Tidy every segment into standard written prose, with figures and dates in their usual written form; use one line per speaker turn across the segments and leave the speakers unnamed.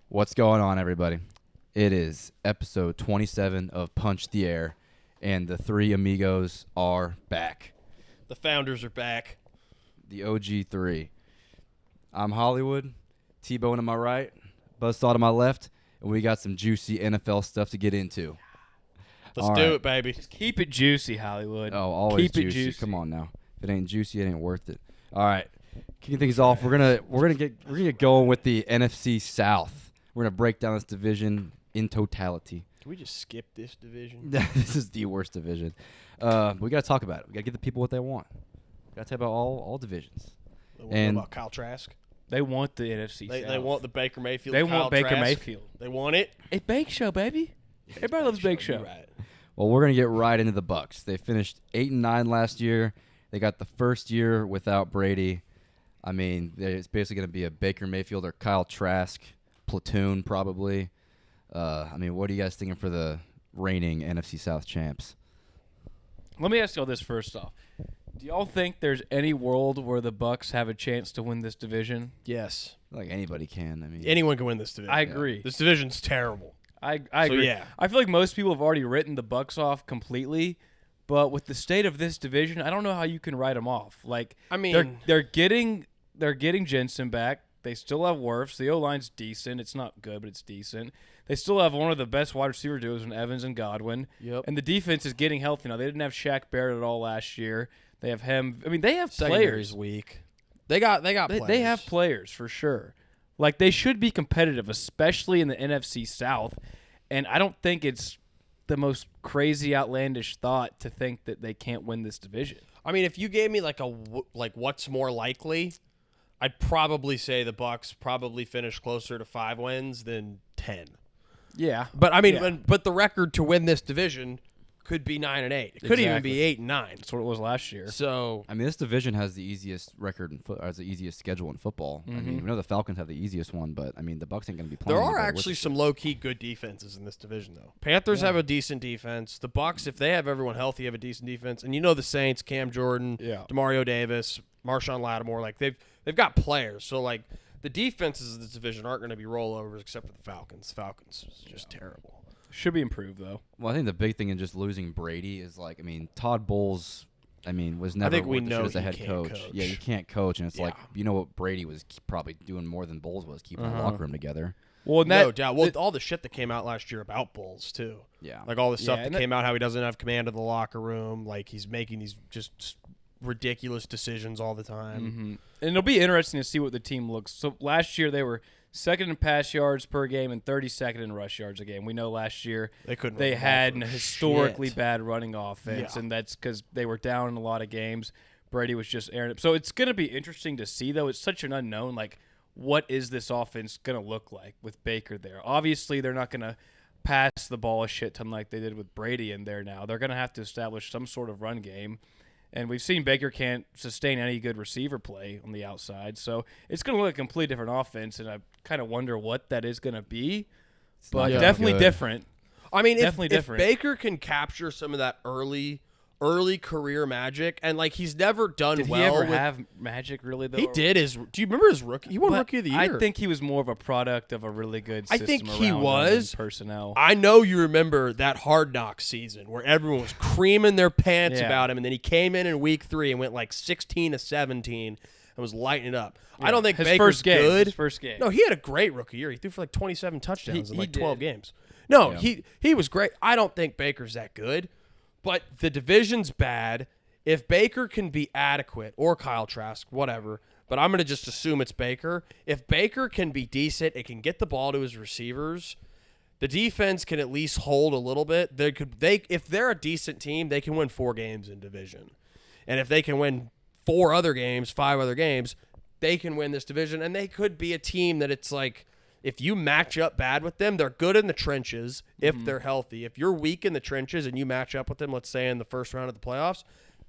What's going on, everybody? It is episode 27 of Punch the Air, and the three amigos are back.
The founders are back.
The OG3. I'm Hollywood, T-Bone to my right, Buzzsaw to my left, and we got some juicy NFL stuff to get into.
Let's do it, baby.
Just keep it juicy, Hollywood.
Oh, always
keep
juicy.
It juicy.
Come on now. If it ain't juicy, it ain't worth it. All right. Kicking things off, we're gonna get going with the NFC South. We're gonna break down this division in totality.
Can we just skip this division?
This is the worst division. We gotta talk about it. We gotta give the people what they want. We gotta talk about all divisions.
They want about Kyle Trask.
They want the NFC South.
They want the Baker Mayfield.
They
Kyle
want Baker
Trask.
Mayfield.
They want it.
It's Bake Show, baby. Everybody loves Bake Show.
Right.
Well, we're gonna get right into the Bucs. They finished 8-9 last year. They got the first year without Brady. I mean, it's basically gonna be a Baker Mayfield or Kyle Trask platoon, probably. I mean, what are you guys thinking for the reigning NFC South champs?
Let me ask y'all this first off. Do y'all think there's any world where the Bucs have a chance to win this division?
Yes.
Like anybody can. I mean,
Anyone can win this division.
I agree.
This division's terrible.
I agree.
yeah.
I feel like most people have already written the Bucs off completely, but with the state of this division, I don't know how you can write them off. Like,
I mean,
they're getting Jensen back. They still have Wirfs. The O-line's decent. It's not good, but it's decent. They still have one of the best wide receiver duos in Evans and Godwin.
Yep.
And the defense is getting healthy now. They didn't have Shaq Barrett at all last year. They have him. I mean, they have
secondary's
players.
weak. They got players.
They have players for sure. Like, they should be competitive, especially in the NFC South. And I don't think it's the most crazy, outlandish thought to think that they can't win this division.
I mean, if you gave me like what's more likely, I'd probably say the Bucs probably finish closer to 5 wins than 10.
Yeah.
But I mean,
Yeah.
but the record to win this division could be 9-8. It could even be 8-9.
That's what it was last year.
So
I mean, this division has the easiest record in has the easiest schedule in football. I mean, we know the Falcons have the easiest one, but I mean, the Bucs ain't going to be playing.
there are
anybody with
actually
it.
some low-key good defenses in this division, though. Panthers have a decent defense. The Bucs, if they have everyone healthy, have a decent defense. And you know the Saints, Cam Jordan, Demario Davis, Marshawn Lattimore, like they've got players. So like the defenses of this division aren't going to be rollovers except for the Falcons. Falcons is just terrible.
Should be improved, though.
Well, I think the big thing in just losing Brady is like, I mean, Todd Bowles, I mean, was never
think we
worth the shit
know
as a
he
head
can't
coach.
coach.
Yeah, you can't coach, and it's like,
Yeah.
you know what Brady was probably doing more than Bowles was, keeping the locker room together.
Well,
No doubt. Well, all the shit that came out last year about Bulls, too.
Yeah.
Like all the stuff
Yeah,
that
and
came out, how he doesn't have command of the locker room. Like he's making these just ridiculous decisions all the time.
And it'll be interesting to see what the team looks. So last year they were second in pass yards per game and 32nd in rush yards a game. We know last year
They couldn't
they
run the ball
had
for
an historically
shit.
bad running offense,
Yeah.
and that's because they were down in a lot of games. Brady was just airing it. So it's going to be interesting to see, though. It's such an unknown. Like, what is this offense going to look like with Baker there? Obviously, they're not going to pass the ball a shit ton like they did with Brady in there now. They're going to have to establish some sort of run game. And we've seen Baker can't sustain any good receiver play on the outside. So it's going to look a completely different offense, and I kind of wonder what that is going to be. But
not
definitely
good.
different.
I mean,
Definitely
if
different.
Baker can capture some of that early career magic, and like he's never done
Did
well.
he ever
with,
have magic, really, though?
He did. Do you remember his rookie? He won
But
Rookie of the Year.
I think he was more of a product of a really good
I
system
think he
around him
was.
and personnel.
I know you remember that Hard Knocks season where everyone was creaming their pants
Yeah.
about him, and then he came in week 3 and went like 16-17 and was lighting it up. I don't think
His
Baker's
first game.
good.
His first game.
No, he had a great rookie year. He threw for like 27 touchdowns in
He
like 12
did.
games. No,
Yeah.
he was great. I don't think Baker's that good, but the division's bad. If Baker can be adequate, or Kyle Trask, whatever, but I'm going to just assume it's Baker. If Baker can be decent, it can get the ball to his receivers. The defense can at least hold a little bit. If they're a decent team, they can win 4 games in division. And if they can win 5 other games, they can win this division. And they could be a team that it's like, if you match up bad with them, they're good in the trenches if they're healthy. If you're weak in the trenches and you match up with them, let's say in the first round of the playoffs,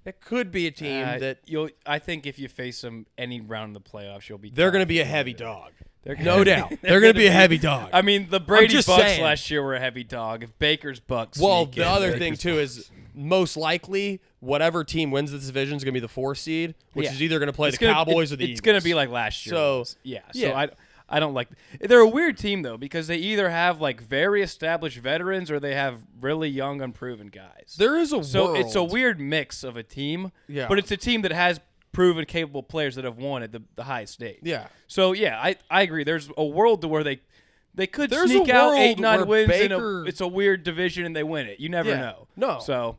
it could be a team that
I think if you face them any round of the playoffs, you'll be.
they're going to be a heavy dog.
They're
No doubt. They're going to be a heavy dog.
I mean, the Brady
just
Bucks
saying.
last year were a heavy dog. If Baker's Bucks.
Well,
sneak
the
in,
other
Baker's
thing, too, is most likely whatever team wins this division is going to be the 4 seed, which
Yeah.
is either going to play
It's
the
gonna-
Cowboys or the Eagles.
It's going to be like last year.
So,
was. Yeah.
yeah.
So I don't like. They're a weird team though because they either have like very established veterans or they have really young, unproven guys.
There is a
so
world.
it's a weird mix of a team.
Yeah.
But it's a team that has proven capable players that have won at the highest stage.
Yeah.
So I agree. There's a world to where they could
There's
sneak
a
out
world
8-9
where
wins
Baker-
it's a weird division and they win it. You never know.
No.
So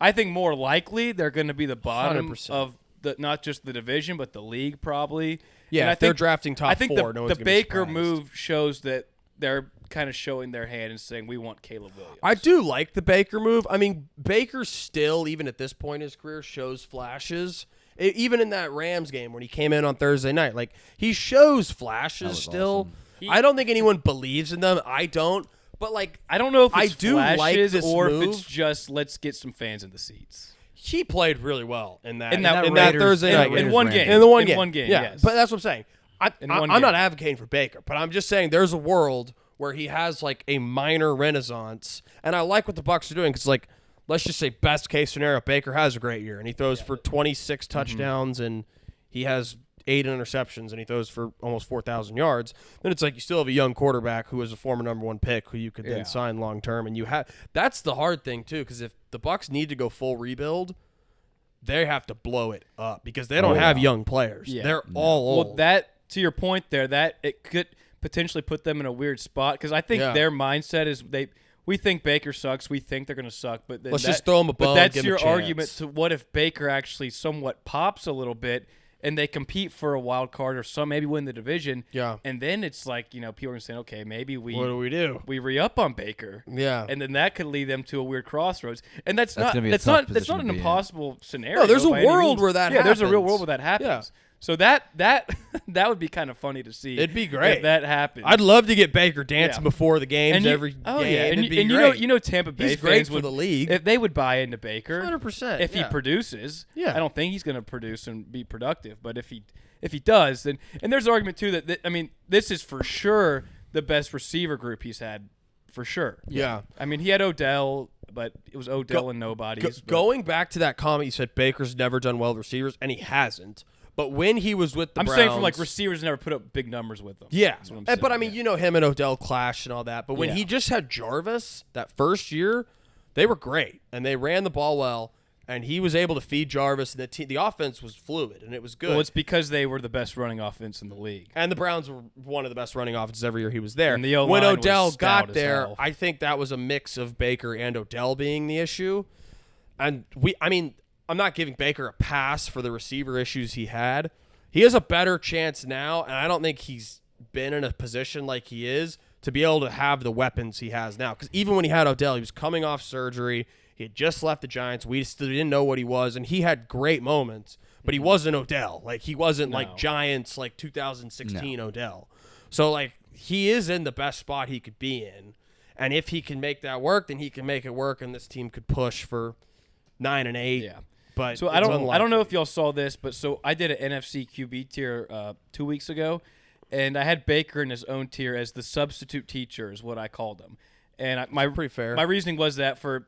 I think more likely they're going to be the bottom
100%.
of not just the division but the league probably.
Yeah,
And I
if they're
think-
drafting top
I think
4, no one's
the
gonna be
Baker
surprised.
move shows that they're kind of showing their hand and saying we want Caleb Williams.
I do like the Baker move. I mean, Baker still, even at this point in his career, shows flashes. Even in that Rams game when he came in on Thursday night, like he shows flashes
was
still.
awesome.
I don't think anyone believes in them. I don't. But like,
I don't know if
I
it's
do like
flashes
this
or if
move.
it's just let's get some fans in the seats.
he played really well in that
Raiders-
Thursday night
in
game.
one
Rams
game.
game.
In the one
in
game.
one game,
yeah.
yes.
But that's what I'm saying.
In one
I'm not
game.
advocating for Baker, but I'm just saying there's a world where he has like a minor renaissance, and I like what the Bucs are doing because like let's just say best case scenario, Baker has a great year and he throws for 26 touchdowns and he has 8 interceptions and he throws for almost 4,000 yards. Then it's like you still have a young quarterback who is a former number 1 pick who you could then sign long term, and you have that's the hard thing too because if the Bucs need to go full rebuild, they have to blow it up because they don't have young players.
Yeah.
They're all old.
Well, that to your point there, that it could potentially put them in a weird spot because I think their mindset is we think Baker sucks, we think they're going to suck, but then
Let's just throw him a bone.
But that's
give him
your
a chance.
argument to what if Baker actually somewhat pops a little bit and they compete for a wild card or some maybe win the division.
Yeah.
And then it's like, people are going to say, okay, maybe
What do we do?
we re-up on Baker.
Yeah.
And then that could lead them to a weird crossroads. And that's
gonna be a
that's
tough
not
position
an
to be in.
impossible scenario.
No, there's a
by any
world
means.
where that
there's a real
happens.
world where that happens.
Yeah.
So that that would be kind of funny to see.
It'd be great.
if that happened.
I'd love to get Baker dancing
Yeah.
before the games
and you-
every
oh
game.
yeah, and,
It'd be
and
great.
you know Tampa Bay
He's great
fans
for
would,
the league.
if they would buy into Baker
100%.
if he
yeah.
produces.
Yeah.
I don't think he's going to produce and be productive, but if he does, then and there's an argument too that I mean this is for sure the best receiver group he's had for sure.
Yeah.
I mean he had Odell, but it was Odell and nobodies.
Going back to that comment, you said Baker's never done well with receivers, and he hasn't. But when he was with the
I'm
Browns,
saying from like receivers never put up big numbers with them.
yeah.
That's what I'm
But I
saying,
mean,
yeah.
you know him and Odell clashed and all that. But when
Yeah.
he just had Jarvis that first year, they were great and they ran the ball well. And he was able to feed Jarvis, and the offense was fluid, and it was good.
Well, it's because they were the best running offense in the league.
And the Browns were one of the best running offenses every year he was there.
And the O-line
when
was
Odell
stout
got
as
there,
hell.
I think that was a mix of Baker and Odell being the issue. And I'm not giving Baker a pass for the receiver issues he had. He has a better chance now, and I don't think he's been in a position like he is to be able to have the weapons he has now. Because even when he had Odell, he was coming off surgery. He had just left the Giants. We still didn't know what he was, and he had great moments, but he wasn't Odell. Like, he wasn't like Giants, like 2016 Odell. So, like, he is in the best spot he could be in. And if he can make that work, then he can make it work, and this team could push for 9-8.
Yeah.
But
So I don't know if y'all saw this, but so I did an NFC QB tier 2 weeks ago, and I had Baker in his own tier as the substitute teacher is what I called him. And my
pretty fair.
My reasoning was that for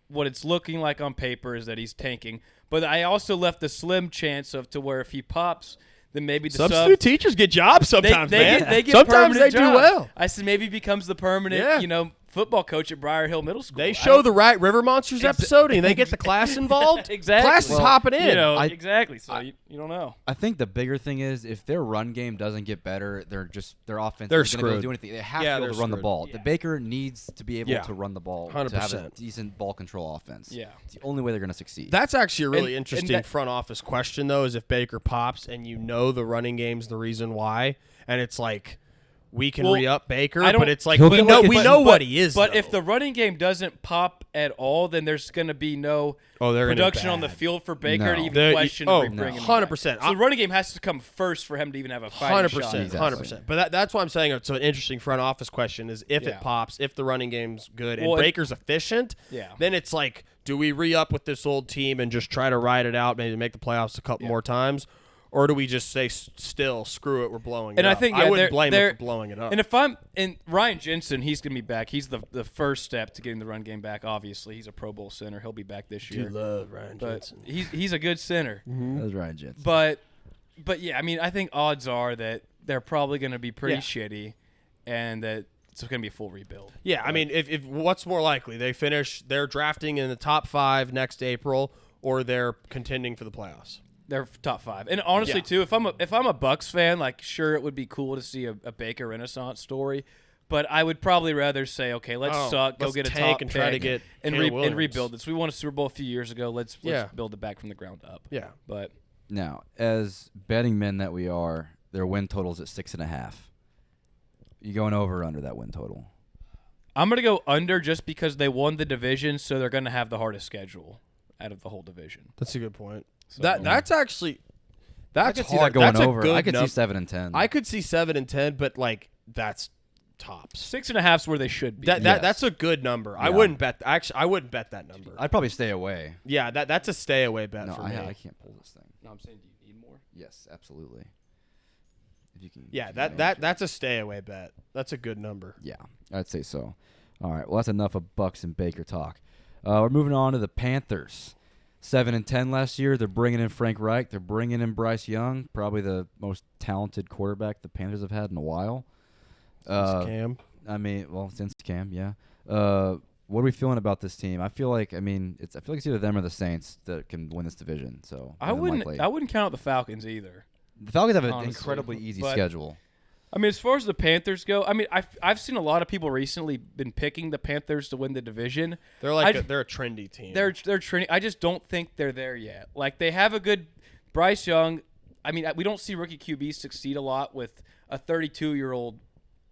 what it's looking like on paper is that he's tanking, but I also left the slim chance of to where if he pops, then maybe the
substitute teachers get jobs sometimes, man.
They get
sometimes they
permanent
do
jobs.
well.
I said maybe he becomes the permanent football coach at Briar Hill Middle School.
They show the right River Monsters episode, and they get the class involved.
Exactly.
Class is hopping in.
Exactly. So you don't know.
I think the bigger thing is if their run game doesn't get better, their offense
They're
isn't going to
screwed.
do anything. They have
Yeah,
to be able
they're
to run the
screwed.
ball.
Yeah.
The Baker needs to be able
Yeah.
to run the ball to have a
100%.
decent ball control offense.
Yeah.
It's the only way they're going to succeed.
That's actually a really
And
interesting
that-
front office question, though, is if Baker pops and the running game's the reason why, and it's like we can
Well,
re-up Baker,
I don't-
but it's like
He'll
we
get
know
lucky.
what he is.
But
though.
if the running game doesn't pop at all, then there's going to be no
they're gonna be
production on the
bad.
field for Baker
No.
to even
They're-
question
oh,
if we bring him
100%.
back. So the running game has to come first for him to even have a fighting shot.
100%,
Exactly.
100%. But that's why I'm saying it's an interesting front office question is if
Yeah.
it pops, if the running game's good and
Well,
Baker's efficient,
Yeah.
then it's like, do we re-up with this old team and just try to ride it out, maybe make the playoffs a couple more times? Or do we just say still, screw it, we're blowing it
And
up?
I think
I wouldn't blame
they're
him for blowing it up.
And if Ryan Jensen, he's going to be back. He's the first step to getting the run game back. Obviously, he's a Pro Bowl center. He'll be back this year.
love Ryan
But
Jensen.
he's a good center.
That was Ryan Jensen.
But But yeah, I mean, I think odds are that they're probably going to be pretty
Yeah.
shitty, and that it's going to be a full rebuild.
Yeah, I mean, if what's more likely, they're drafting in the top 5 next April, or they're contending for the playoffs.
They're top 5, and honestly, too, if I'm a Bucks fan, like sure, it would be cool to see a Baker Renaissance story, but I would probably rather say, okay, let's suck, go get a
tank
top
and
pick,
try to get
and
Caleb Williams.
rebuild this. We won a Super Bowl a few years ago. Let's build it back from the ground up.
Yeah,
But
Now, as betting men that we are, their win total's at 6.5. You going over or under that win total?
I'm going to go under just because they won the division, so they're going to have the hardest schedule out of the whole division.
that's a good point.
So,
That's actually
I
that's
could see
hard.
that going
That's a
over.
good
I could see
num-
7 and 10.
I could see 7 and 10, but like that's tops.
6.5 is where they should be.
That's a good number. I
Yeah.
wouldn't bet. Actually, I wouldn't bet that number.
I'd probably stay away.
Yeah, that's a stay away bet
No,
for me.
I can't pull this thing.
No, I'm saying, do you need more?
Yes, absolutely. If you can.
Yeah,
if you can manage it.
that's a stay away bet. That's a good number.
Yeah, I'd say so. All right, well, that's enough of Bucks and Baker talk. We're moving on to the Panthers. 7 and 10 last year. They're bringing in Frank Reich. They're bringing in Bryce Young, probably the most talented quarterback the Panthers have had in a while.
Cam.
I mean, well, since Cam, yeah. What are we feeling about this team? I feel like it's either them or the Saints that can win this division. So
I wouldn't count out the Falcons either.
The Falcons have an
honestly,
incredibly easy
but-
schedule.
I mean, as far as the Panthers go, I mean, I've seen a lot of people recently been picking the Panthers to win the division.
They're like they're a trendy team.
They're training. I just don't think they're there yet. Like they have a good Bryce Young. I mean, we don't see rookie QBs succeed a lot with a 32-year-old,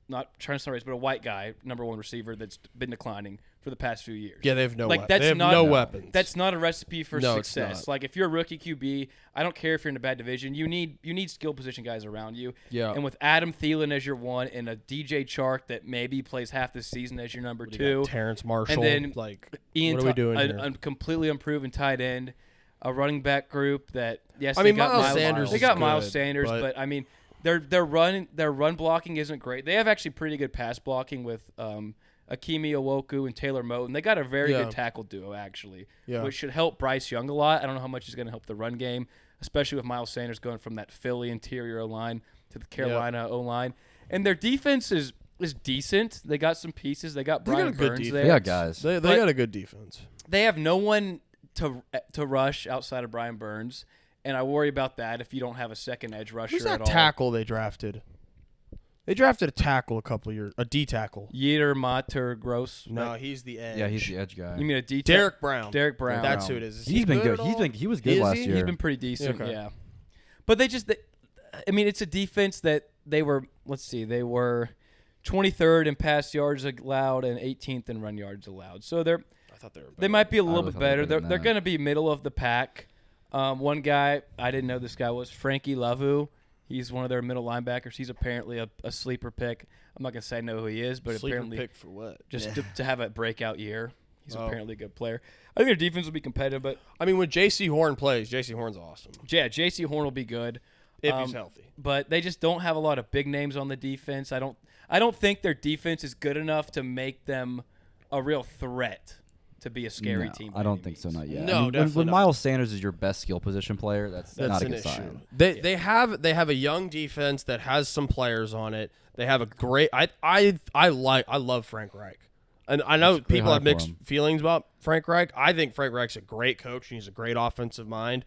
not trying to sound racist, but a white guy, number 1 receiver that's been declining for the past few years.
yeah, they have no
Like,
weapons.
that's
They have
not-
no
No.
weapons.
That's not a recipe for
No, it's
success.
not.
Like if you're a rookie QB, I don't care if you're in a bad division. You need skill position guys around you.
Yeah.
And with Adam Thielen as your 1 and a DJ Chark that maybe plays half the season as your number 2,
Terrence Marshall.
and then
like
Ian,
what are we doing here?
a completely unproven tight end, a running back group that
I
they
mean,
got
Miles Sanders
They
is
got Miles
good,
Sanders, but I mean their run blocking isn't great. They have actually pretty good pass blocking with Akimi Owoku and Taylor Moton. They got a very good tackle duo actually, which should help Bryce Young a lot. I don't know how much is going to help the run game, especially with Miles Sanders going from that Philly interior O-line to the Carolina O-line. And their defense is decent. They got some pieces. They got Brian
got a good
Burns
defense.
there.
They got guys.
they
but-
got a good defense.
They have no one to rush outside of Brian Burns, and I worry about that if you don't have a second edge rusher
Who's
at
that
all.
tackle they drafted? They drafted a tackle a couple years, a D tackle.
Yeter Mater Gross.
No, he's the edge.
Yeah, he's the edge guy.
You mean a D?
Derek Brown.
Derek Brown.
That's who it is. Is
He's been good.
at all?
He was good
Is
last
he?
year.
He's been pretty decent,
Okay.
yeah. But I mean, it's a defense that they were, they were 23rd in pass yards allowed and 18th in run yards allowed. So
I thought they were.
they might be a little
would
bit
thought they were
better.
better
They're
than
going to
that.
be middle of the pack. One guy, I didn't know this guy was Frankie Lavu. He's one of their middle linebackers. He's apparently a sleeper pick. I'm not going to say I know who he is, but
Sleeper
apparently
pick for what?
just to have a breakout year. He's
Oh.
apparently a good player. I think their defense will be competitive, but
I mean, when J.C. Horn plays, J.C. Horn's awesome
yeah, J.C. Horn will be good.
if he's healthy.
But they just don't have a lot of big names on the defense. I don't think their defense is good enough to make them a real threat to be a scary
No,
team.
I don't think so. Not yet.
No,
I mean,
definitely
when
not.
Miles Sanders is your best skill position player, that's not a
an
good
issue.
sign.
They have a young defense that has some players on it. They have a great. I love Frank Reich, and I know
It's pretty
people
high
have
for
mixed
him.
feelings about Frank Reich. I think Frank Reich's a great coach and he's a great offensive mind.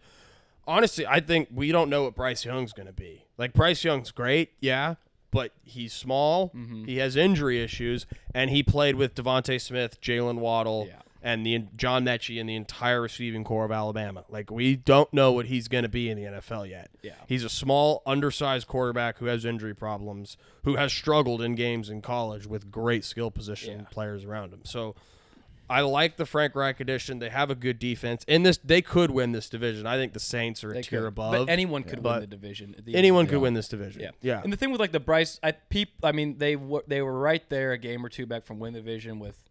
Honestly, I think we don't know what Bryce Young's going to be. Like Bryce Young's great, yeah, but he's small. He has injury issues, and he played with Devonta Smith, Jalen Waddle.
Yeah.
And the John Mechie and the entire receiving core of Alabama. Like, we don't know what he's going to be in the NFL yet.
Yeah.
He's a small, undersized quarterback who has injury problems, who has struggled in games in college with great skill position players around him. So I like the Frank Reich addition. They have a good defense. They could win this division. I think the Saints are a tier
could.
above.
But anyone could
But
win the division. At the end
anyone
of the
could
day.
win this division.
Yeah,
Yeah.
And the thing with like the Bryce, I mean, they were right there, a game or two back from win the division with,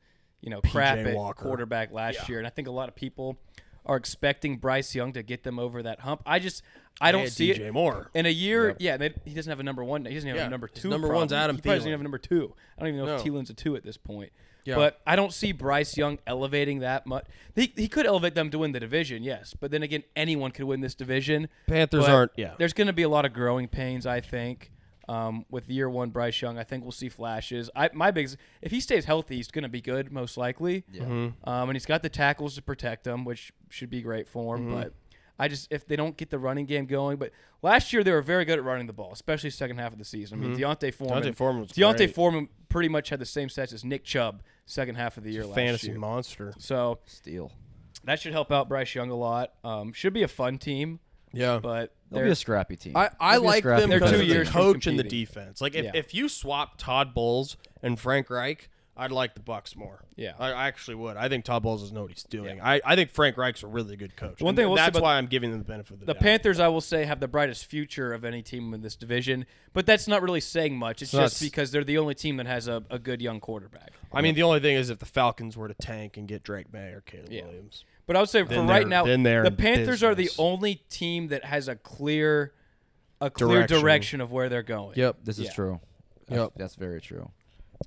crap at
Walker.
quarterback last year, and I think a lot of people are expecting Bryce Young to get them over that hump. I don't
And
see
DJ
it
Moore.
in a year. Yeah, he doesn't have a number 1. He doesn't have a number
his
2.
number one's Adam
He probably doesn't
Thielen.
have a number 2. I don't even know if
No.
Thielen's a 2 at this point.
Yeah.
But I don't see Bryce Young elevating that much. He could elevate them to win the division, yes. But then again, anyone could win this division.
Panthers
But
aren't. Yeah.
There's going to be a lot of growing pains, I think. With year one Bryce Young, I think we'll see flashes. If he stays healthy, he's going to be good, most likely.
Yeah.
And he's got the tackles to protect him, which should be great for him. But if they don't get the running game going, but last year they were very good at running the ball, especially second half of the season. I mean, Deontay Foreman pretty much had the same stats as Nick Chubb second half of the year last year.
Fantasy monster.
So
Steal.
that should help out Bryce Young a lot. Should be a fun team.
Yeah.
But
They'll be a scrappy team.
I like them
They're
because
2
of the
years from
coach and the
competing.
defense. Like if you swap Todd Bowles and Frank Reich, I'd like the Bucs more.
Yeah.
I actually would. I think Todd Bowles doesn't know what he's doing. I think Frank Reich's a really good coach.
One thing I will say
that's
about
why I'm giving them the benefit of the doubt.
Panthers, I will say, have the brightest future of any team in this division, but that's not really saying much. It's just because they're the only team that has a good young quarterback.
I mean, the only thing is if the Falcons were to tank and get Drake May or Caleb Williams.
But I would say right now, the Panthers are the only team that has a clear direction of where they're going.
Yep.
This is true. That's very true.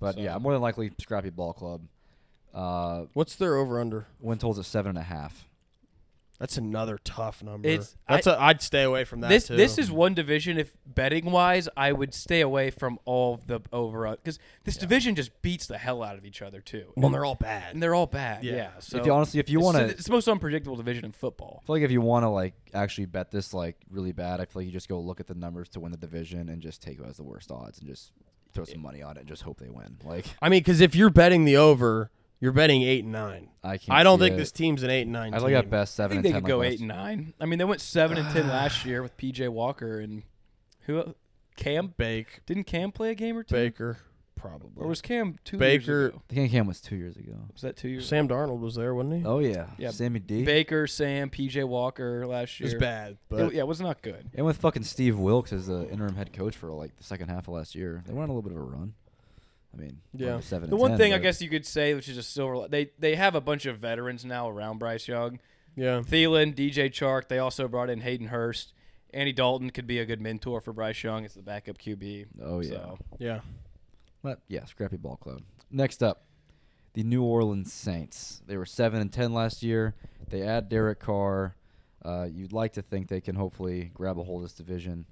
But yeah, more than likely scrappy ball club.
What's their over/under?
Win totals at 7.5.
That's another tough number. I'd stay away from that too.
This is one division, if betting-wise, I would stay away from all the over because this division just beats the hell out of each other too.
Well, they're all bad.
And they're all bad. Yeah. So
if you want to,
it's the most unpredictable division in football.
I feel like if you want to actually bet this really bad, I feel like you just go look at the numbers to win the division and just take who has the worst odds and just throw some money on it and just hope they win.
I mean, because if you're betting the over, you're betting 8 and 9.
I
don't think this team's an 8 and 9
I
team.
look at best 7
I think
and 10.
they could go 8 and 9. I mean, they went 7 and 10 last year with PJ Walker and Cam. Didn't Cam play a game or two?
Baker, probably.
Or was Cam 2 years ago?
I think Cam was 2 years ago.
Was that 2 years?
Sam Darnold was there, wasn't he?
Oh yeah.
Yeah.
Sammy D.
Baker, Sam, PJ Walker last year.
It was bad, but
It was not good.
And with fucking Steve Wilkes as the interim head coach for the second half of last year, they went on a little bit of a run. I mean, 7
The
and
one
10,
thing I
but
guess you could say, which is a silver, they have a bunch of veterans now around Bryce Young.
yeah.
Thielen, DJ Chark. They also brought in Hayden Hurst. Andy Dalton could be a good mentor for Bryce Young as the backup QB.
Oh yeah.
So,
Yeah.
But yeah, scrappy ball club. Next up, the New Orleans Saints. They were 7 and 10 last year. They add Derek Carr. You'd like to think they can hopefully grab a hold of this division.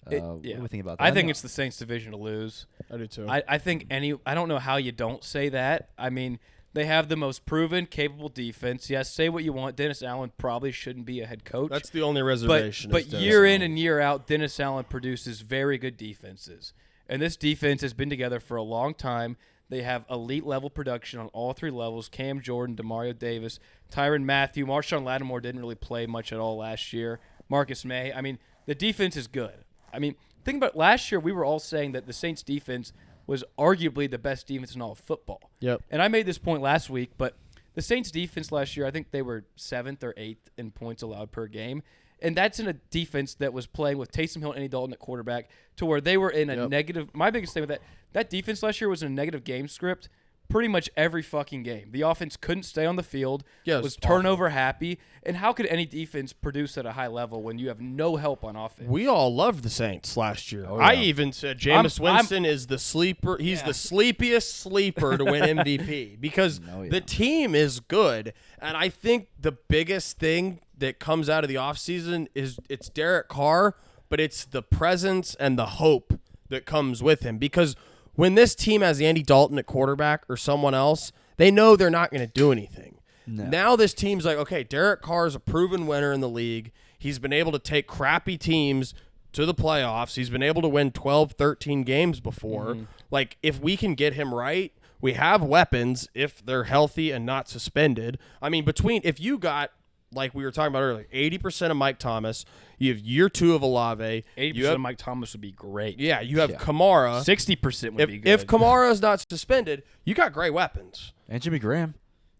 What do we think about that?
I think it's the Saints' division to lose.
I do too.
I think I don't know how you don't say that. I mean, they have the most proven, capable defense. Yes, say what you want. Dennis Allen probably shouldn't be a head coach.
That's the only reservation.
But year in and year out, Dennis Allen produces very good defenses. And this defense has been together for a long time. They have elite level production on all three levels. Cam Jordan, Demario Davis, Tyrann Mathieu. Marshawn Lattimore didn't really play much at all last year. Marcus May. I mean, the defense is good. I mean, think about last year, we were all saying that the Saints defense was arguably the best defense in all of football.
Yep.
And I made this point last week, but the Saints defense last year, I think they were 7th or 8th in points allowed per game. And that's in a defense that was playing with Taysom Hill and Andy Dalton at quarterback to where they were in a negative. My biggest thing with that defense last year was in a negative game script pretty much every fucking game. The offense couldn't stay on the field, was turnover happy. And how could any defense produce at a high level when you have no help on offense?
We all loved the Saints last year.
Oh, yeah.
I even said Jameis Winston is the sleeper. He's the sleepiest sleeper to win MVP because the team is good. And I think the biggest thing that comes out of the offseason is it's Derek Carr, but it's the presence and the hope that comes with him. Because when this team has Andy Dalton at quarterback or someone else, they know they're not going to do anything. No. Now this team's like, okay, Derek Carr is a proven winner in the league. He's been able to take crappy teams to the playoffs. He's been able to win 12, 13 games before. Mm-hmm. Like, if we can get him right, we have weapons if they're healthy and not suspended. I mean, if you got, like we were talking about earlier, 80% of Mike Thomas, you have year 2 of Olave.
80% of Mike Thomas would be great.
Yeah, you have Kamara.
60% would be good.
If Kamara is not suspended, you got great weapons.
And Jimmy Graham.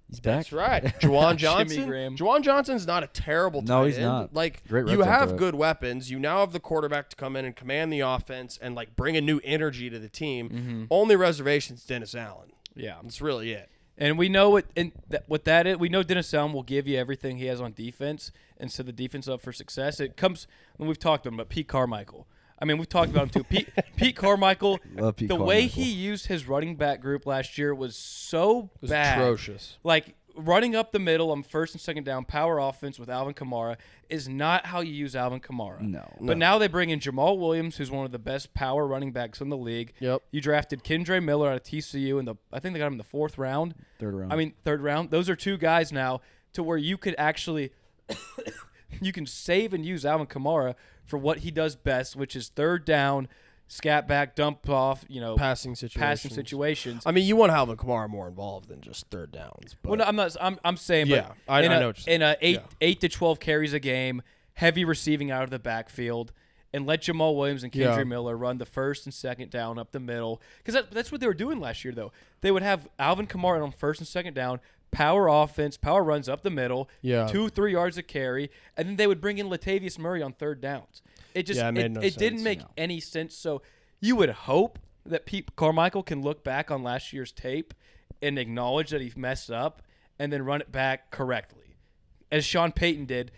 He's back.
That's right. Juwan Johnson.
Jimmy Graham.
Juwan Johnson's not a terrible tight end.
No, he's not.
Like,
great
you have good weapons. You now have the quarterback to come in and command the offense and, like, bring a new energy to the team. Mm-hmm. Only reservation's Dennis Allen.
Yeah.
That's really it.
And we know what that is. We know Dennis Allen will give you everything he has on defense and set the defense up for success. It comes when we've talked to him about Pete Carmichael. I mean, we've talked about him too. Pete Carmichael,
Love Pete
the way
Carmichael.
he used his running back group last year was so
It was
bad.
atrocious.
Like, running up the middle on first and second down, power offense with Alvin Kamara is not how you use Alvin Kamara.
No.
But now they bring in Jamal Williams, who's one of the best power running backs in the league.
Yep.
You drafted Kendre Miller out of TCU I think they got him in the 4th round.
Third round.
I mean, 3rd round. Those are 2 guys now to where you could actually you can save and use Alvin Kamara for what he does best, which is 3rd down, scat back, dump off,
Passing situations. I mean, you want Alvin Kamara more involved than just 3rd downs. But
Well, no, I'm not. I'm saying,
Yeah,
but
I
in
know
a,
what you're
in a
saying.
8 to 12 carries a game, heavy receiving out of the backfield, and let Jamal Williams and Kendre
Yeah.
Miller run the 1st and 2nd down up the middle. Because that's what they were doing last year, though. They would have Alvin Kamara on 1st and 2nd down, power offense, power runs up the middle,
Yeah.
2-3 yards a carry, and then they would bring in Latavius Murray on 3rd downs. It just
Yeah, it made no
it didn't
sense.
make
No.
any sense. So you would hope that Pete Carmichael can look back on last year's tape and acknowledge that he messed up and then run it back correctly, as Sean Payton did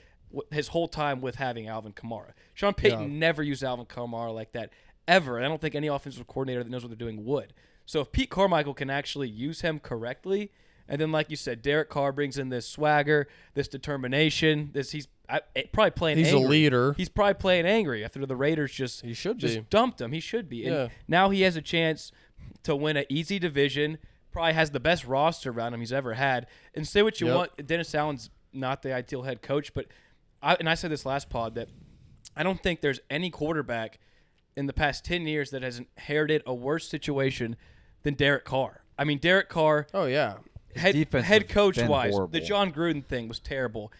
his whole time with having Alvin Kamara. Sean Payton never used Alvin Kamara like that ever, and I don't think any offensive coordinator that knows what they're doing would. So if Pete Carmichael can actually use him correctly, and then like you said, Derek Carr brings in this swagger, this determination, he's probably playing
He's
angry.
a leader.
He's probably playing angry after the Raiders
He should be.
just dumped him. He should be.
Yeah.
And now he has a chance to win an easy division. Probably has the best roster around him he's ever had. And say what you
Yep.
want, Dennis Allen's not the ideal head coach, but I said this last pod that I don't think there's any quarterback in the past 10 years that has inherited a worse situation than Derek Carr. I mean, Derek Carr,
Oh, yeah.
defense
head
has
coach
been
wise,
horrible.
the John Gruden thing was terrible.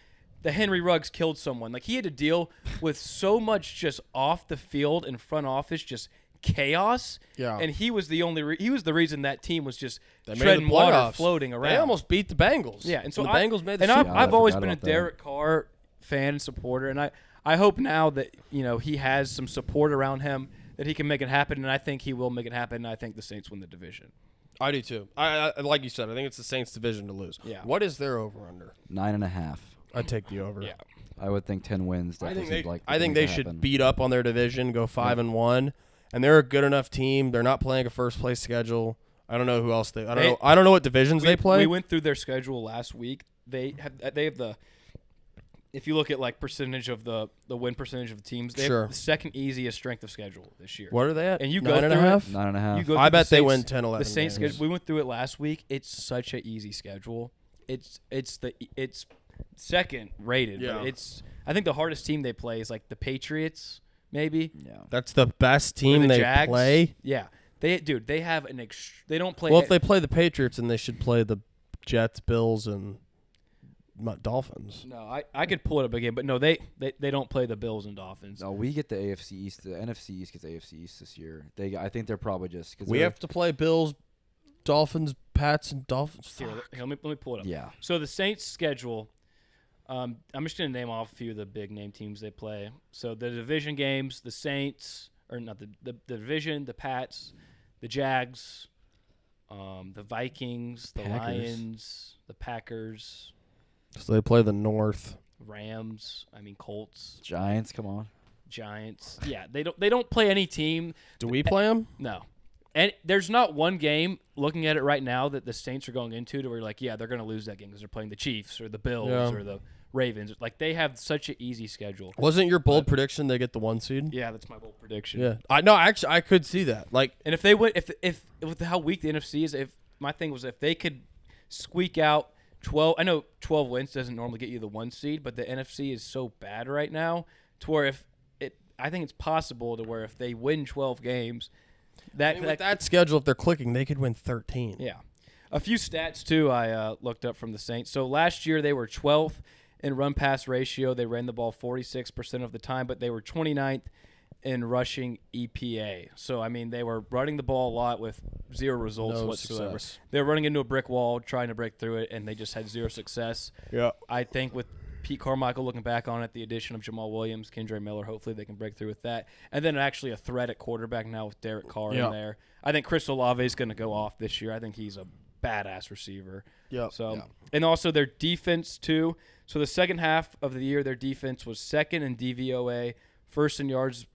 The Henry Ruggs killed someone. Like, he had to deal with so much just off the field and front office, just chaos.
Yeah.
And he was the only he was the reason that team was just
They made
treading
the
water,
playoffs.
floating around.
They almost beat the Bengals.
Yeah, and so
the
I-
Bengals made the
and
Super
I've,
Bowl.
I've always
forgot
been a
about that.
Derek Carr fan and supporter, and I hope now that he has some support around him that he can make it happen, and I think he will make it happen. And I think the Saints win the division.
I do too. I like you said, I think it's the Saints' division to lose.
Yeah.
What is their over/under?
9.5.
I'd take the over.
Yeah.
I would think 10 wins.
I
Definitely
think they.
seems like the
I think
thing
they
to
should
happen.
beat up on their division, go 5-1, and they're a good enough team. They're not playing a first place schedule. I don't know who else they. I don't know what divisions they play.
We went through their schedule last week. They have the. If you look at like percentage of the win percentage of the teams, they
Sure.
have the second easiest strength of schedule this year.
What are they at?
And you go
9.5?
through
9.5.
You go
I
through
bet
the
they
Saints-
win 10, 11
The Saints
games.
schedule. We went through it last week. It's such an easy schedule. It's second rated.
Yeah.
But I think the hardest team they play is like the Patriots, maybe.
Yeah.
That's the best
Or
team
the
they
Jags.
play.
Yeah. They have they don't play.
Well, if they play the Patriots, then they should play the Jets, Bills, and Dolphins.
No, I could pull it up again, but no, they don't play the Bills and Dolphins.
No, we get the AFC East. The NFC East gets AFC East this year. I think they're probably just because
We have to play Bills, Dolphins, Pats, and Dolphins.
Here, let me pull it up.
Yeah.
So the Saints' schedule, I'm just going to name off a few of the big name teams they play. So the division games, the Saints, or not the division, the Pats, the Jags, the Vikings, the
Packers.
Lions, the Packers,
So they play the North.
Rams, Colts,
Giants. Come on.
Giants. Yeah, they don't play any team.
Do we play them?
No. And there's not one game, looking at it right now, that the Saints are going into to where you're like, yeah, they're going to lose that game because they're playing the Chiefs or the Bills
Yeah.
or the Ravens. Like, they have such an easy schedule.
Wasn't your bold prediction they get the 1 seed?
Yeah, that's my bold prediction.
Yeah. Actually, I could see that. Like,
And if they would, if with how weak the NFC is, my thing was if they could squeak out 12, I know 12 wins doesn't normally get you the 1 seed, but the NFC is so bad right now to where I think it's possible to where if they win 12 games,
with that schedule, if they're clicking, they could win 13.
Yeah. A few stats, too, I looked up from the Saints. So last year they were 12th in run-pass ratio. They ran the ball 46% of the time, but they were 29th in rushing EPA. So, they were running the ball a lot with zero results
No
whatsoever.
success.
They were running into a brick wall, trying to break through it, and they just had zero success.
Yeah.
I think with Pete Carmichael looking back on it, the addition of Jamal Williams, Kendre Miller, hopefully they can break through with that. And then actually a threat at quarterback now with Derek Carr in there. I think Chris Olave is going to go off this year. I think he's a badass receiver.
Yeah.
So, and also their defense too. So the second half of the year, their defense was second in DVOA, first in yards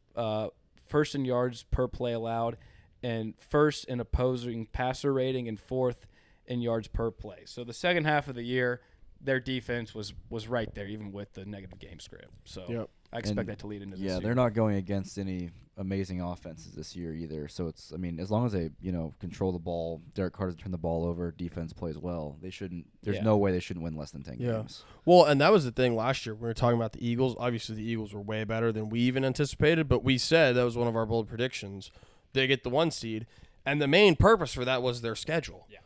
first in yards per play allowed, and first in opposing passer rating, and fourth in yards per play. So the second half of the year, their defense was right there, even with the negative game script. So I expect that to lead into this year.
They're not going against any amazing offenses this year either. So it's, I mean, as long as they, control the ball, Derek Carr doesn't turn the ball over, defense plays well, they shouldn't. There's no way they shouldn't win less than 10 games.
Well, and that was the thing last year. We were talking about the Eagles. Obviously, the Eagles were way better than we even anticipated, but we said that was one of our bold predictions. They get the 1 seed, and the main purpose for that was their schedule. Yeah.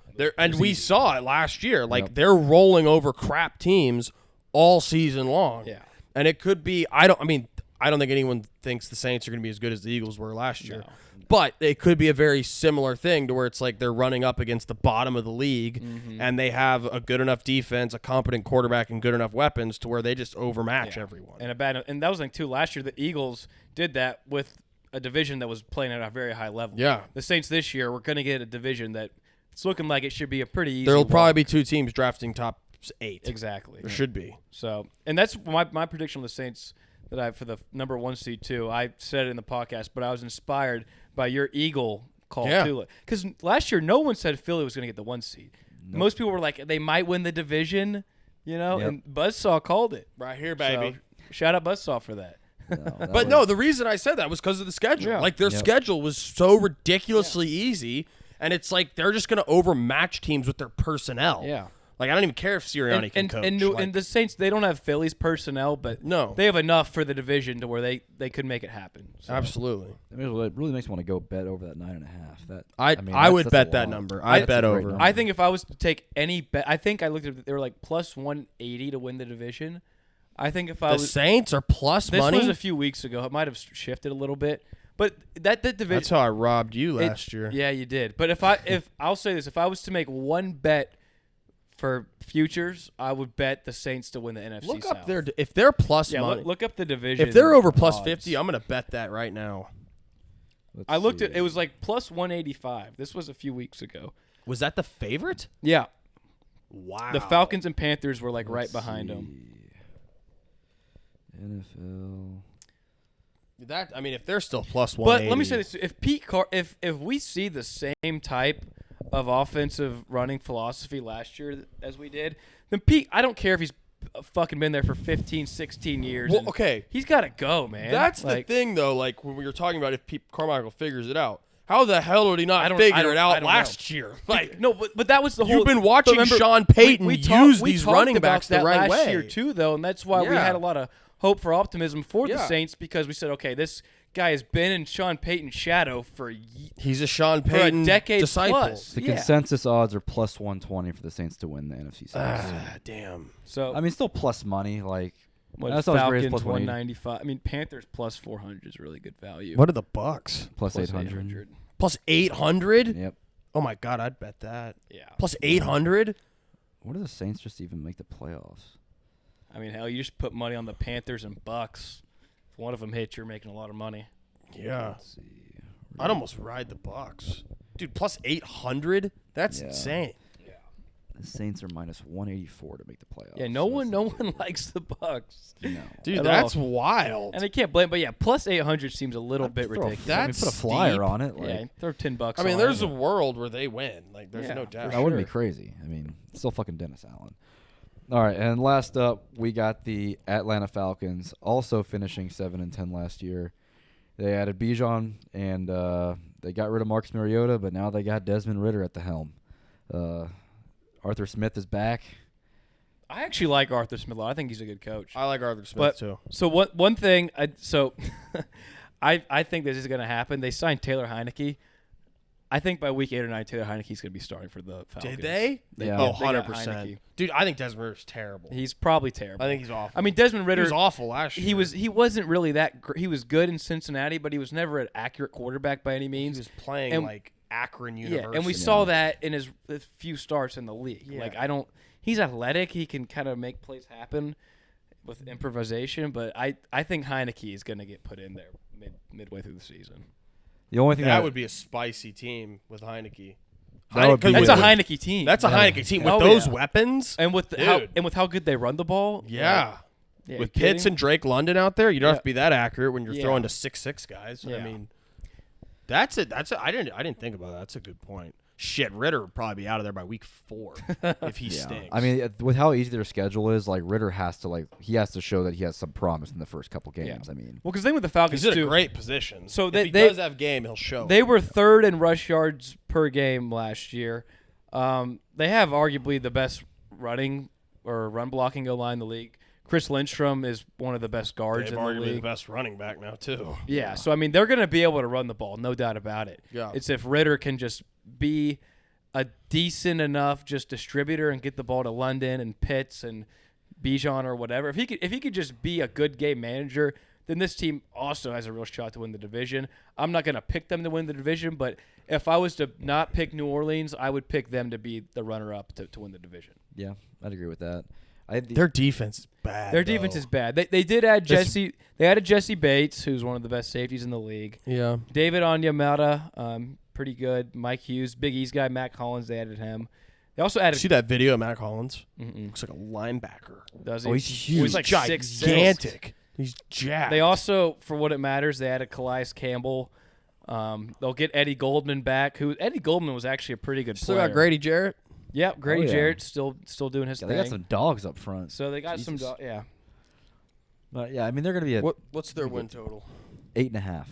We saw it last year. Like, they're rolling over crap teams all season long. Yeah. And it could be I don't think anyone thinks the Saints are going to be as good as the Eagles were last year. No. But it could be a very similar thing to where it's like they're running up against the bottom of the league, and they have a good enough defense, a competent quarterback, and good enough weapons to where they just overmatch everyone.
And that was the thing, too. Last year, the Eagles did that with a division that was playing at a very high level. Yeah. The Saints this year, we're going to get a division that it's looking like it should be a pretty easy
There'll probably be 2 teams drafting top 8.
Exactly.
There should be.
So, and that's my prediction of the Saints that for the number 1 seed too. I said it in the podcast, but I was inspired by your Eagle call too. Because last year, no one said Philly was going to get the 1 seed. Nope. Most people were like, they might win the division, and Buzzsaw called it.
Right here, baby.
So, shout out Buzzsaw for that.
No, the reason I said that was because of the schedule. Yeah. Like, their schedule was so ridiculously easy, and it's like they're just going to overmatch teams with their personnel. Yeah. Like, I don't even care if Sirianni can coach.
And the Saints, they don't have Philly's personnel, but they have enough for the division to where they could make it happen. So.
Absolutely.
I mean, it really makes me want to go bet over that 9.5.
I would bet that number. I'd bet over.
Number.
I think if I was to take any bet, I think I looked at it, they were like plus 180 to win the division. I think if I was...
The Saints are plus money?
This was a few weeks ago. It might have shifted a little bit. But that division...
That's how I robbed you last year.
Yeah, you did. But if I'll say this, if I was to make one bet for futures, I would bet the Saints to win the NFC South.
Look up if they're plus money.
Look up the division.
If they're over plus 50, I'm going to bet that right now.
I looked at it was like plus 185. This was a few weeks ago.
Was that the favorite?
Yeah.
Wow.
The Falcons and Panthers were like right behind them.
NFL.
If they're still plus 180.
But let me say this: if Pete if we see the same type of offensive running philosophy last year as we did, then Pete, I don't care if he's fucking been there for 15, 16 years.
Well, okay,
he's got to go, man.
That's the thing, though. Like when we were talking about if Pete Carmichael figures it out. How the hell did he not figure it out last year? Like,
no, but that was the whole.
You've been watching Sean Payton use these running backs the right way
last year too, though, and that's why we had a lot of hope for optimism for the Saints because we said, okay, this guy has been in Sean Payton's shadow for
he's a Sean Payton
for a decade
disciple.
Plus.
The consensus odds are plus 120 for the Saints to win the NFC South.
Damn.
So
I mean, still plus money. Like
that's Falcons plus 195. I mean, Panthers plus 400 is really good value.
What are the Bucks?
Plus 800.
Plus 800?
Yep.
Oh my God, I'd bet that.
Yeah.
Plus 800?
What do the Saints just even make the playoffs?
I mean, hell, you just put money on the Panthers and Bucks. If one of them hits, you're making a lot of money.
Yeah. Let's see. I'd almost ride the Bucks. Dude, plus 800? That's insane. Yeah.
The Saints are minus 184 to make the playoffs.
Yeah, no one likes the Bucks.
No.
Dude, that's wild.
And I can't blame, but yeah, plus 800 seems a little bit ridiculous.
That's
put a flyer on it.
Like, throw $10.
I mean, there's a world where they win. Like, there's no doubt.
That wouldn't be crazy. I mean, it's still fucking Dennis Allen. All right, and last up, we got the Atlanta Falcons, also finishing 7-10 last year. They added Bijan, and they got rid of Marcus Mariota, but now they got Desmond Ridder at the helm. Arthur Smith is back.
I actually like Arthur Smith. I think he's a good coach.
I like Arthur Smith, too.
So one thing, I think this is going to happen. They signed Taylor Heineke. I think by week 8 or 9, Taylor Heineke's going to be starting for the Falcons.
Did they?
Yeah.
Oh, 100%. Dude, I think Desmond Ridder's terrible.
He's probably terrible.
I think he's awful.
I mean, Desmond Ridder.
He was awful last year.
He wasn't really that he was good in Cincinnati, but he was never an accurate quarterback by any means.
He was playing like Akron University.
Yeah, and we saw that in his few starts in the league. Yeah. Like, he's athletic. He can kind of make plays happen with improvisation, but I think Heineke is going to get put in there midway through the season.
The only thing
that would be a spicy team with Heineke.
That's a Heineke team.
That's a Heineke team with those weapons
and with how good they run the ball.
Yeah,
Yeah,
With
you
Pitts
kidding?
and Drake London out there, you don't
Yeah.
have to be that accurate when you're
Yeah.
throwing to 6'6" guys.
Yeah.
I mean, that's it. I didn't think about that. That's a good point. Shit, Ritter would probably be out of there by week 4 if he stinks.
I mean, with how easy their schedule is, like Ritter has to show that he has some promise in the first couple games.
Yeah.
I mean,
Well, because they with the Falcons
he's in
too.
a great position.
So
if
they
he does have game, he'll show.
They were 3rd in rush yards per game last year. They have arguably the best running or run blocking O-line in the league. Chris Lindstrom is one of the best guards
They've
in the
arguably the
league.
best running back now too.
Yeah, so I mean they're going to be able to run the ball, no doubt about it.
Yeah.
It's if Ritter can just be a decent enough just distributor and get the ball to London and Pitts and Bijan or whatever. If he could just be a good game manager, then this team also has a real shot to win the division. I'm not going to pick them to win the division, but if I was to not pick New Orleans, I would pick them to be the runner-up to win the division.
yeah, I'd agree with that.
Their defense is bad.
Their defense is bad. They did add Jesse. They added Jesse Bates, who's one of the best safeties in the league.
Yeah.
David Onyemata, pretty good. Mike Hughes, Big East guy. Matt Collins, they added him. They also added.
See that video of Matt Collins?
Mm-mm.
Looks like a linebacker.
Does he?
Oh, he's huge.
He's like 6'6".
Gigantic. He's jacked.
They also, for what it matters, they added Calais Campbell. They'll get Eddie Goldman back. Eddie Goldman was actually a pretty good
still
player.
got Grady Jarrett.
Yep, Grady
Oh, yeah.
Jarrett still doing his
Yeah,
thing.
they got some dogs up front.
So they got some,
Jesus.
yeah.
But yeah, I mean they're going to be
What's their win total?
8.5.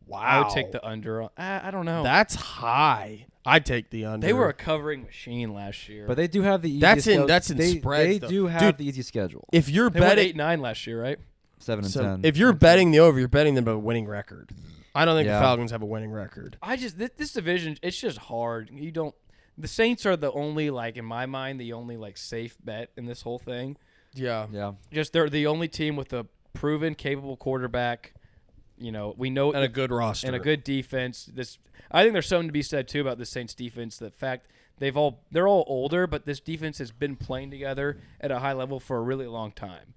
Wow.
I would take the under. I don't know.
That's high. I'd take the under.
They were a covering machine last year.
But they do have the easiest
That's in
they,
spreads,
They
though.
do have
Dude,
the easy schedule.
if you're
they won
betting
8-9 last year, right?
7 and
so
10.
if you're betting the over, you're betting them a winning record. I don't think
Yeah.
the Falcons have a winning record.
I just this division, it's just hard. You don't. The Saints are the only, like in my mind, the only like safe bet in this whole thing.
Yeah.
yeah.
Just they're the only team with a proven, capable quarterback. You know, we know
And a good roster.
and a good defense. I think there's something to be said too about the Saints defense. The fact they're all older, but this defense has been playing together at a high level for a really long time.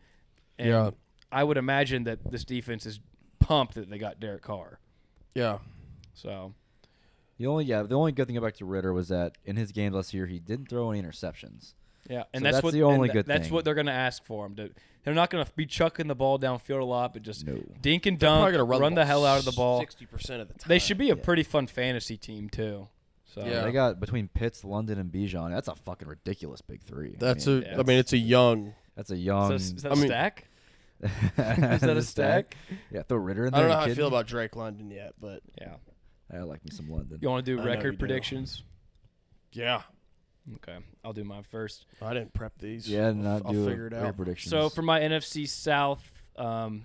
And
Yeah.
I would imagine that this defense is pumped that they got Derek Carr.
Yeah.
So
The only good thing about Ritter was that in his games last year he didn't throw any interceptions.
yeah, and
So
that's
that's
what
the only good
That's
thing.
what they're going to ask for him. They're not going to be chucking the ball downfield a lot, but just
No.
dink and
They're probably
dunk,
gonna
run the hell out of the ball.
60% of the time.
They should be a pretty fun fantasy team too. So
Yeah.
They got between Pitts, London, and Bijan. That's a fucking ridiculous big three.
That's
yeah,
I mean, it's a young.
that's a young.
is that
I
a
mean-
stack?
is
Is that a stack?
Yeah, throw Ritter in
I
there.
don't know
you
how I
kidding
feel
me?
about Drake London yet, but
Yeah.
I like me some London.
You want to do
I know you
record
do.
predictions?
yeah,
Okay, I'll do mine first.
I didn't prep these.
Yeah, not
I'll
do
figure it
your
out.
predictions.
So for my NFC South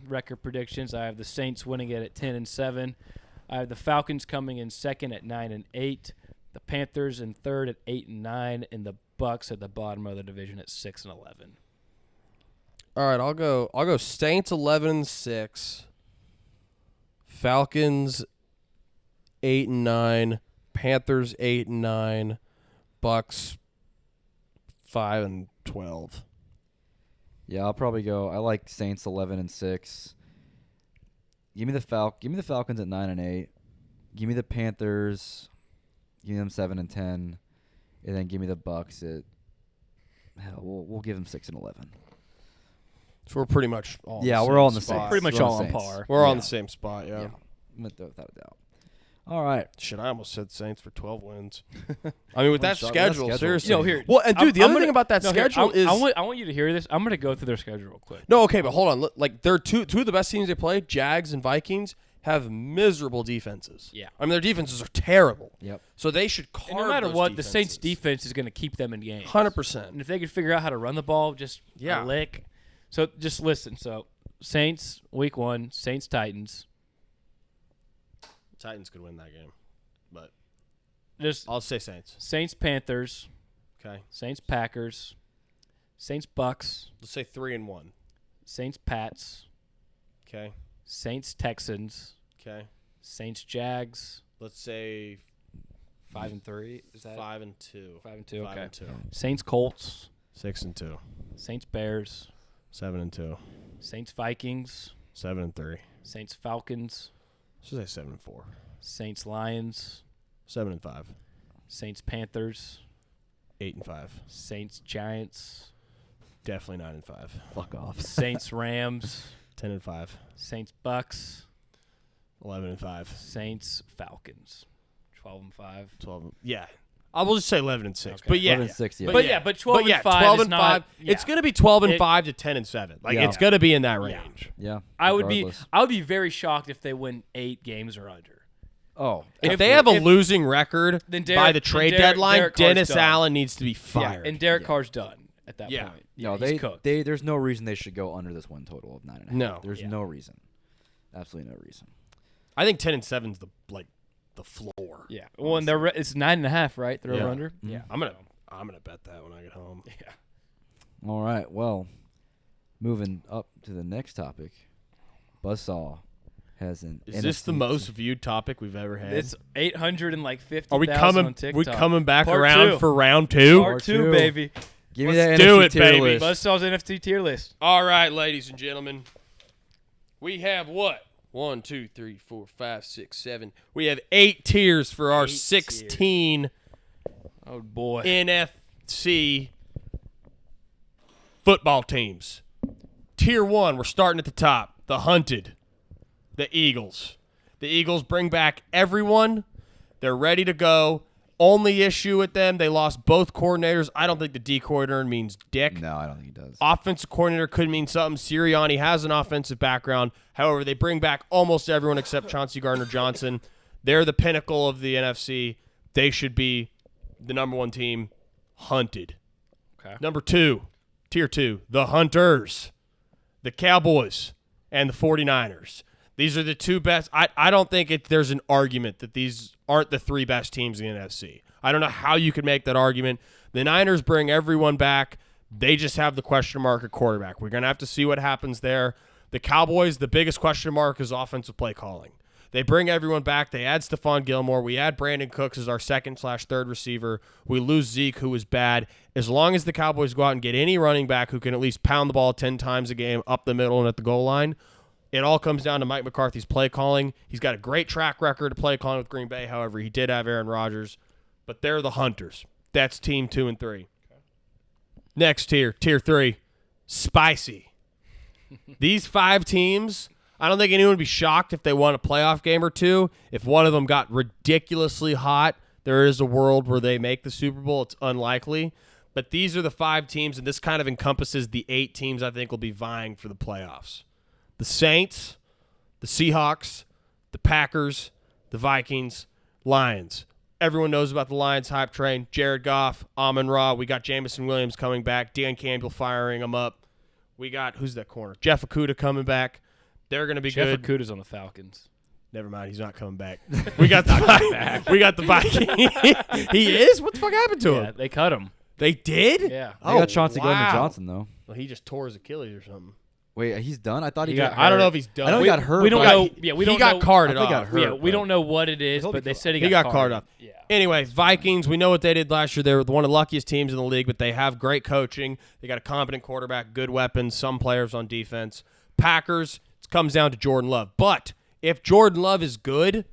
record predictions, I have the Saints winning it at 10-7. I have the Falcons coming in second at 9-8. The Panthers in third at 8-9, and the Bucks at the bottom of the division at 6-11.
All right, I'll go Saints 11-6, Falcons 8-9, Panthers 8-9, Bucks 5-12.
yeah, I'll probably go. I like Saints 11-6. Give me the Falcons at 9-8. Give me the Panthers. Give me them 7-10, and then give me the Bucks at. Hell, we'll give them 6-11.
So we're pretty much all.
Yeah,
the
we're
same
all in the
spot.
same.
Pretty much
We're
all
the
on
Saints.
par.
We're all in
Yeah.
the same spot. Yeah.
Without a doubt. All right.
Shit, I almost said Saints for 12 wins. I mean, with that
shot, with that
schedule,
schedule.
seriously.
You know, here.
Well, and dude, the
I'm
other
gonna-
thing about that
no, here,
schedule is
I want you to hear this. I'm going to go through their schedule real quick.
no. Okay, but hold on. Like, they're two of the best teams they play. Jags and Vikings have miserable defenses.
Yeah.
I mean, their defenses are terrible.
Yep.
So they should carve
And no matter
those
what, the Saints'
defenses.
defense is going to keep them in games.
100%.
And if they could figure out how to run the ball, just
Yeah.
a lick. So just listen. So Saints, week 1, Saints, Titans.
Titans could win that game, but
Just
I'll say Saints.
Saints, Panthers,
Okay,
Saints, Packers, Saints, Bucks,
let's say 3-1.
Saints, Pats,
Okay,
Saints, Texans,
okay.
Saints, Jags,
Let's say
5-3. Is that
5-2.
5-2? Okay.
5-2.
Saints, Colts,
6-2.
Saints, Bears,
7-2.
Saints, Vikings,
7-3.
Saints, Falcons,
Should say 7-4.
Saints, Lions,
7-5.
Saints, Panthers,
8-5.
Saints, Giants,
Definitely 9-5.
Fuck off.
Saints, Rams,
10-5.
Saints, Bucks,
11-5.
Saints, Falcons, 12-5.
12. Yeah. I will just say 11-6.
Okay.
But yeah.
11-6, yeah.
But 12 and 5
12
is
and
not,
5.
yeah.
It's going to be 12-5 to 10-7. Like
Yeah.
it's going to be in that range.
Yeah.
I would
regardless.
be very shocked if they win 8 games or under.
Oh.
If
If-
they have a
if-
losing record
then
by the trade deadline,
Derek Carr's
Dennis
done.
Allen needs to be fired.
Yeah, and Derek Carr's done at that
Yeah.
point.
No,
he's cooked.
there's no reason they should go under this win total of 9.5.
No.
There's
Yeah.
no reason. Absolutely no reason.
I think 10-7 is the floor.
Yeah. Well, and it's 9.5, right? They're
Yeah.
over under.
Mhm.
Yeah.
I'm gonna bet that when I get home.
Yeah.
All right. Well, moving up to the next topic, Buzzsaw has an.
Is this the most viewed topic we've ever had?
It's 850,000
Are we
on TikTok.
We coming back
Part
around
2.
for round 2?
Part 2,
two.
baby.
Give me
Let's
that
do
NFC
it,
tier
baby.
list.
Buzzsaw's NFC tier list.
All right, ladies and gentlemen. We have what? 1, 2, 3, 4, 5, 6, 7. We have 8 tiers for our
8
16
Oh, boy.
NFC football teams. Tier 1, we're starting at the top. The Hunted. The Eagles. The Eagles bring back everyone. They're ready to go. Only issue with them, they lost both coordinators. I don't think the D coordinator means dick.
No, I don't think he does.
Offensive coordinator could mean something. Sirianni has an offensive background. However, they bring back almost everyone except Chauncey Gardner-Johnson. They're the pinnacle of the NFC. They should be the number 1 team. Hunted.
Okay.
Number 2, tier 2, the Hunters, the Cowboys, and the 49ers. These are the 2 best. I don't think there's an argument that these aren't the 3 best teams in the NFC. I don't know how you could make that argument. The Niners bring everyone back. They just have the question mark at quarterback. We're going to have to see what happens there. The Cowboys, the biggest question mark is offensive play calling. They bring everyone back. They add Stephon Gilmore. We add Brandon Cooks as our 2nd/3rd receiver. We lose Zeke, who was bad. As long as the Cowboys go out and get any running back who can at least pound the ball 10 times a game up the middle and at the goal line, it all comes down to Mike McCarthy's play calling. He's got a great track record of play calling with Green Bay. However, he did have Aaron Rodgers. But they're the Hunters. That's team 2 and 3. Okay. Next tier, tier 3, spicy. These 5 teams, I don't think anyone would be shocked if they won a playoff game or 2. If one of them got ridiculously hot, there is a world where they make the Super Bowl. It's unlikely. But these are the 5 teams, and this kind of encompasses the 8 teams I think will be vying for the playoffs. The Saints, the Seahawks, the Packers, the Vikings, Lions. Everyone knows about the Lions hype train. Jared Goff, Amon-Ra. We got Jameson Williams coming back. Dan Campbell firing him up. We got, who's that corner? Jeff Okudah coming back. They're going to be
Jeff
good.
Okudah's on the Falcons.
Never mind, he's not coming back. We got the we got the Vikings. He is? What the fuck happened to
Yeah,
him?
they cut him.
They did?
Yeah.
They got Chauncey
wow.
Gardner-Johnson, though.
Well, he just tore his Achilles or something.
Wait, he's done? I thought he
He
got
got
hurt.
I don't know if he's done.
I know he got hurt.
We don't
but-
know. Yeah, we
he
don't
got
know.
carted
I think he
off.
got hurt.
Yeah, we
but-
don't know what it is,
He'll
but
be
they
fine.
said he
He
got
got carted off.
Yeah.
Anyway, Vikings, we know what they did last year. They were one of the luckiest teams in the league, but they have great coaching. They got a competent quarterback, good weapons, some players on defense. Packers, it comes down to Jordan Love. But if Jordan Love is good,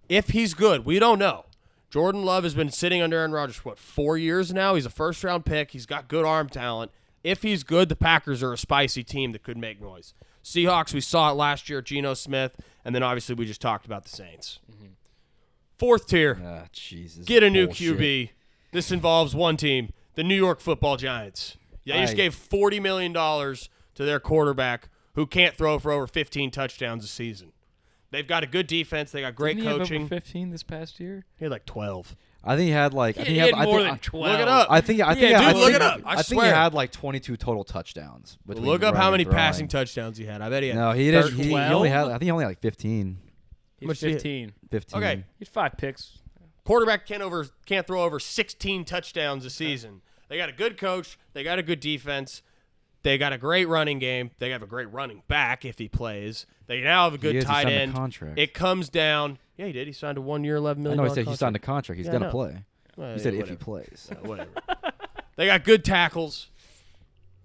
if he's good, we don't know. Jordan Love has been sitting under Aaron Rodgers for, 4 years now? He's a first-round pick. He's got good arm talent. If he's good, the Packers are a spicy team that could make noise. Seahawks, we saw it last year, Geno Smith, and then obviously we just talked about the Saints. Mm-hmm. 4th tier,
Ah, Jesus.
get a new
bullshit.
QB. This involves one team, the New York Football Giants. They just gave $40 million to their quarterback who can't throw for over 15 touchdowns a season. They've got a good defense. They got great
Didn't he have
coaching.
over 15 this past year?
He had like 12.
I think he had like. I think
He had
I
more
think-
than 12.
Look it up.
I think. I think.
dude,
I
look
think-
it up. I
think he
swear.
had like 22 total touchdowns. between
Look up
running
how
and
many
throwing.
passing touchdowns he had. I bet he had.
No, he didn't. He
12?
only had. I think he only had like 15.
He's
much did he-
15.
15.
Okay.
He had 5 picks.
Quarterback can't throw over 16 touchdowns a season. They got a good coach. They got a good defense. They got a great running game. They have a great running back if he plays. They now have a good
He is. He
tight
signed a
end.
contract.
It comes down. Yeah, he did. He signed a 1 year, $11
I
million
know. He said he
contract.
signed a contract. He's
Yeah, I
gonna
know.
play.
Well,
He said
yeah,
if he
whatever.
plays.
Whatever. They got good tackles,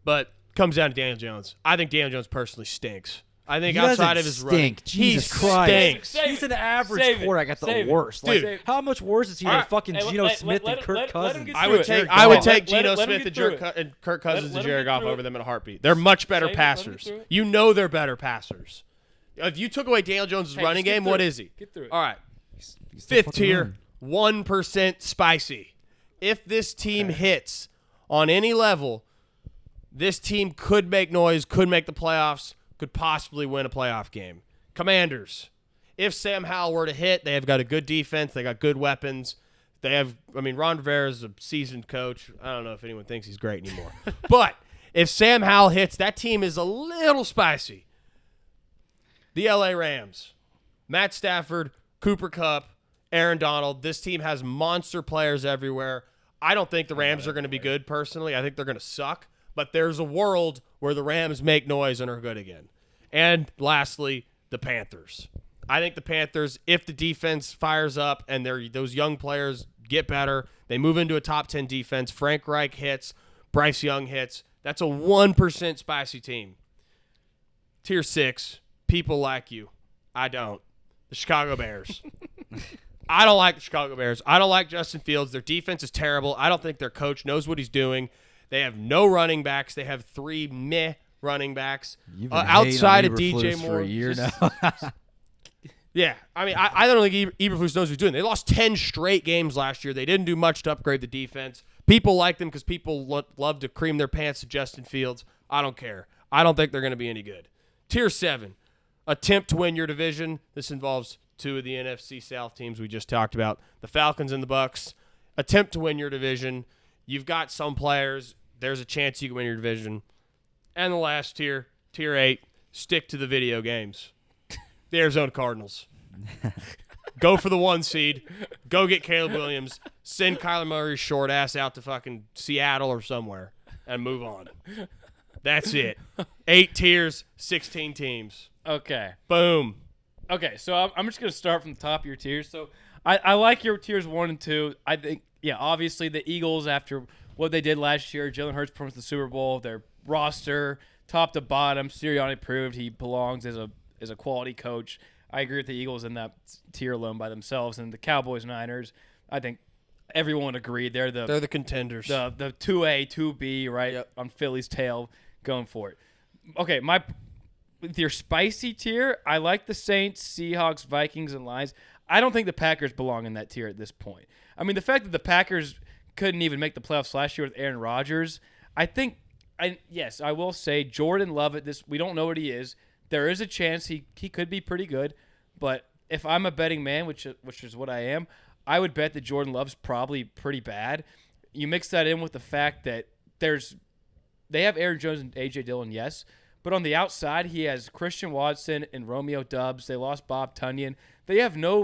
but comes down to Daniel Jones. I think Daniel Jones personally stinks. I think
He
outside
doesn't
of his running,
stink. Jesus
he
Christ.
stinks.
He's an average quarterback at the
Save it.
worst.
Dude.
Like, how much worse is he than fucking Geno Smith and Kirk Cousins?
I would take Geno Smith and Kirk Cousins and Jared Goff over them in a heartbeat. They're much better passers. You know they're better passers. If you took away Daniel Jones' running game, what is he?
Get through it.
All right.
He's
Fifth tier, 1% spicy. If this team hits on any level, this team could make noise, could make the playoffs, could possibly win a playoff game. Commanders. If Sam Howell were to hit, they have got a good defense. They got good weapons. They have, Ron Rivera is a seasoned coach. I don't know if anyone thinks he's great anymore. But if Sam Howell hits, that team is a little spicy. The LA Rams. Matt Stafford, Cooper Kupp, Aaron Donald. This team has monster players everywhere. I don't think the Rams are going to be good personally. I think they're going to suck. But there's a world where the Rams make noise and are good again. And lastly, the Panthers. I think the Panthers, if the defense fires up and those young players get better, they move into a top 10 defense, Frank Reich hits, Bryce Young hits, that's a 1% spicy team. Tier 6, people like you. I don't. The Chicago Bears. I don't like the Chicago Bears. I don't like Justin Fields. Their defense is terrible. I don't think their coach knows what he's doing. They have no running backs. They have 3 meh running backs. Outside of DJ Moore.
For a year now.
Yeah. I don't think Eberflus knows what he's doing. They lost 10 straight games last year. They didn't do much to upgrade the defense. People like them because people love to cream their pants to Justin Fields. I don't care. I don't think they're going to be any good. Tier 7, attempt to win your division. This involves 2 of the NFC South teams we just talked about, the Falcons and the Bucks. Attempt to win your division. You've got some players. There's a chance you can win your division. And the last tier, tier 8, stick to the video games. The Arizona Cardinals. Go for the 1 seed. Go get Caleb Williams. Send Kyler Murray's short ass out to fucking Seattle or somewhere and move on. That's it. 8 tiers, 16 teams.
Okay.
Boom.
Okay, so I'm just going to start from the top of your tiers. So I like your tiers 1 and 2. I think, obviously the Eagles, after what they did last year, Jalen Hurts performed the Super Bowl, their roster, top to bottom, Sirianni proved he belongs as a quality coach. I agree with the Eagles in that tier alone by themselves. And the Cowboys, Niners, I think everyone agreed they're the
contenders.
The 2A, 2B, right,
yep.
On Philly's tail, going for it. Okay, with your spicy tier, I like the Saints, Seahawks, Vikings, and Lions. I don't think the Packers belong in that tier at this point. The fact that the Packers couldn't even make the playoffs last year with Aaron Rodgers, yes, I will say Jordan Love at this. We don't know what he is. There is a chance he could be pretty good, but if I'm a betting man, which is what I am, I would bet that Jordan Love's probably pretty bad. You mix that in with the fact that they have Aaron Jones and A.J. Dillon, yes, but on the outside he has Christian Watson and Romeo Doubs. They lost Bob Tunyon. They have no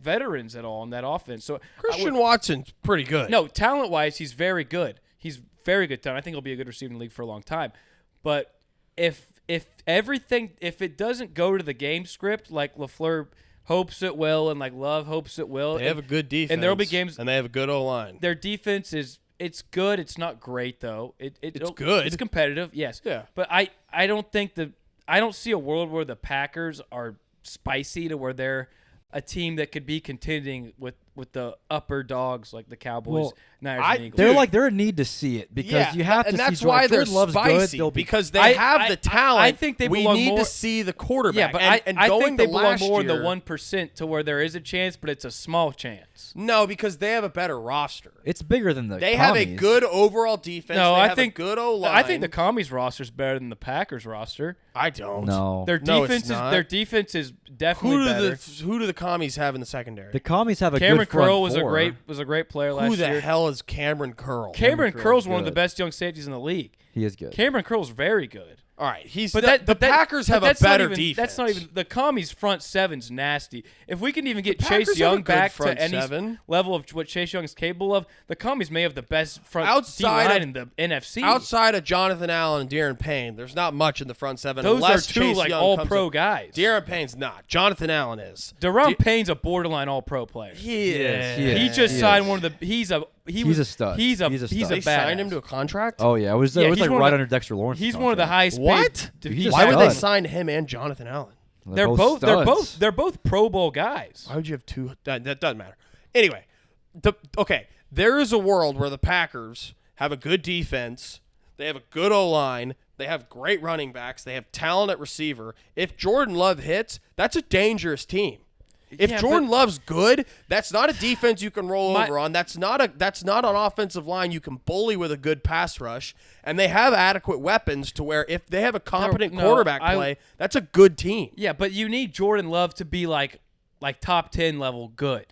veterans at all in that offense. So
Christian Watson's pretty good.
No, talent-wise, he's very good. He's very good talent. I think he'll be a good receiver in the league for a long time. But if it doesn't go to the game script like LaFleur hopes it will and like Love hopes it will,
they have a good defense,
and there'll be games,
and they have a good O-line.
Their defense it's good. It's not great though. It's
good.
It's competitive, yes.
Yeah.
But I don't see a world where the Packers are spicy to where they're a team that could be contending with the upper dogs like the Cowboys, Niners, and Eagles.
They're a need to see it because you have to
and
see
that's why they're
Jordan Love's
spicy
good,
because they have the talent.
I think they
we
belong
need
more,
to see the quarterback.
Yeah, but
and
I
going
think they
to
belong
last
more in the
year-
1% to where there is a chance, but it's a small chance.
No, because they have a better roster.
It's bigger than the
They
Commies.
have a good overall defense.
No,
they
I
have
think
a good O-line.
I think the Commies roster is better than the Packers roster.
I don't.
No.
Their
No, it's
defense
not.
their defense is definitely better.
Who do the Commies have in the secondary?
The Commies have a
Cameron
good front
Curl was
four.
a great player last
Who the
year.
hell is Cameron Curl?
Cameron Curl's one of
good.
the best young safeties in the league.
He is good.
Cameron Curl's very good.
All right,
The
Packers have a better defense.
That's not even the Commies' front seven's nasty. If we can even get
Packers
Chase
have a
Young
good
back
front
to any
seven.
level of what Chase Young is capable of, the Commies may have the best front
Outside
D-line
of-
in the NFC.
Outside of Jonathan Allen and De'Aaron Payne, there's not much in the front seven.
Those
unless
are two
Chase
like
Young
all
comes
pro
in.
guys.
De'Aaron Payne's not. Jonathan Allen is.
De'Aaron Payne's a borderline all pro player.
He is.
He is.
He just signed one of the. He's a
He's a stud.
He's a
They
badass.
signed him to a contract?
Oh yeah, it was
Yeah,
like
he's one
right
of the-
under Dexter Lawrence.
He's one of the highest paid.
What?
He's a
Why would they
stud.
sign him and Jonathan Allen?
They're both
studs.
they're both Pro Bowl guys.
Why would you have two? That doesn't matter. Anyway, there is a world where the Packers have a good defense. They have a good O-line. They have great running backs. They have talent at receiver. If Jordan Love hits, that's a dangerous team. If
Yeah,
Jordan
but-
Love's good, that's not a defense you can roll over on. That's not an offensive line you can bully with a good pass rush. And they have adequate weapons to where if they have a competent quarterback play, that's a good team.
Yeah, but you need Jordan Love to be like top 10 level good.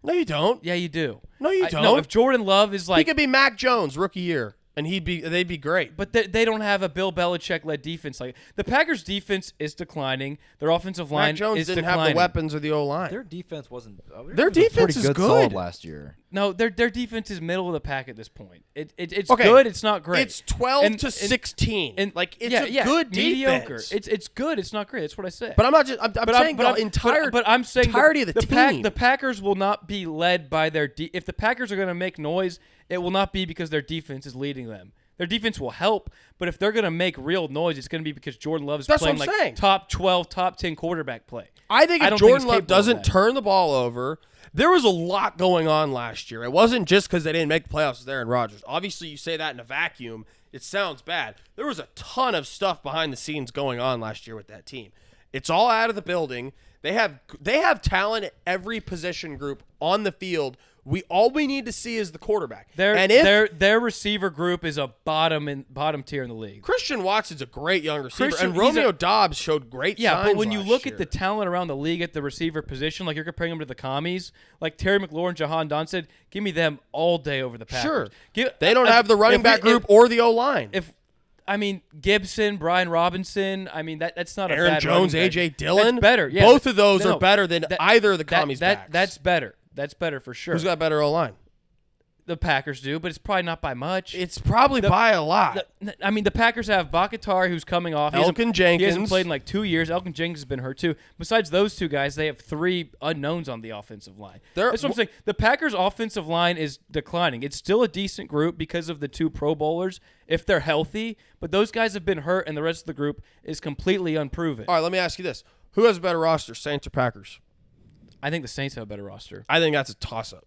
No, you don't.
Yeah, you do.
No, you don't.
No, if Jordan Love is
He
like,
could be Mac Jones rookie year, and they'd be great.
but they don't have a Bill Belichick led defense. Like the Packers' defense is declining. Their offensive line
Mac Jones
is
didn't
declining.
have the weapons or the O-line.
Their defense wasn't.
Their
was pretty
defense is good.
solid last year.
No, their defense is middle of the pack at this point. It's
Okay,
good. It's not great.
It's 12 to 16.
And
Like it's a good
mediocre.
defense.
It's good. It's not great. That's what I said.
But I'm not just. I'm saying the entire.
But I'm saying
entirety of the team.
The Packers will not be led by their. If the Packers are going to make noise, it will not be because their defense is leading them. Their defense will help, but if they're going to make real noise, it's going to be because Jordan Love is
That's
playing
what I'm
like
saying.
top 12, top 10 quarterback play.
I think if
don't
Jordan
he's
Love
capable of
doesn't
that.
turn the ball over, there was a lot going on last year. It wasn't just because they didn't make the playoffs with Aaron Rodgers. Obviously, you say that in a vacuum, it sounds bad. There was a ton of stuff behind the scenes going on last year with that team. It's all out of the building. They have talent at every position group on the field. All we need to see is the quarterback.
Their receiver group is a bottom tier in the league.
Christian Watson's a great young receiver,
Christian-
and
he's
Romeo
a-
Dobbs showed great signs
Yeah, but when you
last
look
year.
at the talent around the league at the receiver position, like you're comparing them to the commies, like Terry McLaurin, Jahan Dotson, give me them all day over the Packers.
Sure. They don't have the running back group or the O-line.
Gibson, Brian Robinson, that's not a
Aaron
bad
Jones,
running back.
A.J. Dillon,
That's better. Yeah,
both of those
no,
are better than either of the commies backs.
That's better. That's better for sure.
Who's got better O-line?
The Packers do, but it's probably not by much.
It's probably by a lot.
The Packers have Bakatari, who's coming off.
Elkin
He hasn't
Jenkins.
played in like 2 years. Elkin Jenkins has been hurt too. Besides those two guys, they have three unknowns on the offensive line. That's what I'm saying. The Packers' offensive line is declining. It's still a decent group because of the two Pro Bowlers, if they're healthy. But those guys have been hurt, and the rest of the group is completely unproven.
All right, let me ask you this. Who has a better roster, Saints or Packers?
I think the Saints have a better roster.
I think that's a toss-up.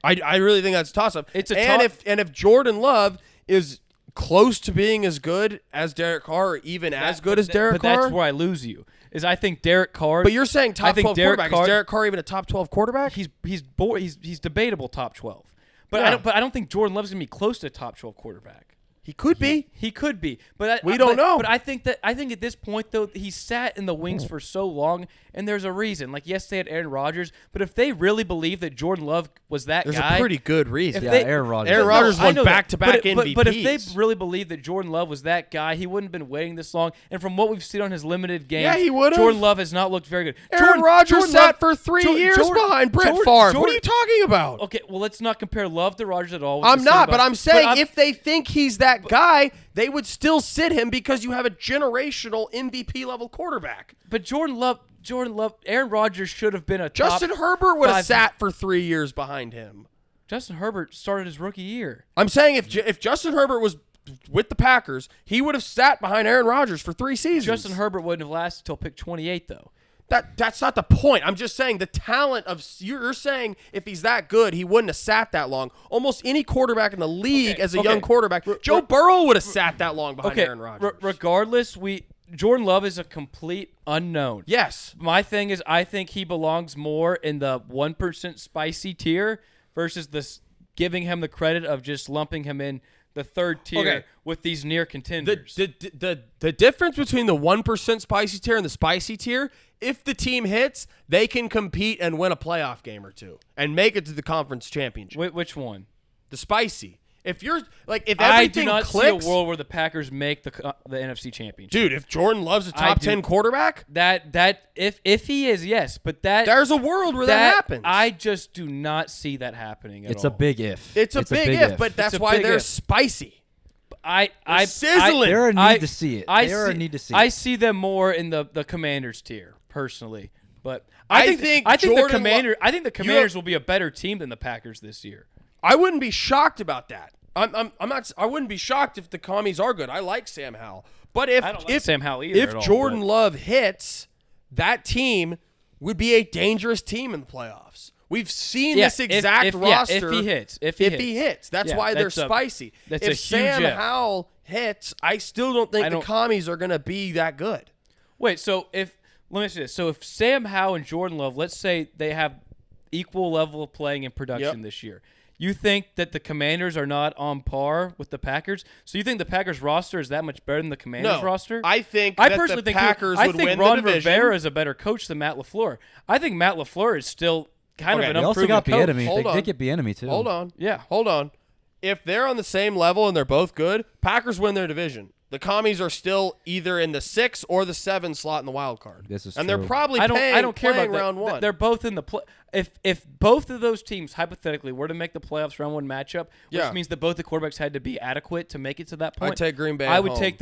I really think that's a toss-up.
It's a
if Jordan Love is close to being as good as Derek Carr, or even as good as Derek Carr.
But that's where I lose you. Is I think Derek Carr.
But you're saying top 12 quarterback.
Carr,
is Derek Carr even a top 12 quarterback?
He's debatable top 12. But
Yeah.
I don't think Jordan Love's gonna be close to a top 12 quarterback.
He could be.
He could be, but
We don't know.
But I think at this point though, he sat in the wings for so long, and there's a reason. Like yes, they had Aaron Rodgers, but if they really believe that Jordan Love was that
There's
guy,
a pretty good reason.
Yeah, Aaron Rodgers.
Aaron Rodgers
I
won
know that.
back-to-back
But if they
MVPs.
really believed that Jordan Love was that guy, he wouldn't have been waiting this long. And from what we've seen on his limited games,
Yeah, he would've.
Jordan Love has not looked very good.
Aaron Rodgers
Jordan
sat
Love-
for 3
Jordan-
years
Jordan-
behind Brett
Jordan-
Favre. What are
Jordan-
you talking about?
Okay, well, let's not compare Love to Rodgers at all.
I'm not, but I'm saying
I'm-
if they think he's that guy, they would still sit him because you have a generational MVP level quarterback.
But Jordan Love, Aaron Rodgers should have been a
Justin
top
Herbert would have
5.
sat for 3 years behind him.
Justin Herbert started his rookie year.
I'm saying if Justin Herbert was with the Packers, he would have sat behind Aaron Rodgers for 3 seasons.
Justin Herbert wouldn't have lasted until pick 28, though.
That's not the point. I'm just saying the talent of you're saying if he's that good, he wouldn't have sat that long. Almost any quarterback in the league as a young quarterback, Joe Burrow would have sat that long behind Aaron Rodgers.
Regardless, Jordan Love is a complete unknown.
Yes.
My thing is, I think he belongs more in the 1% spicy tier versus giving him the credit of just lumping him in the third tier with these near contenders.
The difference between the 1% spicy tier and the spicy tier, if the team hits, they can compete and win a playoff game or two and make it to the conference championship.
Which one?
The spicy. If you're like, if
I
everything
do not
clicks,
see a world where the Packers make the NFC Championship.
dude, if Jordan Love's a top 10 quarterback,
If he is, yes, but
there's a world where that happens.
I just do not see that happening at
It's
all.
a big if.
It's a big if, but that's
It's a
why
big
they're
if.
spicy.
Sizzling.
They're a need to see it.
I
They are a
see-
need to see
I
it.
see them more in the Commanders tier personally, but
I
I think
think
the
Jordan
Commanders will be a better team than the Packers this year.
I wouldn't be shocked about that. I'm not. I wouldn't be shocked if the commies are good. I like Sam Howell, but
I don't like Sam Howell either.
if Jordan Love hits, that team would be a dangerous team in the playoffs. We've seen this exact roster.
If he hits,
that's why they're spicy.
That's
if
a huge
Sam
if.
Howell hits, I still don't think the commies are going to be that good.
Wait, so let me ask you this. So if Sam Howell and Jordan Love, let's say they have equal level of playing and production this year, you think that the Commanders are not on par with the Packers? So you think the Packers roster is that much better than the Commanders roster?
I think
personally think
Packers would win
Ron
the division.
Rivera is a better coach than Matt LaFleur. I think Matt LaFleur is still kind of an
They also
unproven
got
coach.
Bieniemy. They did get Bieniemy too.
Hold on.
Yeah.
Hold on. If they're on the same level and they're both good, Packers win their division. The commies are still either in the 6 or the 7 slot in the wild card.
This is
and
true.
they're probably
I don't care
playing
about
round
that.
one.
They're both in the play. If both of those teams hypothetically were to make the playoffs round one matchup, which means that both the quarterbacks had to be adequate to make it to that point,
I'd take Green Bay.
I would take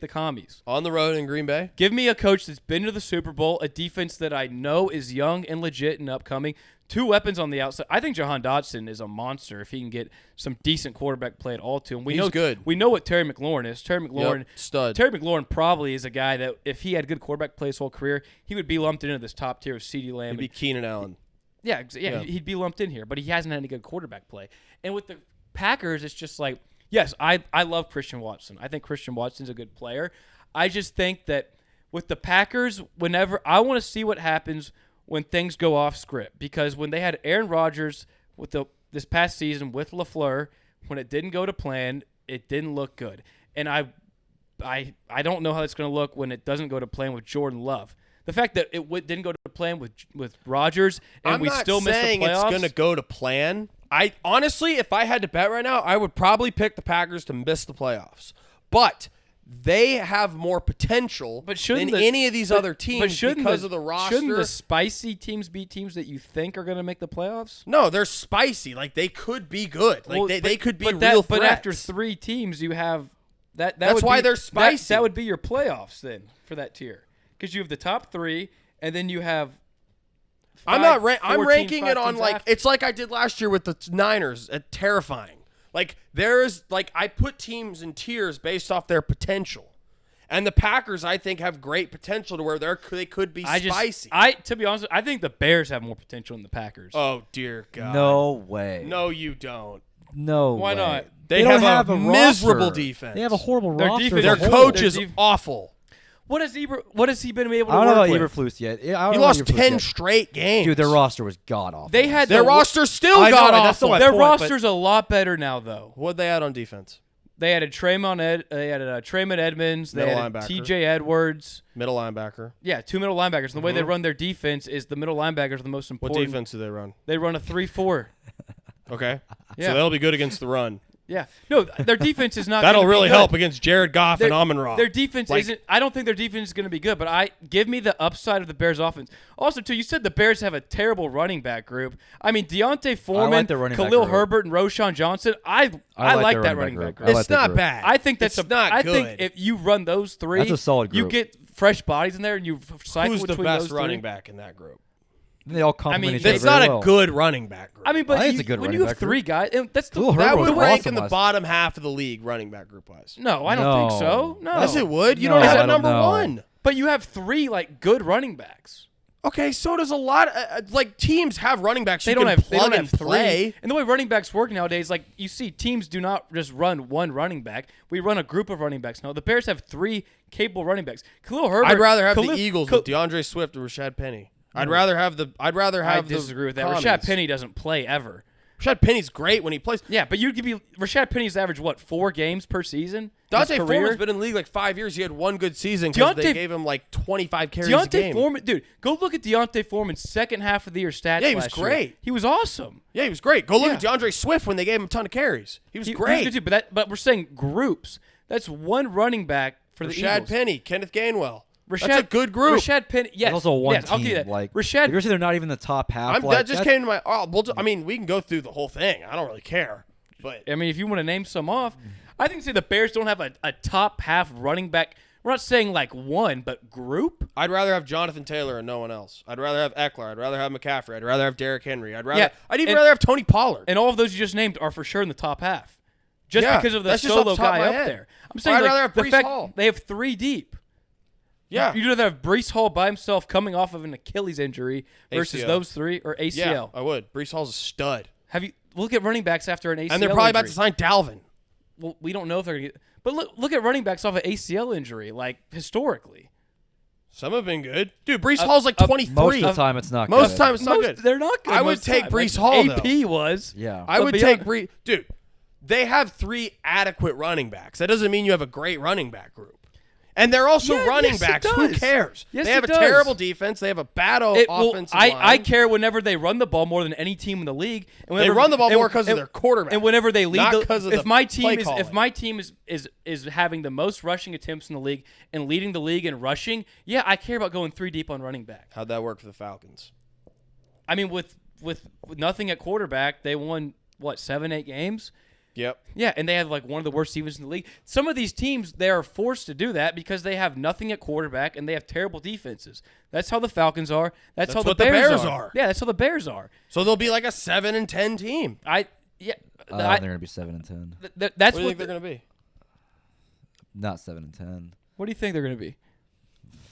the commies
on the road in Green Bay.
Give me a coach that's been to the Super Bowl, a defense that I know is young and legit and upcoming. 2 weapons on the outside. I think Jahan Dotson is a monster if he can get some decent quarterback play at all to him.
He's good.
We know what Terry McLaurin is. Terry McLaurin,
stud.
Terry McLaurin probably is a guy that if he had good quarterback play his whole career, he would be lumped into this top tier of CeeDee Lamb.
He'd be Keenan Allen.
Yeah, he'd be lumped in here, but he hasn't had any good quarterback play. And with the Packers, it's just like, yes, I love Christian Watson. I think Christian Watson's a good player. I just think that with the Packers, whenever I want to see what happens when things go off script, because when they had Aaron Rodgers with this past season with LaFleur, when it didn't go to plan, it didn't look good. And I don't know how it's going to look when it doesn't go to plan with Jordan Love. The fact that it didn't go to plan with Rodgers and we still missed the playoffs.
I'm not saying it's going to go to plan. I honestly, if I had to bet right now, I would probably pick the Packers to miss the playoffs. But they have more potential than any of these other teams because of the roster.
Shouldn't the spicy teams be teams that you think are going to make the playoffs?
No, they're spicy. Like, they could be good. Like, they could be real threats.
But after 3 teams, you have that.
That's why they're spicy.
That would be your playoffs then for that tier. Because you have the top 3, and then you have
I'm ranking it on, like, it's like I did last year with the Niners at terrifying. Like, I put teams in tiers based off their potential. And the Packers, I think, have great potential to where they could be spicy.
To be honest, I think the Bears have more potential than the Packers.
Oh, dear God.
No way.
No, you don't.
No
Why
way.
not?
They
don't
have a miserable
roster.
defense.
They have a horrible roster.
Their coach is awful.
What has he been able to
I don't know
work
about
with?
Eberflus yet.
He lost 10 straight games.
Dude, their roster was god-awful.
They had
their roster still god-awful.
Their roster's a lot better now, though.
What'd they add on defense?
They added Tremont Edmonds. They added T.J. Edwards.
Middle linebacker.
Yeah, 2 middle linebackers. And the way they run their defense is the middle linebackers are the most important.
What defense do they run?
They run a 3-4.
Okay.
Yeah.
So they'll be good against the run.
Yeah. No, their defense is not
That'll
gonna be
really
good.
help against Jared Goff and Amon-Ra.
Their defense isn't – I don't think their defense is going to be good, but give me the upside of the Bears' offense. Also, too, you said the Bears have a terrible running back group. I mean, Deontay Foreman, Khalil Herbert, and Roshan Johnson, I like that running back group.
It's not bad.
I think that's
not good.
I think if you run those 3,
that's a solid group.
You get fresh bodies in there and you cycle
Who's
between
the best
those 3.
running back in that group?
They all complement each other.
It's not a good running back group.
I mean, but
I think it's a good
when
running
you have
back group.
3 guys, that's the
Khalil
That
Herbert
would
was
rank
awesome
in the
last
bottom half of the league running back group-wise.
No, I don't think so. No.
Yes, it would. You
No,
don't have
I
a
don't
number
know.
1.
But you have 3 good running backs.
Okay, so does a lot. Teams have running backs.
They
You
don't
can
have
plug and play.
3. And the way running backs work nowadays, like you see, teams do not just run one running back. We run a group of running backs now. The Bears have 3 capable running backs. Khalil Herbert.
I'd rather have the Eagles with DeAndre Swift and Rashad Penny. I'd rather have
I disagree with that.
commies.
Rashad Penny doesn't play ever.
Rashad Penny's great when he plays.
Yeah, but you could be Rashad Penny's average 4 games per season?
Dante Foreman's been in the league like 5 years. He had 1 good season because they gave him like 25 carries a game.
Foreman, dude, go look at Deontay Foreman's second half of the year stats.
Yeah, he was
last year.
great.
He was awesome.
Yeah, he was great. Go look at DeAndre Swift when they gave him a ton of carries. He was great.
He was good too, but we're saying groups. That's 1 running back for the
Rashad
Eagles.
Penny, Kenneth Gainwell. That's a good group.
Rashad Penny, yes.
There's also one team.
I'll give you that.
Like,
Rashad,
you're saying they're not even the top half.
That just came to my. I mean, we can go through the whole thing. I don't really care. But
I mean, if you want to name some off, I think say the Bears don't have a top half running back We're not saying like one, but group.
I'd rather have Jonathan Taylor and no one else. I'd rather have Eckler. I'd rather have McCaffrey. I'd rather have Derrick Henry. I'd even rather have Tony Pollard.
And all of those you just named are for sure in the top half. Just because of the
that's just off
solo
the top
guy
of my
up
head.
there. I'm saying
I'd
like,
rather have
the
Breece
fact
Hall.
they have 3 deep.
Yeah.
You'd rather have Breece Hall by himself coming off of an Achilles injury versus
ACL.
those 3 or ACL.
Yeah, I would. Breece Hall's a stud.
Have you look at running backs after an ACL
And they're probably about
injury.
to sign Dalvin.
Well, we don't know if they're going to get. But look at running backs off an ACL injury, like historically.
Some have been good. Dude, Breece Hall's like 23.
Most of the time, it's not
Most
good.
of the time, it's not good.
They're not good.
I would
most of the
take
time.
Breece
Like,
Hall,
AP was.
Yeah.
I would
But
take
beyond-
Breece. Dude, they have 3 adequate running backs. That doesn't mean you have a great running back group. And they're also running
yes, it
backs. Who
does.
cares?
Yes,
they have
it
a
does.
terrible defense. They have a bad offensive line.
I care whenever they run the ball more than any team in the league. And
They run the ball more because of their quarterback.
And whenever they lead,
not because of
if
the
my team
play
is
calling.
if my team is having the most rushing attempts in the league and leading the league in rushing, yeah, I care about going 3 deep on running back.
How'd that work for the Falcons?
I mean, with nothing at quarterback, they won what 7-8 games.
Yep.
Yeah, and they have like one of the worst defenses in the league. Some of these teams, they are forced to do that because they have nothing at quarterback and they have terrible defenses. That's how the Falcons are. That's how
what
the
the
Bears
Bears
are.
are.
Yeah, that's how the Bears are.
So they'll be like a 7-10 team.
I think they're gonna be 7-10.
That's
What do you think they're going to be?
Not 7-10.
What do you think they're going to be?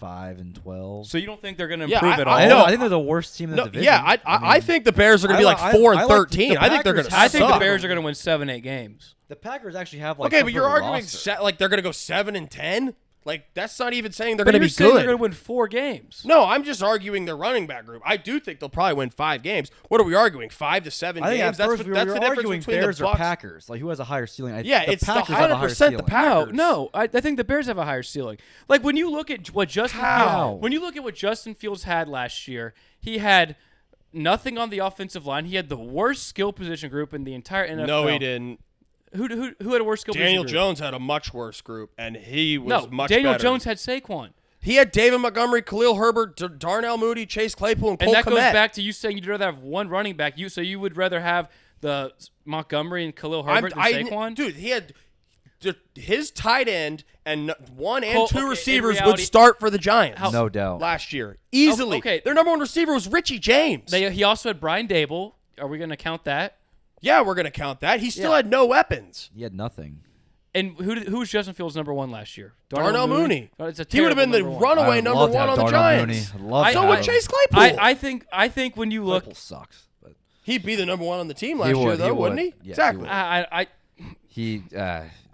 5-12.
So you don't think they're going to
Yeah,
improve at all?
I know.
I think they're the worst team in the
No,
division.
yeah, I think the Bears are going to be like 4-13. I think they're going to.
I think the
suck.
Bears are going to win 7-8 games.
The Packers actually have like
Okay,
some
but you're
sort of
arguing
roster.
like they're going to go 7-10. Like that's not even saying they're going to
You're
be
saying
good.
they're going to win 4 games.
No, I'm just arguing their running back group. I do think they'll probably win 5 games. What are we arguing? 5 to 7
I think
games.
at first we were
that's the difference
arguing
between
Bears
the
or
Bucks.
Packers. Like who has a higher ceiling?
Yeah, it's the
Packers have a higher
100% the
ceiling.
Packers.
No, I think the Bears have a higher ceiling. Like when you look at what Justin
How?
Fields, when you look at what Justin Fields had last year, he had nothing on the offensive line. He had the worst skill position group in the entire NFL.
No, he didn't.
Who had a worse skill
Daniel
position group?
Jones had a much worse group, and he was
No,
much
Daniel
better.
Jones had Saquon.
He had David Montgomery, Khalil Herbert, Darnell Mooney, Chase Claypool, and
And
Cole
that goes
Kmet.
back to you saying you'd rather have one running back. So you would rather have the Montgomery and Khalil Herbert than Saquon?
Dude, he had his tight end and 1 and
Cole-
2
okay, in
receivers would
reality-
start for the Giants.
No doubt.
Last year, easily.
Okay.
Their number 1 receiver was Richie James.
He also had Brian Dable. Are we going to count that?
Yeah, we're gonna count that. He still
Yeah.
had no weapons.
He had nothing.
And who was Justin Fields' number 1 last year?
Darnell Mooney.
Oh, it's a
He would have been the
terrible number 1.
runaway
I'd
number
love to
1
have
on the
Darnell
Giants.
Mooney. I'd love to
So
have
would
him.
Chase Claypool.
I think when you look,
Claypool sucks. But
He'd be the number 1 on the team last year,
would,
though,
he
wouldn't he?
would. Yes, he
Exactly.
would.
I
he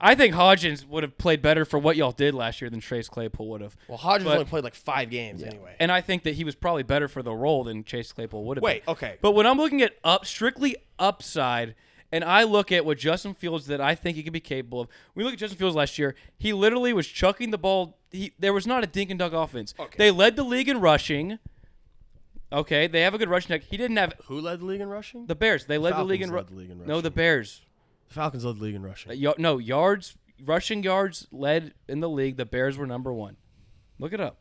I think Hodgins would have played better for what y'all did last year than Chase Claypool would have.
Well, Hodgins
But-
only played like 5 games anyway.
And I think that he was probably better for the role than Chase Claypool would have
Wait,
been.
okay.
But when I'm looking at strictly upside, and I look at what Justin Fields that I think he could be capable of. When we look at Justin Fields last year, he literally was chucking the ball. There was not a dink and dunk offense.
Okay.
They led the league in rushing. Okay, they have a good rushing attack. He didn't have
Who led the league in rushing?
the Bears. They led the league in
Falcons led the league in
No, the
rushing.
Bears.
The Falcons led the league in rushing.
Rushing yards led in the league. The Bears were number 1. Look it up.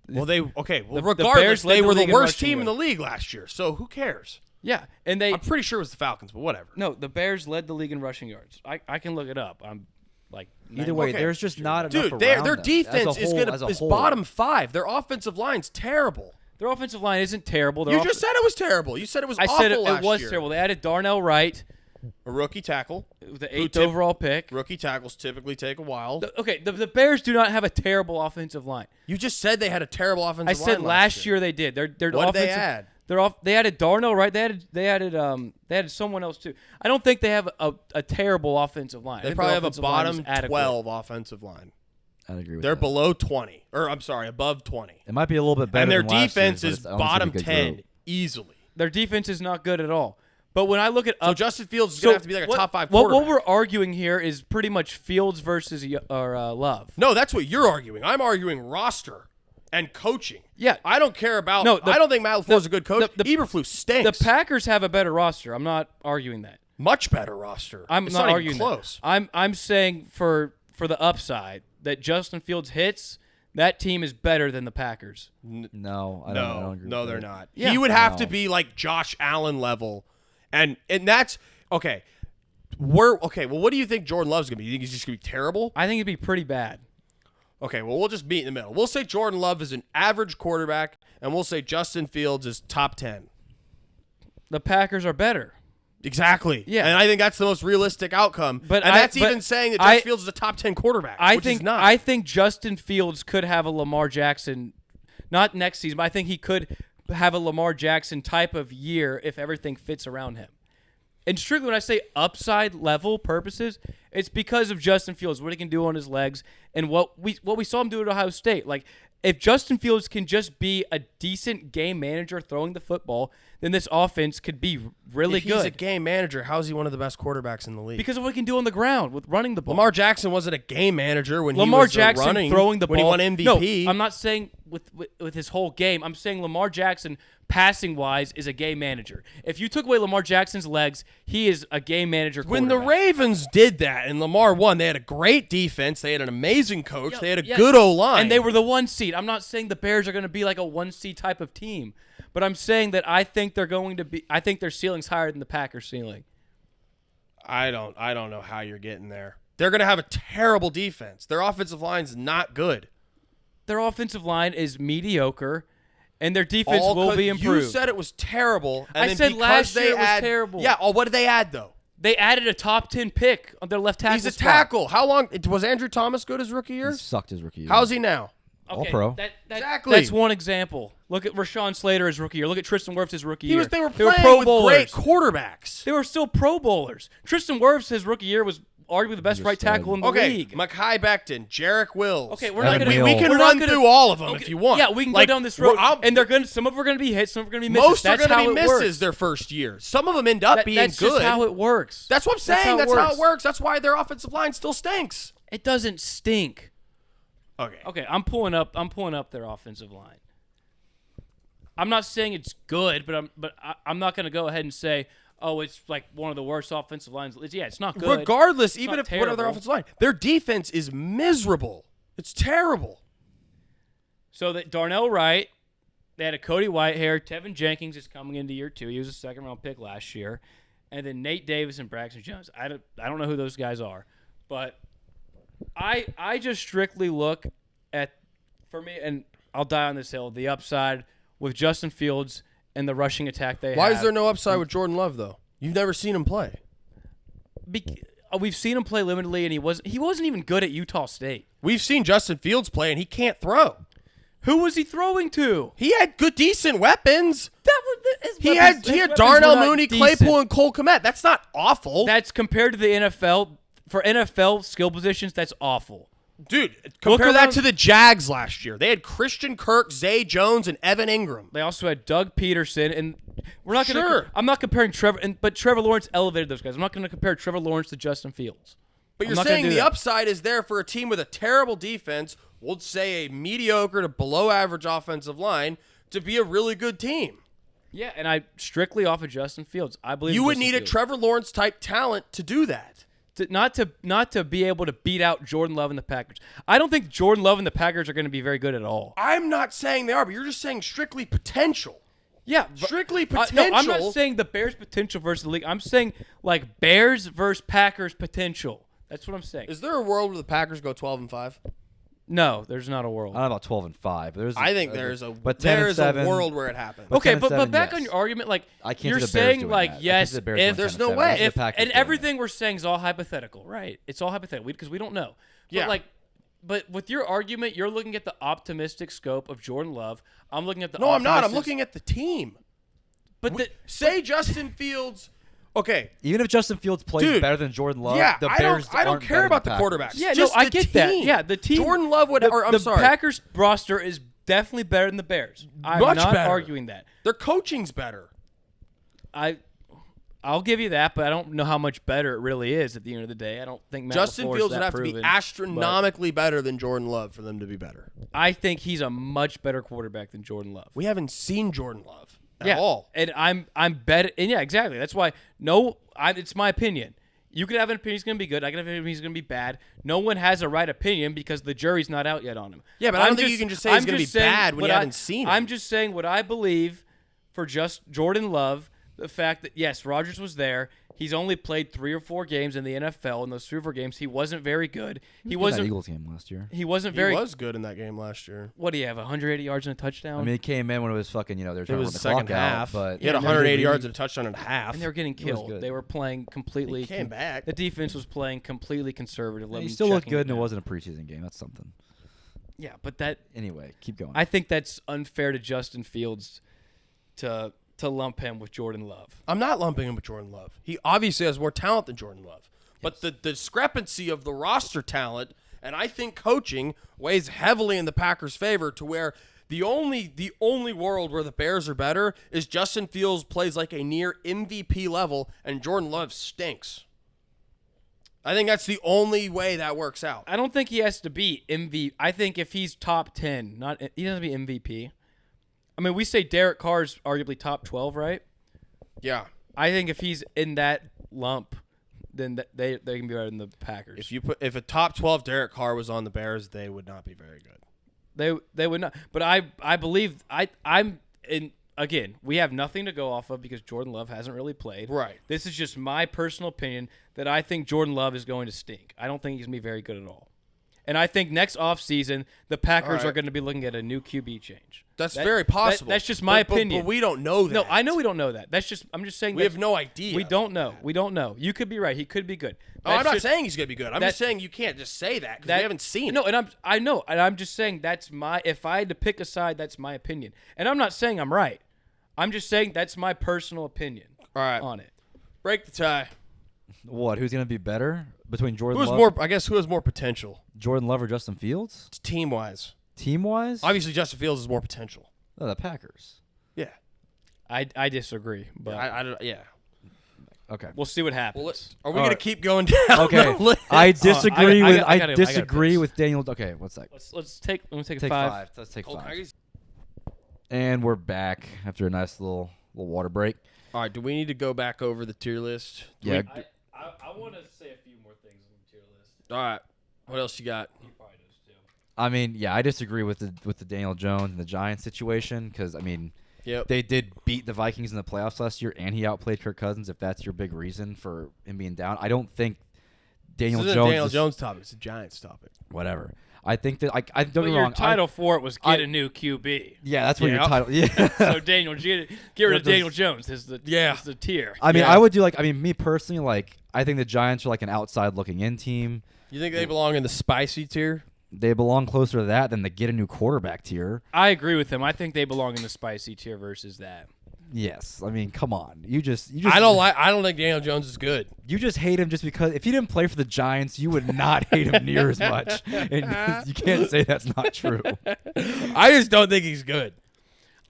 Well,
the
regardless,
Bears led
they
the
were the
league in
worst
rushing
team in the
yards.
league last year. So who cares?
Yeah, and they
I'm pretty sure it was the Falcons, but whatever.
no, the Bears led the league in rushing yards. I can look it up. I'm like
either way,
Okay.
there's just not enough
Dude,
around
their
them.
defense
As a whole- as a
is
whole.
bottom 5. Their offensive line's terrible.
their offensive line isn't terrible.
You just said it was terrible. You said it was
I
awful
said it
last
was
year.
terrible. They added Darnell Wright,
A rookie tackle.
the 8th overall pick.
Rookie tackles typically take a while.
The Bears do not have a terrible offensive line.
You just said they had a terrible offensive line.
I said last year they did. Their
What did
offensive,
they add?
They added Darnell Wright. They added someone else too. I don't think they have a terrible offensive line. I
They
think
probably
their
have a
offensive line is
bottom
adequate.
12 offensive line.
I'd agree with
They're
that.
below 20. Or, I'm sorry, above 20.
It might be a little bit better
And their
than last
defense
year's,
is
but I don't think
bottom
it's a good
10
group.
easily.
Their defense is not good at all. But when I look at
So Justin Fields is going to have to be like a top 5
what
quarterback.
we're arguing here is pretty much Fields versus Love.
No, that's what you're arguing. I'm arguing roster and coaching.
Yeah.
I don't care about.
No,
I don't think Matt LaFleur's a good coach. Eberflus stinks.
The Packers have a better roster. I'm not arguing that.
Much better roster.
I'm
It's
not
even
arguing
close.
that. I'm saying for the upside that Justin Fields hits, that team is better than the Packers.
No, I don't agree
No,
with
they're
that.
not.
Yeah.
He would have to
No.
be like Josh Allen level, and that's okay. Well, what do you think Jordan Love's gonna be? You think he's just gonna be terrible?
I think it'd be pretty bad.
Okay, well, we'll just meet in the middle. We'll say Jordan Love is an average quarterback, and we'll say Justin Fields is top 10.
The Packers are better.
Exactly.
Yeah.
And I think that's the most realistic outcome.
But
that's even saying that Justin Fields is a top 10 quarterback, which is not.
I think Justin Fields could have a Lamar Jackson, not next season, but I think he could have a Lamar Jackson type of year if everything fits around him. And strictly when I say upside level purposes, it's because of Justin Fields, what he can do on his legs, and what we saw him do at Ohio State. Like, if Justin Fields can just be a decent game manager throwing the football, then this offense could be really good.
If he's a game manager, how is he one of the best quarterbacks in the league?
Because of what he can do on the ground with running the ball.
Lamar Jackson wasn't a game manager when
Lamar
he was
Jackson
running,
throwing the ball.
when he won MVP.
No, I'm not saying with his whole game. I'm saying Lamar Jackson, passing-wise, is a game manager. If you took away Lamar Jackson's legs, he is a game manager
When the
quarterback.
Ravens did that and Lamar won, they had a great defense. They had an amazing coach. They had a good O-line.
And they were the 1 seed. I'm not saying the Bears are going to be like a 1 seed type of team, but I'm saying that I think they're going to be. I think their ceiling's higher than the Packers' ceiling.
I don't know how you're getting there. They're going to have a terrible defense. Their offensive line's not good.
Their offensive line is mediocre, and their defense will be improved.
You said it was terrible. And
I
then
said
because
last year
they
it was terrible.
Yeah, what did they add, though?
They added a top 10 pick on their left tackle.
He's a
spot.
tackle. How long was Andrew Thomas good his rookie year?
He sucked his rookie year.
How's he now?
All-pro.
Exactly.
That's one example. Look at Rashawn Slater his rookie year. Look at Tristan Wirfs his rookie year.
They were playing
pro
with
bowlers.
great quarterbacks.
They were still Pro Bowlers. Tristan Wirfs his rookie year was arguably the best right tackle in the league.
Mekhi Becton, Jarek Wills.
Okay, we're not
Evan
going to.
Neal.
We can run through all of them if you want.
Yeah, we can go down this road, and they're going. Some of them are going to be hits, some of them are going to be misses.
Most are
That's
going to be
how it
misses
works.
their first year. Some of them end up being
that's
good.
That's just how it works.
That's what I'm saying. That's how it
works.
works. That's why their offensive line still stinks.
It doesn't stink.
Okay.
Okay, I'm pulling up their offensive line. I'm not saying it's good, but I'm not going to go ahead and say, oh, it's like one of the worst offensive lines. Yeah, it's not good.
Regardless,
It's
even
not
if what other
terrible.
offensive line, their defense is miserable. It's terrible.
So that Darnell Wright, they had a Cody Whitehair. Tevin Jenkins is coming into year 2. He was a second-round pick last year. And then Nate Davis and Braxton Jones. I don't know who those guys are. But I just strictly look at, for me, and I'll die on this hill, the upside with Justin Fields and the rushing attack they have.
Why is there no upside with Jordan Love, though? You've never seen him play.
We've seen him play limitedly, and he wasn't even good at Utah State.
We've seen Justin Fields play, and he can't throw.
Who was he throwing to?
He had good, decent weapons.
His
He
weapons
had
were
Darnell
not
Mooney,
decent.
Claypool, and Cole Kmet. That's not awful.
That's compared to the NFL. For NFL skill positions, that's awful.
Dude, compare that
around-
to the Jags last year. They had Christian Kirk, Zay Jones, and Evan Ingram.
They also had Doug Peterson, and we're not going to.
Sure.
I'm not comparing Trevor, but Trevor Lawrence elevated those guys. I'm not going to compare Trevor Lawrence to Justin Fields.
But
I'm
you're
not gonna
saying
do
the
that.
upside is there for a team with a terrible defense, we'll say a mediocre to below average offensive line, to be a really good team.
Yeah, and I strictly off of Justin Fields. I believe
You would
Justin
need a
Fields.
Trevor Lawrence type talent to do that.
Not to be able to beat out Jordan Love and the Packers. I don't think Jordan Love and the Packers are going to be very good at all.
I'm not saying they are, but you're just saying strictly potential.
Yeah,
Strictly potential.
No, I'm not saying the Bears' potential versus the league. I'm saying like Bears versus Packers potential. That's what I'm saying.
Is there a world where the Packers go 12-5?
No, there's not a world.
I don't know about 12-5.
I think there's a
but
there's a
10-7.
world where it happens.
Okay,
10-7,
but back
yes.
on your argument, like
I can't
you're
see the Bears
saying,
doing
like
that. I can't
yes,
see the Bears
if
going
there's
10-7.
no
I
way.
see the
if
Packers
and
doing that.
everything we're saying is all hypothetical, right? It's all hypothetical because we don't know.
Yeah.
But with your argument, you're looking at the optimistic scope of Jordan Love. I'm looking at the
No, I'm not. I'm
optimistic-
looking at the team.
But
Say Justin Fields. Okay.
Even if Justin Fields plays
Dude,
better than Jordan Love,
Yeah,
the
I
Bears
don't
aren't
care
better
about the
than Packers.
quarterbacks.
yeah,
Just
no, I
the
get that.
team.
Yeah, the team.
Jordan Love would. I'm
the
sorry.
Packers roster is definitely better than the Bears. I'm
Much
not
better.
arguing that.
Their coaching's better.
I'll give you that, but I don't know how much better it really is at the end of the day. I don't think Matt
Justin
LaFleur's
Fields
that
would have
proven,
to be
but
astronomically better than Jordan Love for them to be better.
I think he's a much better quarterback than Jordan Love.
We haven't seen Jordan Love at all.
And I'm better. And yeah, exactly. That's why it's my opinion. You could have an opinion he's going to be good. I could have an opinion he's going to be bad. No one has a right opinion because the jury's not out yet on him.
Yeah, but I don't think you can just say he's going to be bad when you haven't seen him.
I'm just saying what I believe for just Jordan Love, the fact that, yes, Rodgers was there. He's only played 3 or 4 games in the NFL. In those 3 or 4 games, he wasn't very good.
He wasn't in that Eagles game last year.
He wasn't
He
very.
was good in that game last year.
What do you have? 180 yards and a touchdown.
I mean, he came in when it was fucking. They were trying to run
was
the
the second
clock
half.
out. But
He had 180 yards and a touchdown and a half.
and they were getting
was
killed.
good.
They were playing completely.
He came back.
The defense was playing completely conservative.
He still looked good, and it wasn't a preseason game. That's something.
Yeah, but that.
Anyway, keep going.
I think that's unfair to Justin Fields to lump him with Jordan Love.
I'm not lumping him with Jordan Love. He obviously has more talent than Jordan Love. But the discrepancy of the roster talent and I think coaching weighs heavily in the Packers' favor to where the only world where the Bears are better is Justin Fields plays like a near MVP level and Jordan Love stinks. I think that's the only way that works out.
I don't think he has to be MVP. I think if he's top 10, he doesn't have to be MVP. I mean, we say Derek Carr's arguably top 12, right?
Yeah.
I think if he's in that lump, then they can be better than the Packers.
If a top 12 Derek Carr was on the Bears, they would not be very good.
They would not. But I believe I'm in. Again, we have nothing to go off of because Jordan Love hasn't really played.
Right.
This is just my personal opinion that I think Jordan Love is going to stink. I don't think he's going to be very good at all. And I think next offseason, the Packers are going to be looking at a new QB change.
That's very possible.
That's just my opinion.
But we don't know that.
No, I know we don't know that. I'm just saying
we have no idea.
We don't know. We don't know. You could be right. He could be good.
I'm not saying he's going to be good. I'm just saying you can't just say that because we haven't seen it.
No, and I know, and I'm just saying if I had to pick a side, that's my opinion. And I'm not saying I'm right. I'm just saying that's my personal opinion on it.
Break the tie.
What? Who's going to be better between Jordan Love?
Who has more potential?
Jordan Love or Justin Fields?
It's team-wise.
Team-wise?
Obviously, Justin Fields has more potential.
Oh, the Packers.
Yeah.
I disagree, but
I don't. Yeah.
Okay.
We'll see what happens.
Well, are we going to keep going down?
Okay.
the list?
I disagree with
I gotta
disagree
piss.
with Daniel. Okay, what's that?
Let's take a
Take
5.
Let's take
Oh,
5. And we're back after a nice little water break.
All right. Do we need to go back over the tier list?
Yeah.
I want to say a few more things on the tier list.
All right. What else you got?
He probably does too.
I mean, yeah, I disagree with the Daniel Jones and the Giants situation because I mean, they did beat the Vikings in the playoffs last year, and he outplayed Kirk Cousins. If that's your big reason for him being down, I don't think Daniel
This
Jones.
isn't a Daniel Jones topic. It's a Giants topic.
Whatever. I think that I don't get me
Your
wrong.
title for it was get a new QB.
Yeah, that's what
Yeah.
your title. Yeah.
So Daniel, get rid of Daniel Jones. Is the tier.
I mean,
Yeah.
I would do me personally, I think the Giants are like an outside looking in team.
You think they belong in the spicy tier?
They belong closer to that than the get a new quarterback tier.
I agree with him. I think they belong in the spicy tier versus that.
Yes, I mean, come on. You just.
I don't think Daniel Jones is good.
You just hate him just because if he didn't play for the Giants, you would not hate him near as much. And you can't say that's not true.
I just don't think he's good.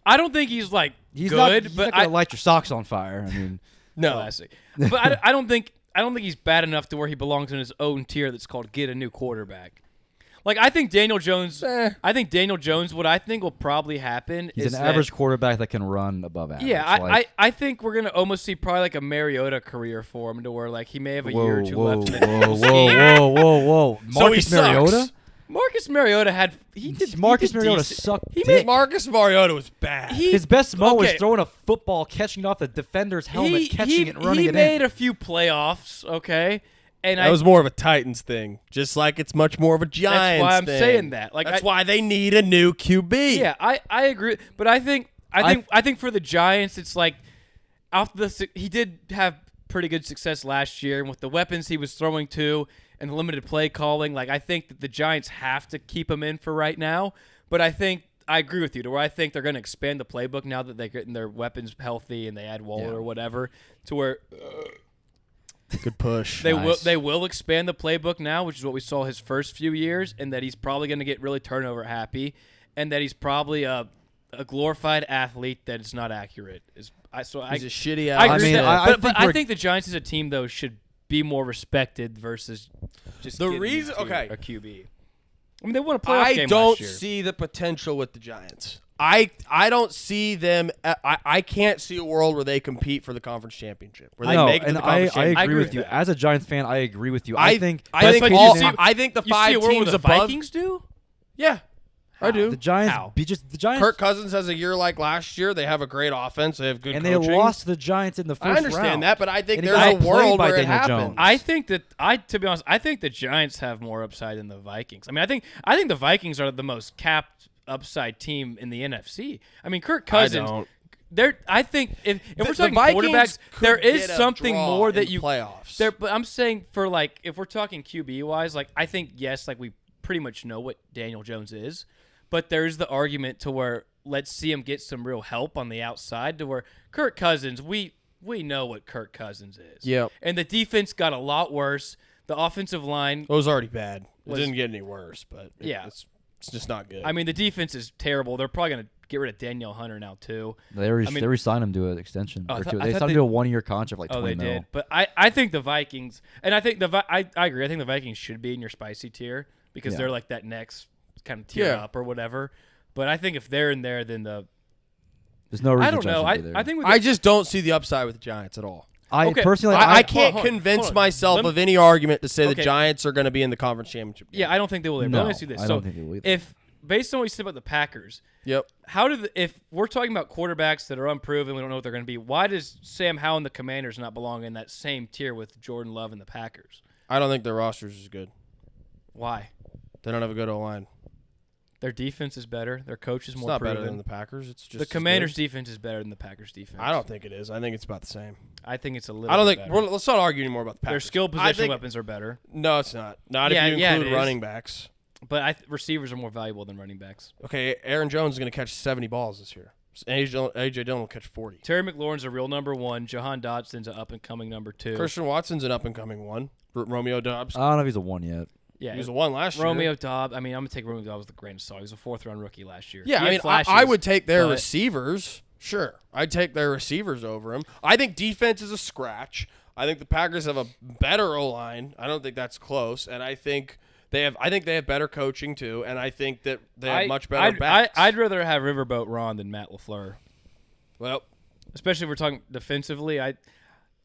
I don't think he's
He's
good,
not,
but
gonna light your socks on fire. I mean,
No.
classic. But I don't think he's bad enough to where he belongs in his own tier that's called get a new quarterback. I think Daniel Jones. I think Daniel Jones. What I think will probably happen
he's
is
an average quarterback that can run above average.
Yeah, I think we're gonna almost see probably like a Mariota career for him, to where he may have a year or two left. In the
Whoa! Marcus Mariota.
Marcus Mariota had
Marcus Mariota sucked.
Marcus Mariota was bad.
His best moment was throwing a football, catching it off the defender's helmet, catching it, and running it in.
He made a few playoffs, okay? And
that was more of a Titans thing, just like it's much more of a Giants
That's why I'm
thing.
saying that.
That's why they need a new QB.
Yeah, I agree. But I think for the Giants, it's he did have pretty good success last year, and with the weapons he was throwing to and the limited play calling, I think that the Giants have to keep him in for right now. But I agree with you, to where I think they're going to expand the playbook now that they're getting their weapons healthy and they add Waller or whatever, to where
good push.
They will expand the playbook now, which is what we saw his first few years, and that he's probably going to get really turnover happy, and that he's probably a glorified athlete that is not accurate. He's a
shitty athlete.
I agree with that.
but
I think the Giants as a team though should be more respected versus just
The
getting
reason-
to
okay.
a QB. I mean, they won a playoff
I
game
don't
last year.
see the potential with the Giants. I don't see them. I can't see a world where they compete for the conference championship. Where they make it to the conference
I
championship.
agree with you. As a Giants fan, I agree with you.
I think the
you see-
5
you see
teams
a world where
above.
the Vikings do?
Yeah, I do.
The Giants
How?
the Giants
Kirk Cousins has a year like last year. They have a great offense. They have good
and
coaching.
they lost to the Giants in the first
I understand
round.
that, but I think
And he
there's
got
a
played
world
by
where it
Daniel
happens.
Jones.
I think that to be honest, I think the Giants have more upside than the Vikings. I mean, I think the Vikings are the most capped upside team in the NFC. I mean, Kirk Cousins. I think if we're talking quarterbacks, there is something more that you
playoffs.
But I'm saying if we're talking QB wise, I think yes, we pretty much know what Daniel Jones is, but there's the argument to where let's see him get some real help on the outside to where Kirk Cousins, we know what Kirk Cousins is.
Yep.
And the defense got a lot worse. The offensive line
It was already bad. It didn't get any worse, but it's just not good.
I mean, the defense is terrible. They're probably going to get rid of Danielle Hunter now too.
They re-signed him to an extension.
Oh, I thought
They signed him to a 1-year contract, like $20
they
million.
did. But I think the Vikings, and I think I agree. I think the Vikings should be in your spicy tier because they're like that next kind of tier up or whatever. But I think if they're in there, then
There's no reason
I don't know. I think
I just don't see the upside with the Giants at all.
Personally,
I can't
hold on,
convince
hold on.
myself of any argument to say the Giants are going to be in the conference championship game.
I don't think they will. But
No,
let me ask you this:
I don't think they will either.
if based on what you said about the Packers,
Yep.
if we're talking about quarterbacks that are unproven, we don't know what they're going to be. Why does Sam Howell and the Commanders not belong in that same tier with Jordan Love and the Packers?
I don't think their rosters is good.
Why?
They don't have a good O-line.
Their defense is better. Their coach is
It's
more
not
proven.
better than the Packers. It's just
The Commanders' defense is better than the Packers' defense.
I don't think it is. I think it's about the same.
I think it's a little.
I don't
bit
think.
better.
Well, let's not argue anymore about the Packers.
Their skill
I
position
think-
weapons are better,
No, it's not. Not
Yeah,
if you
yeah, it
include
is.
running backs.
but receivers are more valuable than running backs.
Okay, Aaron Jones is going to catch 70 balls this year. A.J. Dillon will catch 40.
Terry McLaurin's a real number one. Jahan Dodson's an up and coming number two.
Christian Watson's an up-and-coming one. Romeo Dobbs.
I don't know if he's a 1 yet.
Yeah,
He was a one last year.
Romeo Dobbs. I mean, I'm gonna take Romeo Dobbs with a grain of salt. He was a 4th-round rookie last year.
Yeah,
He
I
had
mean,
flashes,
I would take their
but-
receivers. Sure, I'd take their receivers over him. I think defense is a scratch. I think the Packers have a better O-line. I don't think that's close, and I think they have. I think they have better coaching too, and I think that they have much better backs.
I'd rather have Riverboat Ron than Matt LaFleur,
well,
especially if we're talking defensively. I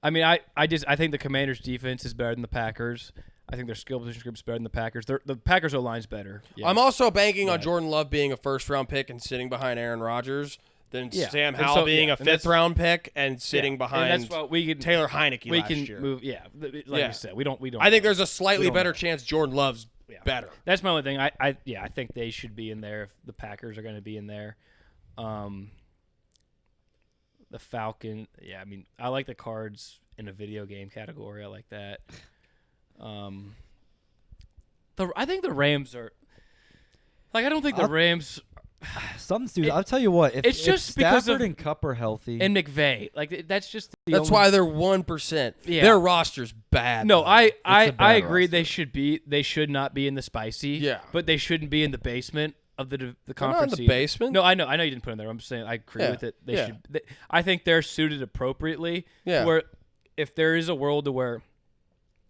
think the Commanders' defense is better than the Packers. I think their skill position group's better than the Packers. The Packers' O-line's better. Yes.
I'm also banking on Jordan Love being a first-round pick and sitting behind Aaron Rodgers. Than Sam
And
Howell
so-
being a
and that's-
fifth-round pick and sitting behind
and that's what we can,
Taylor Heineke
we
last
can
year.
move. Yeah, like
Yeah.
we said, we don't.
I think there's a slightly
We don't
better
know.
chance Jordan Love's better.
That's my only thing. I think they should be in there if the Packers are going to be in there. The Falcon. Yeah, I mean, I like the Cards in a video game category. I like that. I think the Rams are. I don't think the Rams
Some dude, I'll tell you what. If,
it's just
if
because
Stafford
of-
and Cup are healthy,
and McVay. That's just the
That's
only-
why they're 1%.
Yeah.
Their roster's bad.
No,
though.
I
a bad
agree.
roster.
They should not be in the spicy.
Yeah.
but they shouldn't be in the basement of the
They're not in
conference.
the
either.
basement.
No, I know you didn't put them there. I'm saying I agree
Yeah,
with it.
yeah.
I think they're suited appropriately.
Yeah.
Where if there is a world to where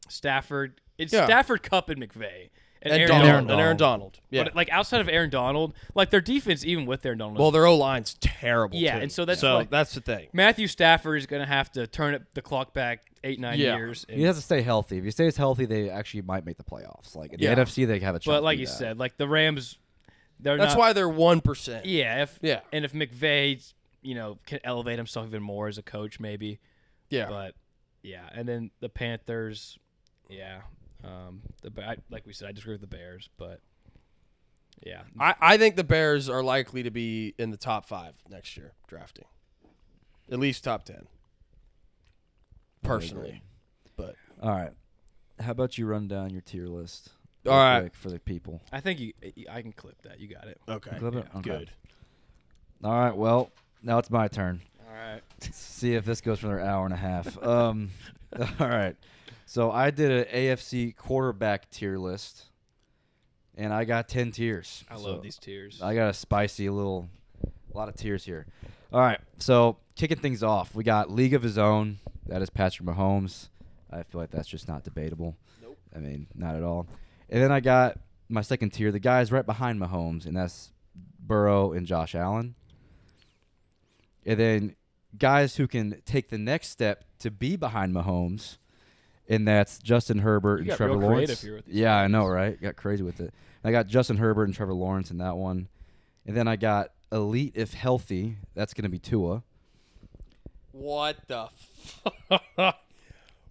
Stafford, it's
Yeah.
Stafford, Cup, and McVay, and Aaron
Donald.
Donald.
And Aaron Donald. Yeah.
But outside of Aaron Donald, their defense, even with Aaron Donald,
well, their O-line's terrible.
Yeah,
too.
and so that's why-
that's the thing.
Matthew Stafford is going to have to turn the clock back 8-9
Yeah.
years.
he has to stay healthy. If he stays healthy, they actually might make the playoffs. Like in
Yeah.
the NFC, they have a chance.
But
to
like
do
you
that.
said, the Rams, they're
That's
not.
why they're 1%.
Yeah,
Yeah.
and if McVay, can elevate himself even more as a coach, maybe.
Yeah.
But yeah, and then the Panthers, yeah, like we said, I disagree with the Bears, but yeah,
I think the Bears are likely to be in the top 5 next year drafting. At least top 10. Personally. But
All right. How about you run down your tier list?
All
real
right.
quick for the people.
I think I can clip that. You got it.
okay.
Clip it? Okay.
Good.
All right. Well, now it's my turn.
All right.
See if this goes for another hour and a half. All right. So I did an AFC quarterback tier list, and I got 10 tiers.
I
So
love these tiers.
I got a lot of tiers here. All right. So kicking things off, we got League of His Own. That is Patrick Mahomes. I feel like that's just not debatable.
Nope.
I mean, not at all. And then I got my second tier, the guys right behind Mahomes, and that's Burrow and Josh Allen. And then guys who can take the next step to be behind Mahomes, and that's Justin Herbert
You
and
got
Trevor
real
Lawrence.
creative here with these
Yeah, I know,
rankings.
right? Got crazy with it. I got Justin Herbert and Trevor Lawrence in that one. And then I got elite if healthy. That's going to be Tua.
What the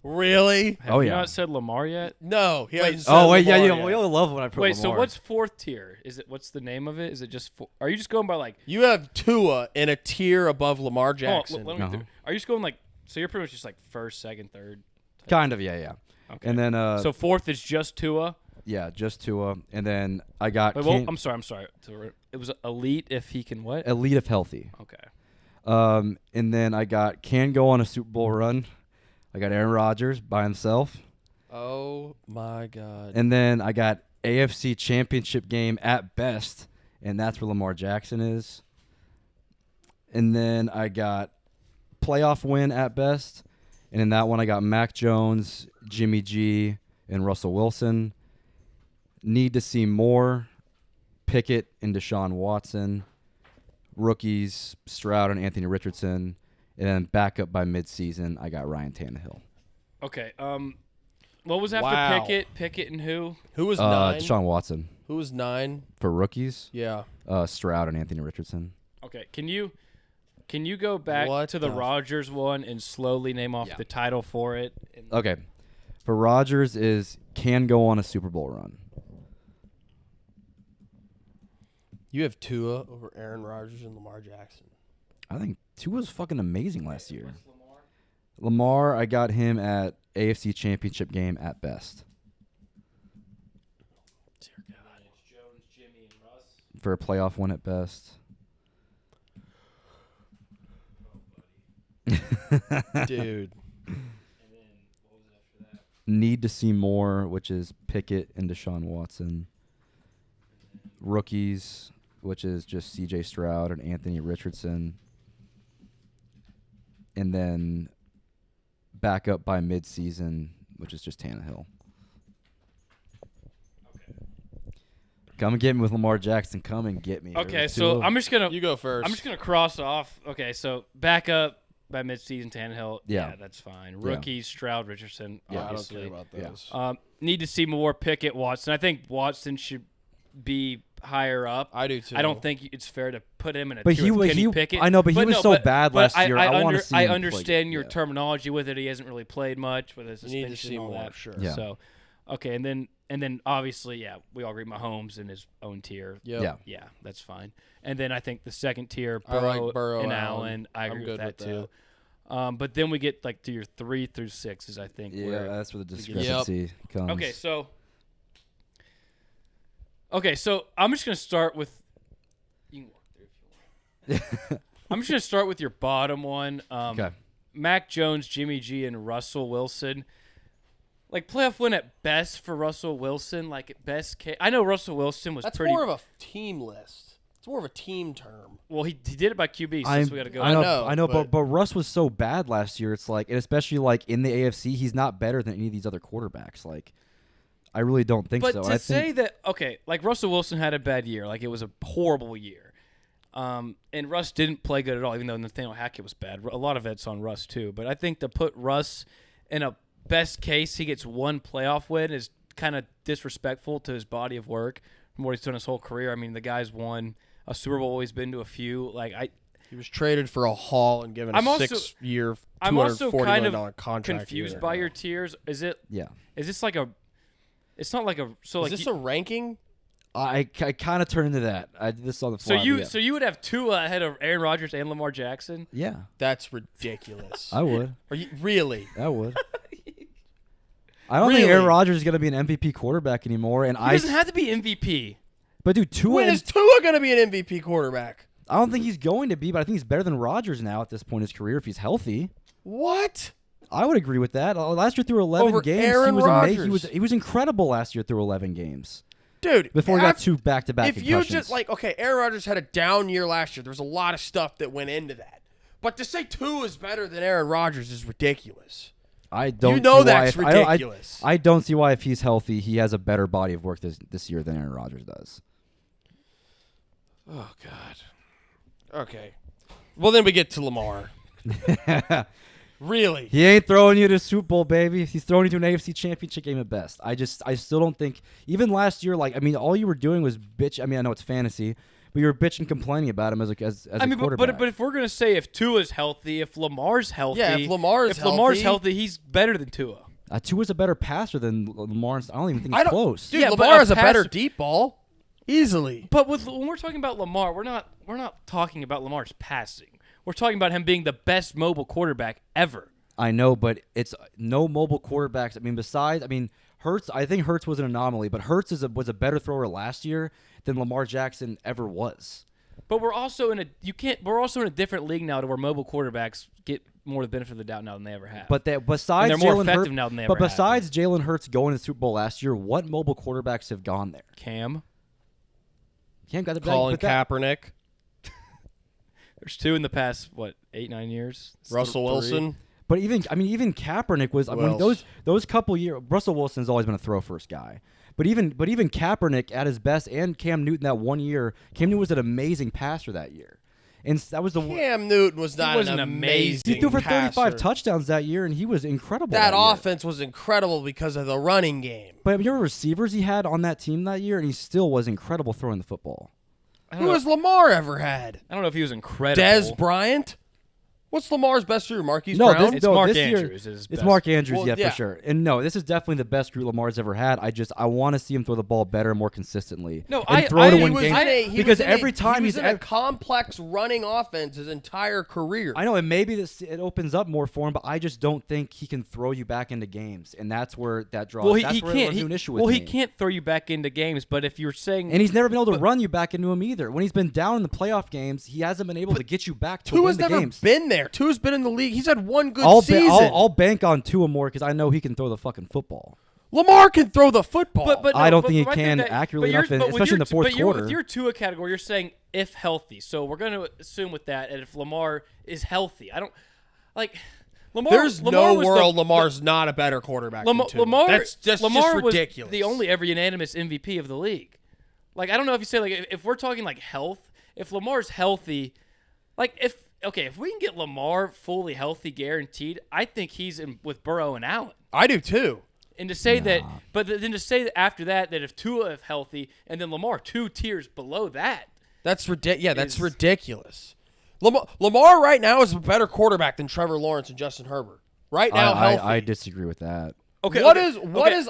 Really?
Have you not said Lamar yet?
No. He hasn't said
Lamar
yet.
We all love when I put
Wait,
Lamar.
so what's fourth tier? What's the name of it? Is it just are you just going by like
You have Tua in a tier above Lamar Jackson.
Are you just going like so you're pretty much just like first, second, third?
Kind of, yeah.
Okay.
And then
so fourth is just Tua?
Yeah, just Tua. And then I got
I'm sorry. It was elite if he can what?
elite if healthy.
Okay.
And then I got can go on a Super Bowl run. I got Aaron Rodgers by himself.
Oh my God.
And then I got AFC Championship game at best, and that's where Lamar Jackson is. And then I got playoff win at best. And in that one I got Mac Jones, Jimmy G, and Russell Wilson. Need to see more. Pickett and Deshaun Watson. Rookies, Stroud and Anthony Richardson. And then backup by midseason, I got Ryan Tannehill.
Okay. What was after
Wow.
Pickett? Pickett and who?
Who was 9?
Deshaun Watson.
Who was 9?
For rookies,
Yeah.
Stroud and Anthony Richardson.
Okay. Can you go back
What
to the
the
Rodgers one and slowly name off the title for it?
Okay. For Rodgers is can go on a Super Bowl run.
You have Tua over Aaron Rodgers and Lamar Jackson.
I think Tua was fucking amazing last year. Lamar, I got him at AFC Championship game at best.
Dear God.
Jones, Jimmy, and Russ.
For a playoff win at best.
Dude.
And then what was after that?
Need to see more, which is Pickett and Deshaun Watson. Rookies, which is just CJ Stroud and Anthony Richardson. And then backup by midseason, which is just Tannehill. Come and get me with Lamar Jackson. Come and get me.
Okay, so I'm just gonna
You go first.
I'm just gonna cross off. Okay, so backup by midseason Tannehill.
Yeah.
That's fine. Rookies, Stroud, Richardson.
Yeah, I don't
obviously.
care about those.
Need to see more Pickett, Watson. I think Watson should be higher up.
I do too.
I don't think it's fair to put him in a
But
tier
he
with
was
Kenny Pickett.
I know, but he was so bad last year. I want to see him
understand
play.
your terminology with it. He hasn't really played much with his
You need to
suspension
see
and all
more,
that.
sure.
Yeah.
So, okay, and then obviously, yeah, we all agree Mahomes in his own tier.
Yep.
Yeah, that's fine. And then I think the second tier,
I like Burrow
and
Allen.
Allen. I
I'm
agree
good
with that
with
too. But then we get like to your 3 through 6 is I think.
Yeah,
where
that's where the
we get-
discrepancy comes.
Okay, so I'm just gonna start with. You can walk through if you want. I'm just gonna start with your bottom one.
Okay.
Mac Jones, Jimmy G, and Russell Wilson. Like playoff win at best for Russell Wilson. Like at best case, I know Russell Wilson was
That's
pretty.
more of a team list. It's more of a team term.
Well, he did it by QB. So we got to go.
I know,
but-
but Russ was so bad last year. It's like, and especially like in the AFC, he's not better than any of these other quarterbacks. Like, I really don't think
But
so.
to
I
say
think,
that, okay, like Russell Wilson had a bad year, like it was a horrible year, and Russ didn't play good at all, even though Nathaniel Hackett was bad. A lot of it's on Russ too. But I think to put Russ in a best case, he gets one playoff win is kind of disrespectful to his body of work from what he's done his whole career. I mean, the guy's won a Super Bowl, he's been to a few.
He was traded for a haul and given a
I'm also-
6-year,
I'm also
$240
kind
million
of
contract.
confused by your tiers. Is this like a? It's not like a. So
Is
like
this a ranking?
I kind of turned into that. I did this on the fly.
so you would have Tua ahead of Aaron Rodgers and Lamar Jackson.
Yeah,
That's ridiculous.
I would.
Are you really?
I would. I don't think
Really?
Aaron Rodgers is going to be an MVP quarterback anymore. And
He doesn't have to be MVP.
But dude, Tua.
When is Tua going to be an MVP quarterback?
I don't think he's going to be, but I think he's better than Rodgers now at this point in his career if he's healthy.
What?
I would agree with that. Last year through 11
Over
games,
Aaron
he was
Rodgers.
he was incredible last year through 11 games.
Dude,
Before he got 2 back-to-back
If
concussions.
you just okay, Aaron Rodgers had a down year last year. There was a lot of stuff that went into that. But to say Tua is better than Aaron Rodgers is ridiculous.
I don't
You know
see
that's
why if,
ridiculous.
I don't see why if he's healthy, he has a better body of work this year than Aaron Rodgers does.
Oh God. Okay. Well, then we get to Lamar. Really?
He ain't throwing you to Super Bowl, baby. He's throwing you to an AFC Championship game at best. I still don't think. Even last year, all you were doing was bitch. I mean, I know it's fantasy, but you're bitching, complaining about him as a quarterback.
But if we're gonna say if Tua's healthy, if Lamar's healthy,
if Lamar's
healthy, he's better than Tua.
Tua's a better passer than Lamar. I don't even think it's close.
Dude, Lamar has a better deep ball, easily.
But when we're talking about Lamar, we're not talking about Lamar's passing. We're talking about him being the best mobile quarterback ever.
I know, but it's no mobile quarterbacks. Hurts. I think Hurts was an anomaly, but Hurts was a better thrower last year than Lamar Jackson ever was.
But we're also in a different league now to where mobile quarterbacks get more the benefit of the doubt now than they ever have.
But besides
they're more effective now than they ever have.
But besides Jalen Hurts going to the Super Bowl last year, what mobile quarterbacks have gone there?
Cam
got the
Colin Kaepernick.
There's 2 in the past 8-9 years.
Russell Wilson.
But even Kaepernick was those couple years. Russell Wilson's always been a throw first guy. But even Kaepernick at his best and Cam Newton that 1 year, Cam Newton was an amazing passer that year. And that was
Cam Newton was not an amazing
He threw for 35
passer.
touchdowns that year, and he was incredible.
That offense was incredible because of the running game.
But your receivers he had on that team that year, and he still was incredible throwing the football.
Who has Lamar ever had?
I don't know if he was incredible.
Des Bryant? What's Lamar's best receiver? Marquise Brown?
It's Mark Andrews.
It's Mark Andrews, for sure. And no, this is definitely the best group Lamar's ever had. I want to see him throw the ball better and more consistently. Because every time
he's in a complex running offense his entire career.
I know, and maybe it opens up more for him, but I just don't think he can throw you back into games, and that's where that draws.
Well,
he can't.
He can't throw you back into games, but if you're saying,
and he's never been able to run you back into him either. When he's been down in the playoff games, he hasn't been able to get you back to win the games.
Tua's never been there. Tua's been in the league. He's had one good season.
I'll bank on Tua more because I know he can throw the fucking football.
Lamar can throw the football.
But
I don't think he can accurately enough, especially in the fourth quarter.
With your Tua category, you're saying if healthy. So we're going to assume with that, and if Lamar is healthy. I don't like Lamar.
There's no world Lamar's not a better quarterback than Tua. That's just ridiculous.
Was the only ever unanimous MVP of the league. Like, I don't know if you say, like, if we're talking like health, if Lamar's healthy, like if we can get Lamar fully healthy, guaranteed, I think he's in with Burrow and Allen.
I do too.
And to say that, but then to say that after that if Tua is healthy and then Lamar 2 tiers below that,
that's ridiculous. Yeah, that's ridiculous. Lamar right now is a better quarterback than Trevor Lawrence and Justin Herbert. Right now, healthy.
I disagree with that.
Okay, what is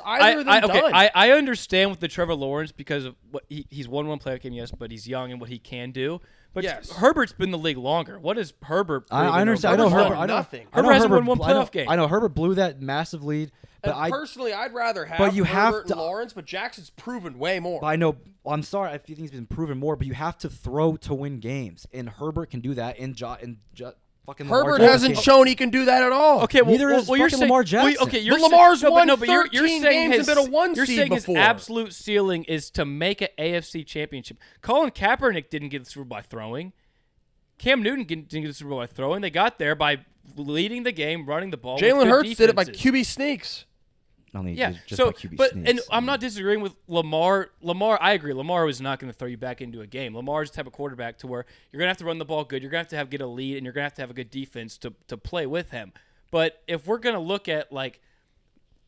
either of them done?
I understand with the Trevor Lawrence because of what he's won one playoff game, yes, but he's young and what he can do. But
yes.
Herbert's been in the league longer. What is Herbert?
I understand. I know Herbert.
Nothing.
Herbert hasn't won one playoff game.
I know Herbert blew that massive lead. But
personally, I'd rather have
Herbert
and Lawrence, but Jackson's proven way more.
I know. I'm sorry. I think he's been proven more, but you have to throw to win games, and Herbert can do that. Fucking
Herbert hasn't shown he can do that at all.
Okay,
neither is
you're
fucking Lamar Jackson.
You're
Lamar's won
but
13 games and been a 1
You're
seed
saying
before.
his absolute ceiling is to make an AFC championship. Colin Kaepernick didn't get the Super Bowl by throwing. Cam Newton didn't get the Super Bowl by throwing. They got there by leading the game, running the ball.
Jalen Hurts did it by QB sneaks.
And I'm not disagreeing with Lamar. I agree. Lamar was not going to throw you back into a game. Lamar's the type of quarterback to where you're going to have to run the ball good. You're going to have to get a lead, and you're going to have a good defense to play with him. But if we're going to look at like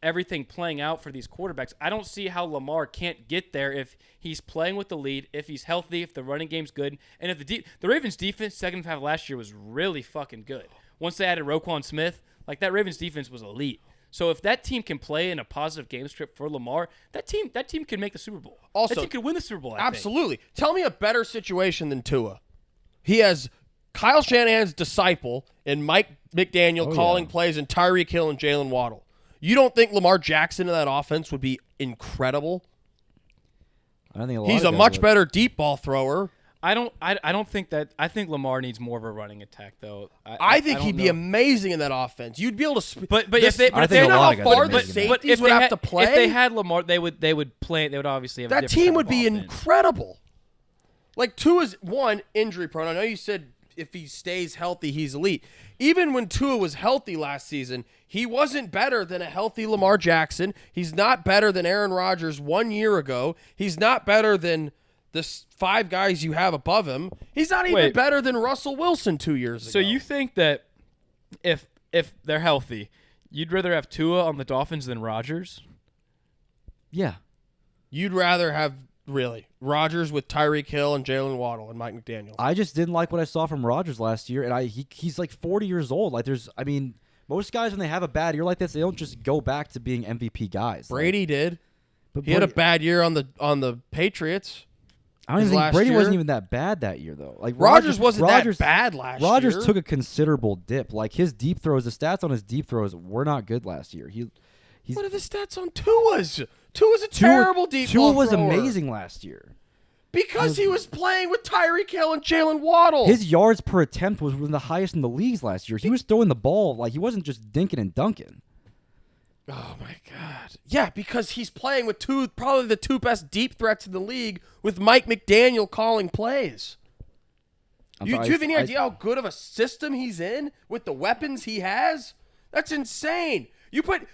everything playing out for these quarterbacks, I don't see how Lamar can't get there if he's playing with the lead, if he's healthy, if the running game's good, and if the Ravens defense second half last year was really fucking good. Once they added Roquan Smith, like that Ravens defense was elite. So if that team can play in a positive game script for Lamar, that team can make the Super Bowl.
Also,
that team can win the Super Bowl.
Absolutely. Tell me a better situation than Tua. He has Kyle Shanahan's disciple and Mike McDaniel calling plays and Tyreek Hill and Jalen Waddle. You don't think Lamar Jackson in that offense would be incredible?
I don't think
he's a much better deep ball thrower.
I don't think that. I think Lamar needs more of a running attack, though.
I think he'd be amazing in that offense. You'd be able to.
But if they have
to play.
If they had Lamar, they would play. They would obviously have
that team would be incredible. Like Tua's injury prone. I know you said if he stays healthy, he's elite. Even when Tua was healthy last season, he wasn't better than a healthy Lamar Jackson. He's not better than Aaron Rodgers 1 year ago. He's not better than the 5 guys you have above him. He's not even better than Russell Wilson 2 years ago.
So you think that if they're healthy, you'd rather have Tua on the Dolphins than Rodgers?
Yeah.
You'd rather have Really. Rodgers with Tyreek Hill and Jalen Waddle and Mike McDaniel.
I just didn't like what I saw from Rodgers last year, and he's like 40 years old. Like most guys when they have a bad year like this, they don't just go back to being MVP guys.
Brady did.
But
He had a bad year on the Patriots.
I don't even think
last
Brady
year.
wasn't even that bad that year though. Like
Rodgers wasn't that bad last year.
Rodgers took a considerable dip. Like his deep throws, the stats on his deep throws were not good last year.
What are the stats on Tua's? Tua's a terrible deep
Tua
ball
was
thrower.
amazing last year.
Because he was playing with Tyreek Hill and Jalen Waddle.
His yards per attempt was one of the highest in the leagues last year. He was throwing the ball like he wasn't just dinking and dunking.
Oh my God! Yeah, because he's playing with probably the two best deep threats in the league, with Mike McDaniel calling plays. Do you have any idea how good of a system he's in with the weapons he has? That's insane. You put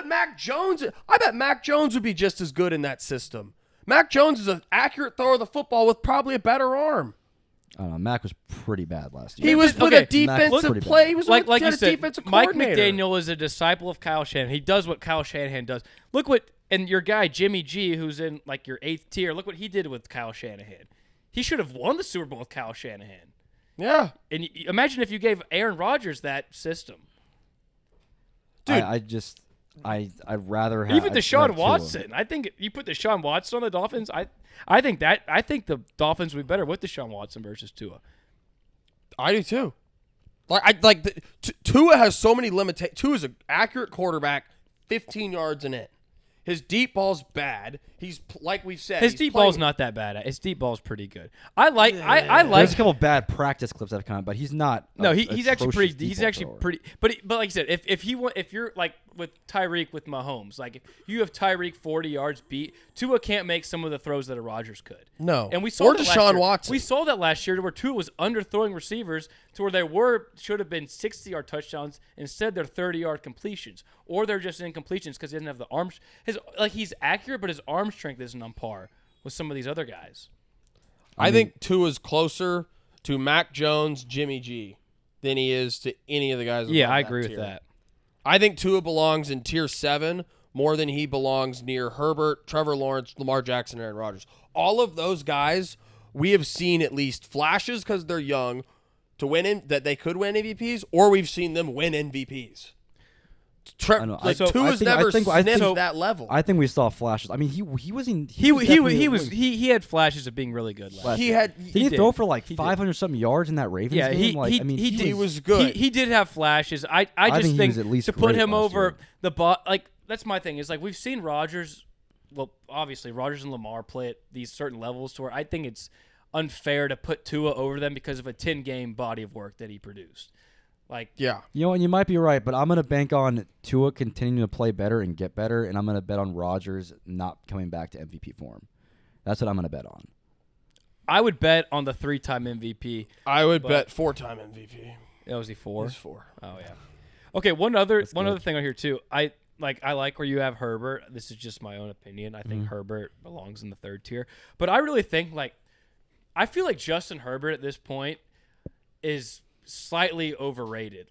Mac Jones. I bet Mac Jones would be just as good in that system. Mac Jones is an accurate thrower of the football with probably a better arm.
I don't know. Mac was pretty bad last year.
He was with a defensive play. He was
like
with
you
a
said,
defensive
Mike
coordinator.
McDaniel is a disciple of Kyle Shanahan. He does what Kyle Shanahan does. Look what, and your guy Jimmy G, who's in like your 8th tier, look what he did with Kyle Shanahan. He should have won the Super Bowl with Kyle Shanahan.
Yeah.
And imagine if you gave Aaron Rodgers that system.
Dude, I'd rather have
Even Deshaun
Tua.
Watson. I think you put Deshaun Watson on the Dolphins. I think the Dolphins would be better with Deshaun Watson versus Tua.
I do too. Tua has so many limitations. Tua's an accurate quarterback, 15 yards and in. His deep ball's bad. He's like we've said.
His deep ball's not that bad. His deep ball's pretty good. I like.
There's a couple bad practice clips that have come out, but he's not.
No, he's actually pretty. He's
thrower.
actually pretty. But like I said, if you're like with Tyreek with Mahomes, like if you have Tyreek 40 yards beat, Tua can't make some of the throws that a Rodgers could.
No,
and we saw
or
that
Deshaun
last year.
Watson.
We saw that last year where Tua was underthrowing receivers to where they should have been 60-yard touchdowns. Instead, they're 30-yard completions, or they're just incompletions because he doesn't have the arms. He's accurate, but his arm strength isn't on par with some of these other guys.
I think Tua's closer to Mac Jones, Jimmy G, than he is to any of the guys.
Yeah, I
above
agree
that
with
tier.
that.
I think Tua belongs in tier 7 more than he belongs near Herbert, Trevor Lawrence, Lamar Jackson, Aaron Rodgers. All of those guys, we have seen at least flashes because they're young to win that they could win MVPs, or we've seen them win MVPs. Tua's never sniffed that level.
I think we saw flashes. I mean, he
had flashes of being really good last
year.
year.
Did he throw for like 500 something yards in that Ravens game?
He was good.
He did have flashes. I just think to put him over the that's my thing. Is like we've seen Rodgers. Well, obviously Rodgers and Lamar play at these certain levels to where I think it's unfair to put Tua over them because of a 10-game body of work that he produced.
Yeah.
You know, and you might be right, but I'm going to bank on Tua continuing to play better and get better, and I'm going to bet on Rodgers not coming back to MVP form. That's what I'm going to bet on.
I would bet on the 3-time MVP.
I would bet 4-time MVP.
Oh, was he 4?
He's 4.
Oh, yeah. Okay, one other thing on here, too. I like where you have Herbert. This is just my own opinion. I think Herbert belongs in the 3rd tier. But I really think, I feel like Justin Herbert at this point is slightly overrated.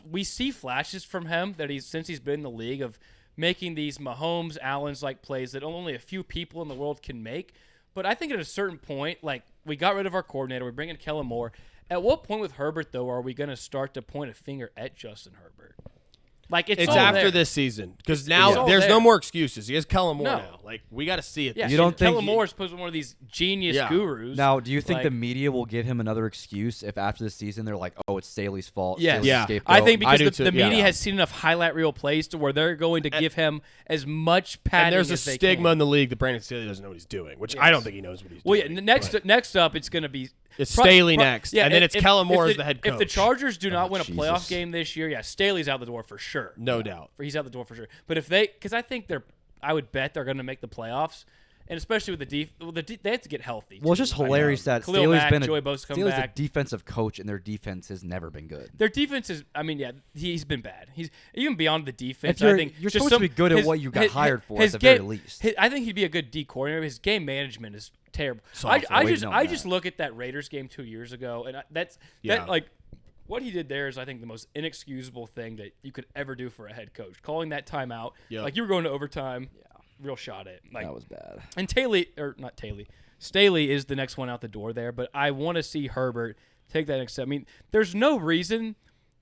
We see flashes from him that since he's been in the league of making these Mahomes, Allens-like plays that only a few people in the world can make. But I think at a certain point, we got rid of our coordinator, we bring in Kellen Moore. At what point with Herbert, though, are we going to start to point a finger at Justin Herbert?
It's after this season because now there's no more excuses. He has Kellen Moore now. We got to see it.
Yeah,
you don't think
Kellen Moore is supposed to be one of these genius gurus.
Now, do you think the media will give him another excuse if after the season they're like, "Oh, it's Staley's fault"?
Yes.
Yeah,
I think because the media has seen enough highlight reel plays to where they're going to give him as much padding.
And there's a
as they
stigma
can.
in the league that Brandon Staley doesn't know what he's doing, which I don't think he knows what he's doing.
Well, yeah. Next up, it's going to be.
It's Staley next, and then it's Kellen Moore as the head coach.
If the Chargers do not win a playoff game this year, Staley's out the door for sure.
No doubt.
He's out the door for sure. But because I think I would bet they're going to make the playoffs, and especially with they have to get healthy.
Well, it's just hilarious that
Khalil
Staley's
Mack,
been
Joey Bosa come
Staley's
back.
a defensive coach, and their defense has never been good.
Their defense is, he's been bad. He's even beyond the defense.
If
I think
you're supposed to be good at what you got hired for at the very least.
I think he'd be a good D coordinator. His game management is terrible.
I
just look at that Raiders game 2 years ago, and what he did there is, I think, the most inexcusable thing that you could ever do for a head coach. Calling that timeout, you were going to overtime. real shot at. Like
That was bad.
And Staley is the next one out the door there, but I want to see Herbert take that next step. I mean, there's no reason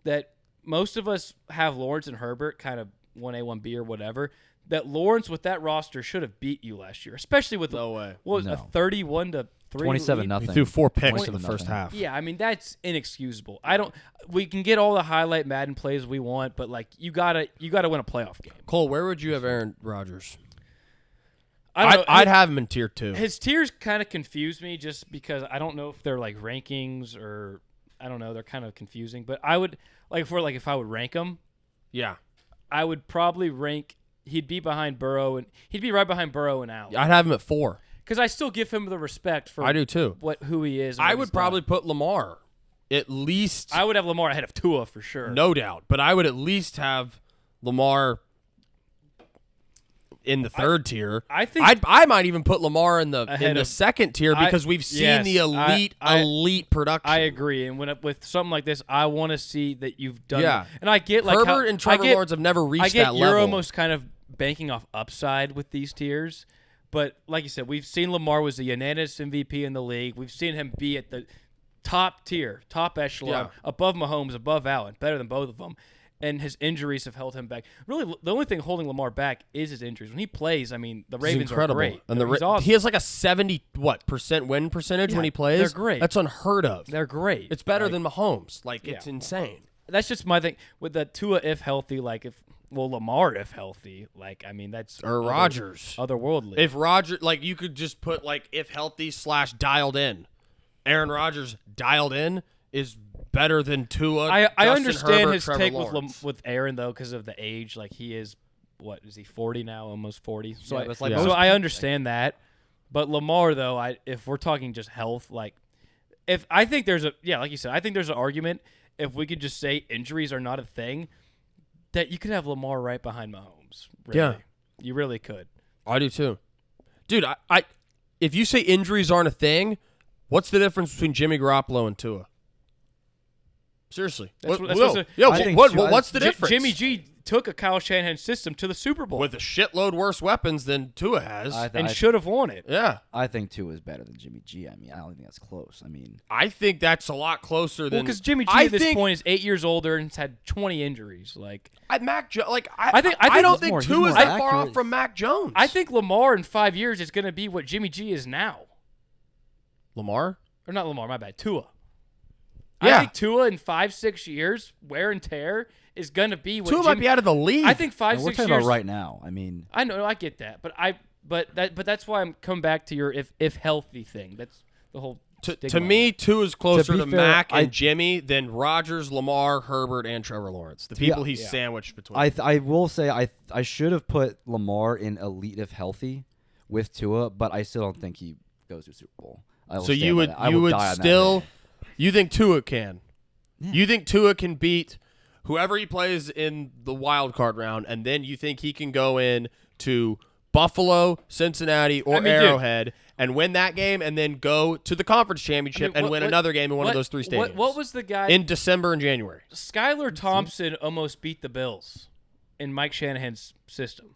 that most of us have Lawrence and Herbert kind of 1A, 1B or whatever, that Lawrence with that roster should have beat you last year, especially with
No way.
what was
No.
a 31-3
27
lead?
nothing.
He threw 4 picks in the
27-0.
first half.
Yeah, I mean that's inexcusable. We can get all the highlight Madden plays we want, but like you gotta win a playoff game.
Cole, where would you have Aaron Rodgers?
I don't know.
I'd have him in tier 2.
His tiers kind of confuse me just because I don't know if they're like rankings or I don't know. They're kind of confusing. But I would if I would rank him,
Yeah.
I would probably rank. He'd be behind Burrow and he'd be right behind Burrow and Allen.
I'd have him at 4.
Because I still give him the respect for
I do too.
who he is. And
I
what
would
he's done.
probably put Lamar at least.
I would have Lamar ahead of Tua for sure.
No doubt. But I would at least have Lamar in the third tier.
I think
I might even put Lamar in the
Ahead of-
second tier because we've seen the elite production.
I agree, and with something like this, I want to see that you've done.
Yeah.
It. And I get like
Herbert and Trevor Lawrence have never reached
I get
that
you're
level.
almost kind of banking off upside with these tiers, but like you said, we've seen Lamar was the unanimous MVP in the league. We've seen him be at the top tier, top echelon, above Mahomes, above Allen, better than both of them. And his injuries have held him back. Really, the only thing holding Lamar back is his injuries. When he plays, I mean, the Ravens are great.
And
He's awesome.
he has like a 70% win percentage when he plays.
they're great.
That's unheard of.
They're great.
It's better than Mahomes. It's
Yeah.
insane.
That's just my thing with the Tua if healthy. Lamar if healthy. I mean, that's
Rodgers.
otherworldly.
If Rodgers, you could just put if healthy / dialed in. Aaron Rodgers dialed in is better than Tua.
I
Justin
understand
Herbert,
his
Trevor
take
Lawrence.
with Aaron though, because of the age. He is, what is he 40 now? Almost 40. So
Yeah, but it's
so
most
I understand that. But Lamar though, if we're talking just health, if I think there's like you said, I think there's an argument if we could just say injuries are not a thing, that you could have Lamar right behind Mahomes. Really.
Yeah.
You really could.
I do too, dude. I if you say injuries aren't a thing, what's the difference between Jimmy Garoppolo and Tua? Seriously,
What's
the difference?
Jimmy G took a Kyle Shanahan system to the Super Bowl
with a shitload worse weapons than Tua has.
and should have won it.
Yeah,
I think Tua is better than Jimmy G. I mean, I don't think that's close. I mean,
I think that's a lot closer than
because Jimmy G
I
at this
think,
point is 8 years older and has had 20 injuries.
I
I think
don't
he's more
think Tua is that far
accurate.
off from Mac Jones.
I think Lamar in 5 years is going to be what Jimmy G is now.
Lamar.
Or not Lamar, my bad. Tua.
Yeah.
I think Tua in 5-6 years, wear and tear, is going to be what
Tua might be out of the league.
I think
we're
5-6
talking
years.
about right now. I mean,
I know, I get that, but that's why I'm coming back to your if healthy thing. That's the whole.
To me, Tua is closer
To
to,
be fair,
Mac and Jimmy than Rodgers, Lamar, Herbert, and Trevor Lawrence. The people he's sandwiched between.
I will say I should have put Lamar in elite if healthy with Tua, but I still don't think he goes to Super Bowl.
So you would you think Tua can? Yeah. You think Tua can beat whoever he plays in the wild card round, and then you think he can go in to Buffalo, Cincinnati, or Arrowhead and win that game, and then go to the conference championship and win another game in one of those three stadiums?
What was the guy
in December and January?
Skylar Thompson almost beat the Bills in Mike Shanahan's system.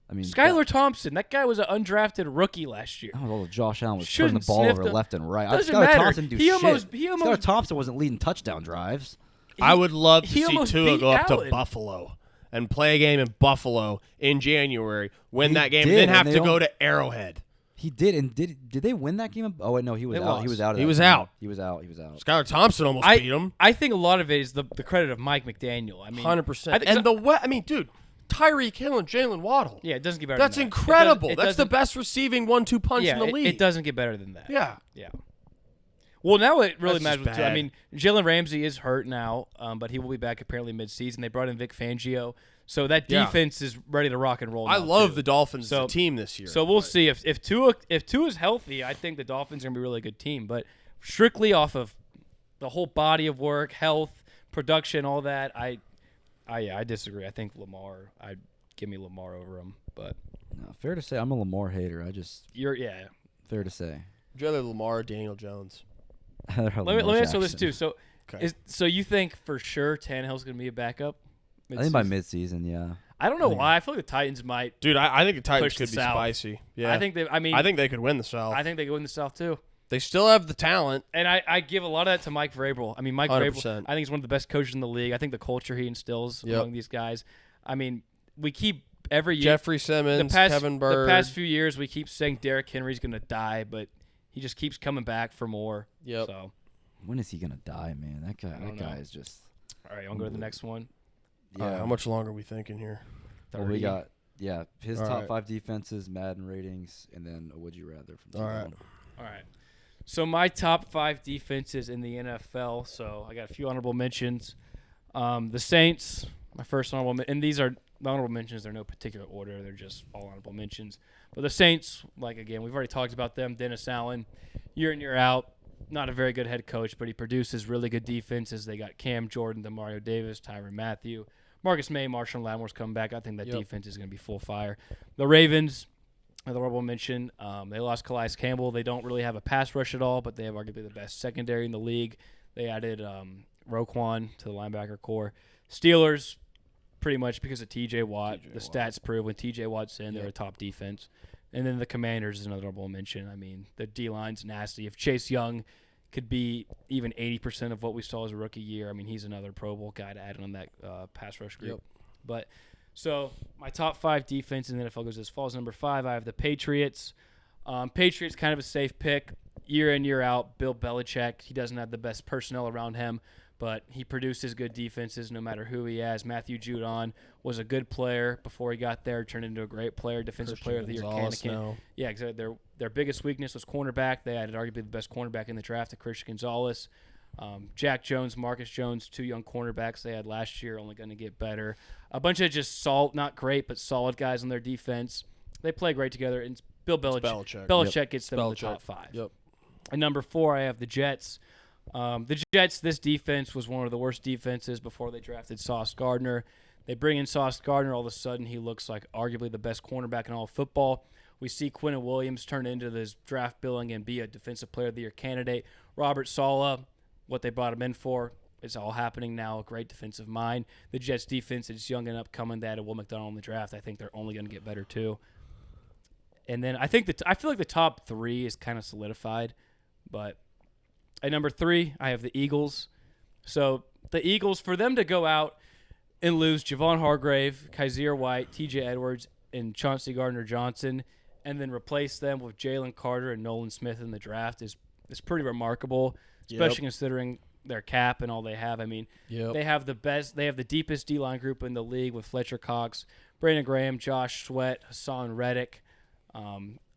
I mean,
Skylar Thompson, that guy was an undrafted rookie last year.
Oh, Josh Allen was
Shouldn't
turning the ball
sniff
over
the-
left and right.
Doesn't
Skylar
matter.
Thompson do
He
shit.
almost-
Skylar Thompson wasn't leading touchdown drives.
I would love to
he
see
almost
Tua
beat
go up
Allen.
to Buffalo and play a game in Buffalo in January, win
He
that game,
did,
and then
and
have
they
to
don't-
go to Arrowhead.
He did, and did they win that game? Oh wait, no, he was
They
out.
lost.
He was out. Of
He
that
was
game.
out.
He was out. He was out.
Skylar Thompson almost beat him.
I think a lot of it is the credit of Mike McDaniel. I mean,
100%. And dude, Tyreek Hill and Jalen Waddle.
Yeah, it doesn't get better.
That's
than that.
incredible.
It
That's the
doesn't-
best receiving 1-2 punch in the league.
It doesn't get better than that.
Yeah.
Yeah. Well, now it really
That's
matters.
just
Too. I
bad.
mean, Jalen Ramsey is hurt now, but he will be back apparently mid-season. They brought in Vic Fangio, so that defense is ready to rock and roll.
I
now,
love
too.
the Dolphins
So-
team this year.
So we'll see if Tua is healthy. I think the Dolphins are gonna be a really good team, but strictly off of the whole body of work, health, production, all that, I disagree. I think Lamar. I'd give me Lamar over him, but
No, fair to say, I'm a Lamar hater. Fair to say.
Would you rather Lamar or Daniel Jones?
Let me answer this too. So
Okay.
so you think for sure Tannehill's gonna be a backup?
I think by
midseason?
mid-season, yeah.
I don't know why. I feel like the Titans might.
Dude, I think the Titans
Push
could
the
be
South.
spicy. Yeah,
I think they. I mean,
I think they could win the South.
I think they could win the South too.
They still have the talent.
And I give a lot of that to Mike Vrabel. I mean, Mike
100%.
Vrabel, I think he's one of the best coaches in the league. I think the culture he instills among these guys. I mean, we keep every year.
Jeffrey Simmons, Kevin Bird.
The past few years, we keep saying Derrick Henry's going to die, but he just keeps coming back for more.
Yep.
So,
When is he gonna die, man? That guy is just.
all right, I'll go to the next one.
Yeah.
How much longer are we thinking here?
Well, we got his
All
top
right.
5 defenses, Madden ratings, and then a would you rather from
All right.
T-Bone.
All right. So my top 5 defenses in the NFL. So I got a few honorable mentions. The Saints, my first honorable, and these are the honorable mentions. They're no particular order. They're just all honorable mentions. But the Saints, like again, we've already talked about them. Dennis Allen, year in year out, not a very good head coach, but he produces really good defenses. They got Cam Jordan, Demario Davis, Tyrann Mathieu, Marcus May, Marshawn Lattimore's coming back. I think that defense is going to be full fire. The Ravens, the honorable mention, they lost Calais Campbell. They don't really have a pass rush at all, but they have arguably the best secondary in the league. They added Roquan to the linebacker core. Steelers, pretty much because of T.J. Watt. Stats prove when T.J. Watt's in, they're a top defense. And then the Commanders is another honorable mention. I mean, the D-line's nasty. If Chase Young could be even 80% of what we saw as a rookie year, I mean, he's another Pro Bowl guy to add on that pass rush group.
Yep.
But so my top 5 defense in the NFL goes as follows. Number 5, I have the Patriots. Patriots kind of a safe pick. Year in, year out, Bill Belichick. He doesn't have the best personnel around him, but he produces good defenses no matter who he has. Matthew Judon was a good player before he got there, turned into a great player, defensive player of the year candidate. Yeah, exactly. Their biggest weakness was cornerback. They added arguably the best cornerback in the draft, to Christian Gonzalez. Jack Jones, Marcus Jones, 2 young cornerbacks they had last year, only going to get better. A bunch of just not great, but solid guys on their defense. They play great together. And Bill Belichick. Belichick gets them in the top 5.
Yep.
And number 4, I have the Jets. The Jets, this defense was one of the worst defenses before they drafted Sauce Gardner. They bring in Sauce Gardner. All of a sudden, he looks like arguably the best cornerback in all of football. We see Quinnen Williams turn into this draft billing and be a defensive player of the year candidate. Robert Saleh, what they brought him in for, it's all happening now. A great defensive mind. The Jets defense is young and upcoming. They added Will McDonald in the draft. I think they're only going to get better too. And then I feel like the top 3 is kind of solidified. But at number 3, I have the Eagles. So the Eagles, for them to go out and lose Javon Hargrave, Kaiser White, T.J. Edwards, and Chauncey Gardner-Johnson, and then replace them with Jalen Carter and Nolan Smith in the draft is pretty remarkable, especially considering their cap and all they have. I mean, they have the deepest D-line group in the league with Fletcher Cox, Brandon Graham, Josh Sweat, Hassan Reddick.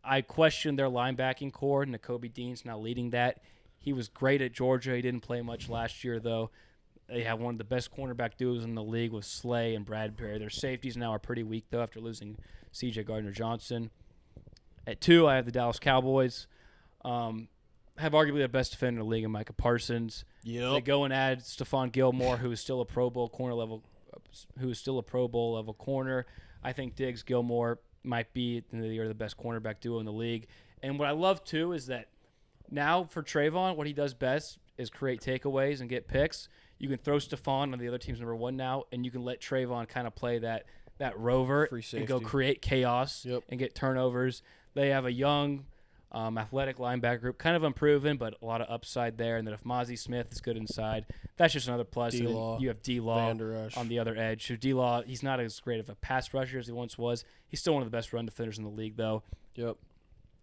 I question their linebacking core. Nakobe Dean's now leading that. He was great at Georgia. He didn't play much last year, though. They have one of the best cornerback duos in the league with Slay and Bradbury. Their safeties now are pretty weak, though, after losing C.J. Gardner-Johnson. At 2, I have the Dallas Cowboys. Have arguably the best defender in the league in Micah Parsons. They go and add Stephon Gilmore, who is still a Pro Bowl level corner. I think Diggs Gilmore might be the best cornerback duo in the league. And what I love, too, is that now for Trayvon, what he does best is create takeaways and get picks. You can throw Stephon on the other team's number 1 now, and you can let Trayvon kind of play that rover and go create chaos and get turnovers. They have a young, athletic linebacker group, kind of unproven, but a lot of upside there. And then if Mozzie Smith is good inside, that's just another plus.
D-Law,
you have D-Law on the other edge. So D-Law, he's not as great of a pass rusher as he once was. He's still one of the best run defenders in the league, though.
Yep.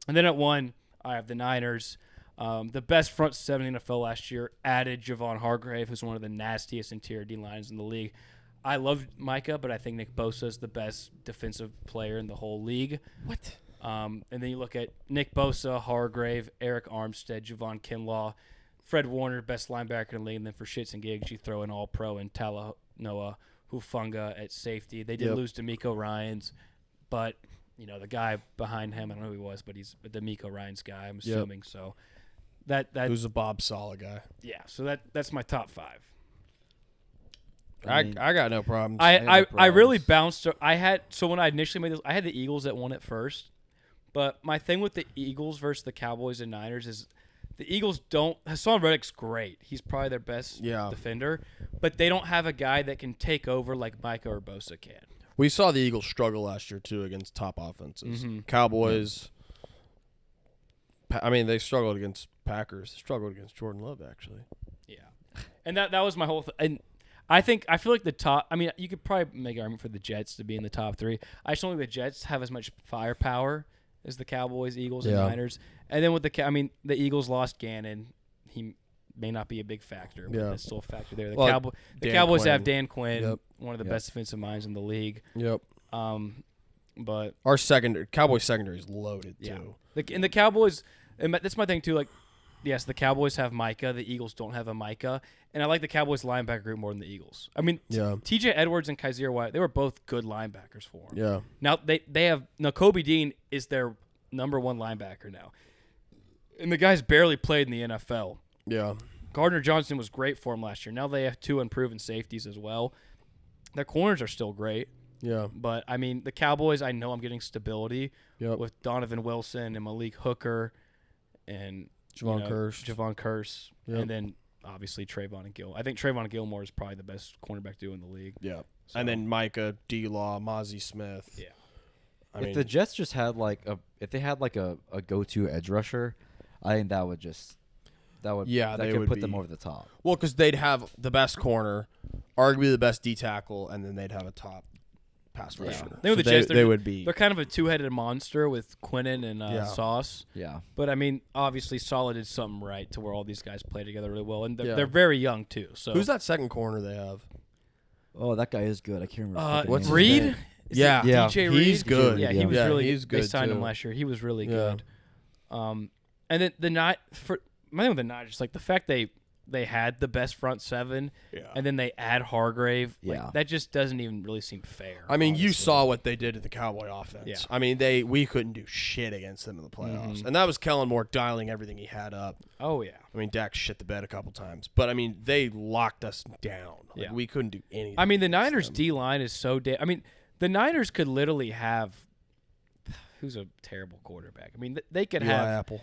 And then at 1, I have the Niners. The best front 7 in the NFL last year added Javon Hargrave, who's one of the nastiest interior D-lines in the league. I love Micah, but I think Nick Bosa is the best defensive player in the whole league.
What?
And then you look at Nick Bosa, Hargrave, Eric Armstead, Javon Kinlaw, Fred Warner, best linebacker in the league. And then for shits and gigs, you throw in All-Pro and Talanoa Hufanga at safety. They did lose D'Amico Ryans, but the guy behind him, I don't know who he was, but he's a D'Amico Ryans guy, I'm assuming. So that
who's a Bob Saleh guy.
Yeah, so that's my top 5.
I got no problems.
I really bounced. When I initially made this, I had the Eagles at 1 at first. But my thing with the Eagles versus the Cowboys and Niners is the Eagles don't – Hassan Reddick's great. He's probably their best defender. But they don't have a guy that can take over like Micah or Bosa can.
We saw the Eagles struggle last year, too, against top offenses. Cowboys, they struggled against Packers. They struggled against Jordan Love, actually.
Yeah. And that was my whole and I feel like the top – I mean, you could probably make an argument for the Jets to be in the top 3. I just don't think the Jets have as much firepower as the Cowboys, Eagles, and Niners. And then with the Eagles lost Gannon. He may not be a big factor, but that's still a factor there. The Cowboys have Dan Quinn, one of the best defensive minds in the league.
Yep.
But
our Cowboys secondary is loaded, too.
And the Cowboys – and that's my thing, too, like – yes, the Cowboys have Micah. The Eagles don't have a Micah. And I like the Cowboys linebacker group more than the Eagles. I mean, TJ Edwards and Kaiser White, they were both good linebackers for them.
Yeah.
Now, they have – Kobe Dean is their number 1 linebacker now. And the guy's barely played in the NFL.
Yeah.
Gardner Johnson was great for him last year. Now they have 2 unproven safeties as well. Their corners are still great.
Yeah.
But, I mean, the Cowboys, I know I'm getting stability with Donovan Wilson and Malik Hooker and – Javon Kearse, and then obviously Trayvon and Gill. I think Trayvon Gilmore is probably the best cornerback duo in the league.
Yeah, and then Micah, D-Law, Mozzie Smith.
Yeah,
if the Jets just had if they had a go-to edge rusher, I think that would put them over the top.
Well, because they'd have the best corner, arguably the best D tackle, and then they'd have a top pass rusher.
Yeah. The Jets,
would be.
They're kind of a 2-headed monster with Quinnen and Sauce.
Yeah.
But, I mean, obviously Solid did something right to where all these guys play together really well. And they're very young, too. So
who's that second corner they have?
Oh, that guy is good. I can't remember.
What's
Reed?
Yeah.
DJ Reed?
He's good.
Yeah, he was really
he's good.
They signed
too.
him last year. He was really good. And then my thing with the Niners, like the fact they had the best front 7, and then they add Hargrave. Like, that just doesn't even really seem fair.
I mean, you saw what they did to the Cowboy offense.
Yeah.
I mean, we couldn't do shit against them in the playoffs. And that was Kellen Moore dialing everything he had up.
Oh, yeah.
I mean, Dak shit the bed a couple times. But, I mean, they locked us down. Like, we couldn't do anything.
I mean, the Niners' D-line is so I mean, the Niners could literally have – who's a terrible quarterback? I mean, they could have –
Apple.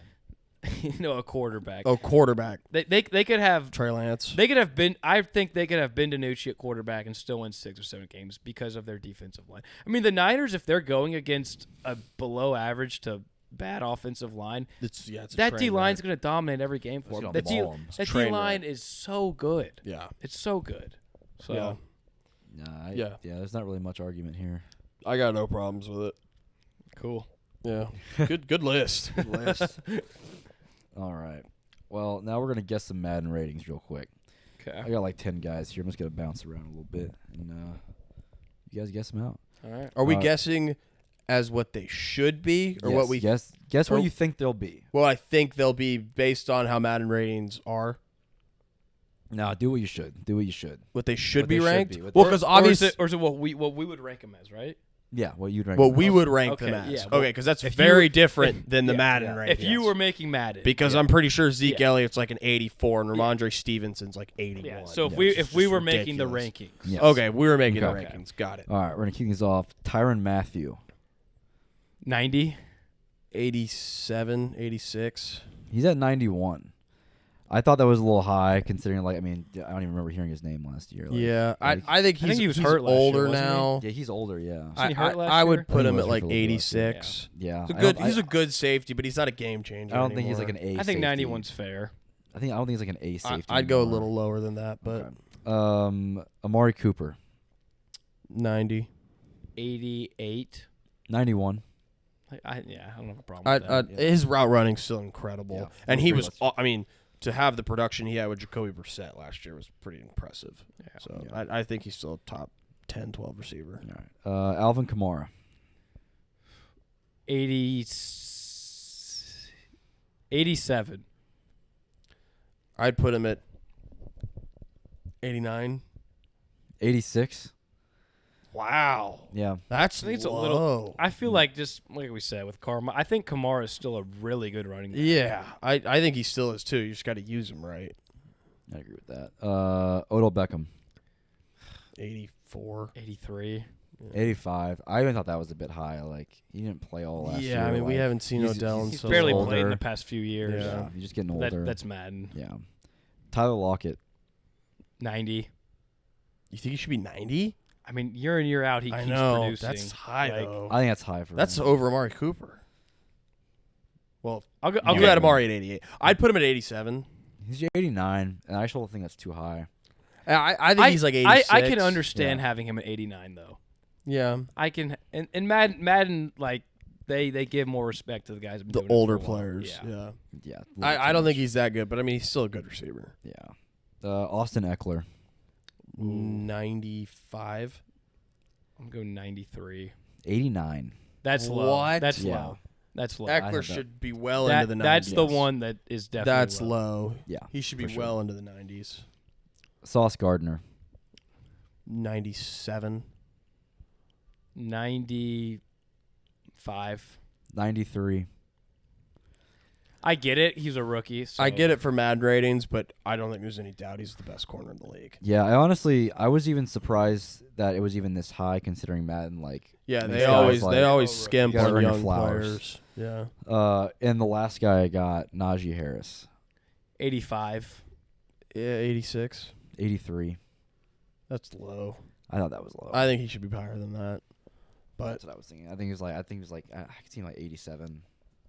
a quarterback.
Oh, quarterback.
They could have
Trey Lance.
They could have been. I think they could have been DiNucci at quarterback and still win 6 or 7 games because of their defensive line. I mean, the Niners, if they're going against a below average to bad offensive line, that D line's going to dominate every game for them. That D line is so good.
Yeah,
it's so good. So
there's not really much argument here.
I got no problems with it.
Cool.
Yeah, good list. Good list.
All right. Well, now we're going to guess some Madden ratings real quick.
Okay.
I got like 10 guys here. I'm just going to bounce around a little bit, and you guys guess them out.
All right.
Are we guessing as what they should be, or what we
guess what you think they'll be?
Well, I think they'll be based on how Madden ratings are.
No, do what you should. Do what you should.
What they should be ranked?
Well,
because obviously,
or is it what we would rank them as, right?
Yeah, what you'd rank.
What we would rank them as. Okay, because that's very different than the Madden rankings.
If you were making Madden,
because I'm pretty sure Zeke Elliott's like an 84 and Ramondre Stevenson's like 81.
Yeah. So if we were making the rankings,
okay, we were making the rankings. Got it.
All right, we're gonna kick these off. Tyrann Mathieu,
90,
87, 86.
He's at 91. I thought that was a little high, considering, I don't even remember hearing his name last year.
I think he was hurt older now.
Yeah, he's older. Yeah,
he hurt last
I would
year?
put him at like 86.
Yeah,
he's a good safety, but he's not a game changer.
I don't think he's like an A.
I think 91's fair.
I don't think he's like an A safety.
I'd go a little lower than that, but
Amari Cooper,
90,
88,
91.
I don't have a problem with that.
His route running's still incredible, and he was. I mean, to have the production he had with Jacoby Brissett last year was pretty impressive. Yeah. So I think he's still a top 10, 12 receiver.
All right. Alvin Kamara,
87.
I'd put him at 89.
86.
Wow.
Yeah.
That's
I think it's
low.
a little. I feel like just like we said with Kamara, I think Kamara is still a really good running back.
Yeah, I think he still is too. You just got to use him right.
I agree with that. Odell Beckham,
84.
83.
85. I even thought that was a bit high. He didn't play all last year.
Yeah, I mean, we haven't seen Odell in
He's
so
barely
long.
played in the past few years.
Yeah, he's just getting older.
That's Madden.
Yeah. Tyler Lockett,
90.
You think he should be 90?
I mean, year in, year out, he
I
keeps
know.
producing.
That's high,
Like,
though.
I think that's high for
That's
him.
over Amari Cooper. Well,
I'll go.
you had Amari at 88. I'd put him at 87.
He's 89, and I actually think that's too high.
I think he's like 86.
I can understand
Yeah.
having him at 89 though.
Yeah.
I can, and Madden like they give more respect to the guys.
The older players.
Yeah.
Yeah.
Yeah.
I don't think he's that good, but I mean, he's still a good receiver.
Yeah. Austin Eckler.
95.
I'm going 93.
89.
That's low.
What?
That's
Yeah.
low. That's low.
have
Eckler
that.
should be well
That-
into the 90s.
that's the
Yes.
one that is definitely
That's
low.
low.
Yeah.
He should be
for sure.
well into the 90s.
Sauce Gardner.
97.
95.
93.
I get it. He's a rookie. So.
I get it for Madden ratings, but I don't think there's any doubt he's the best corner in the league.
Yeah, I was even surprised that it was even this high considering Madden
Yeah,
makes
they
guys
always
like-
they always
Oh, right.
skimp
You gotta
on
earn your
young
flowers.
players. Yeah.
And the last guy I got, Najee Harris.
85.
Yeah, 86.
83.
That's low.
I thought that was low.
I think he should be higher than that. But
That's what I was thinking. I think he was like I could see him like 87.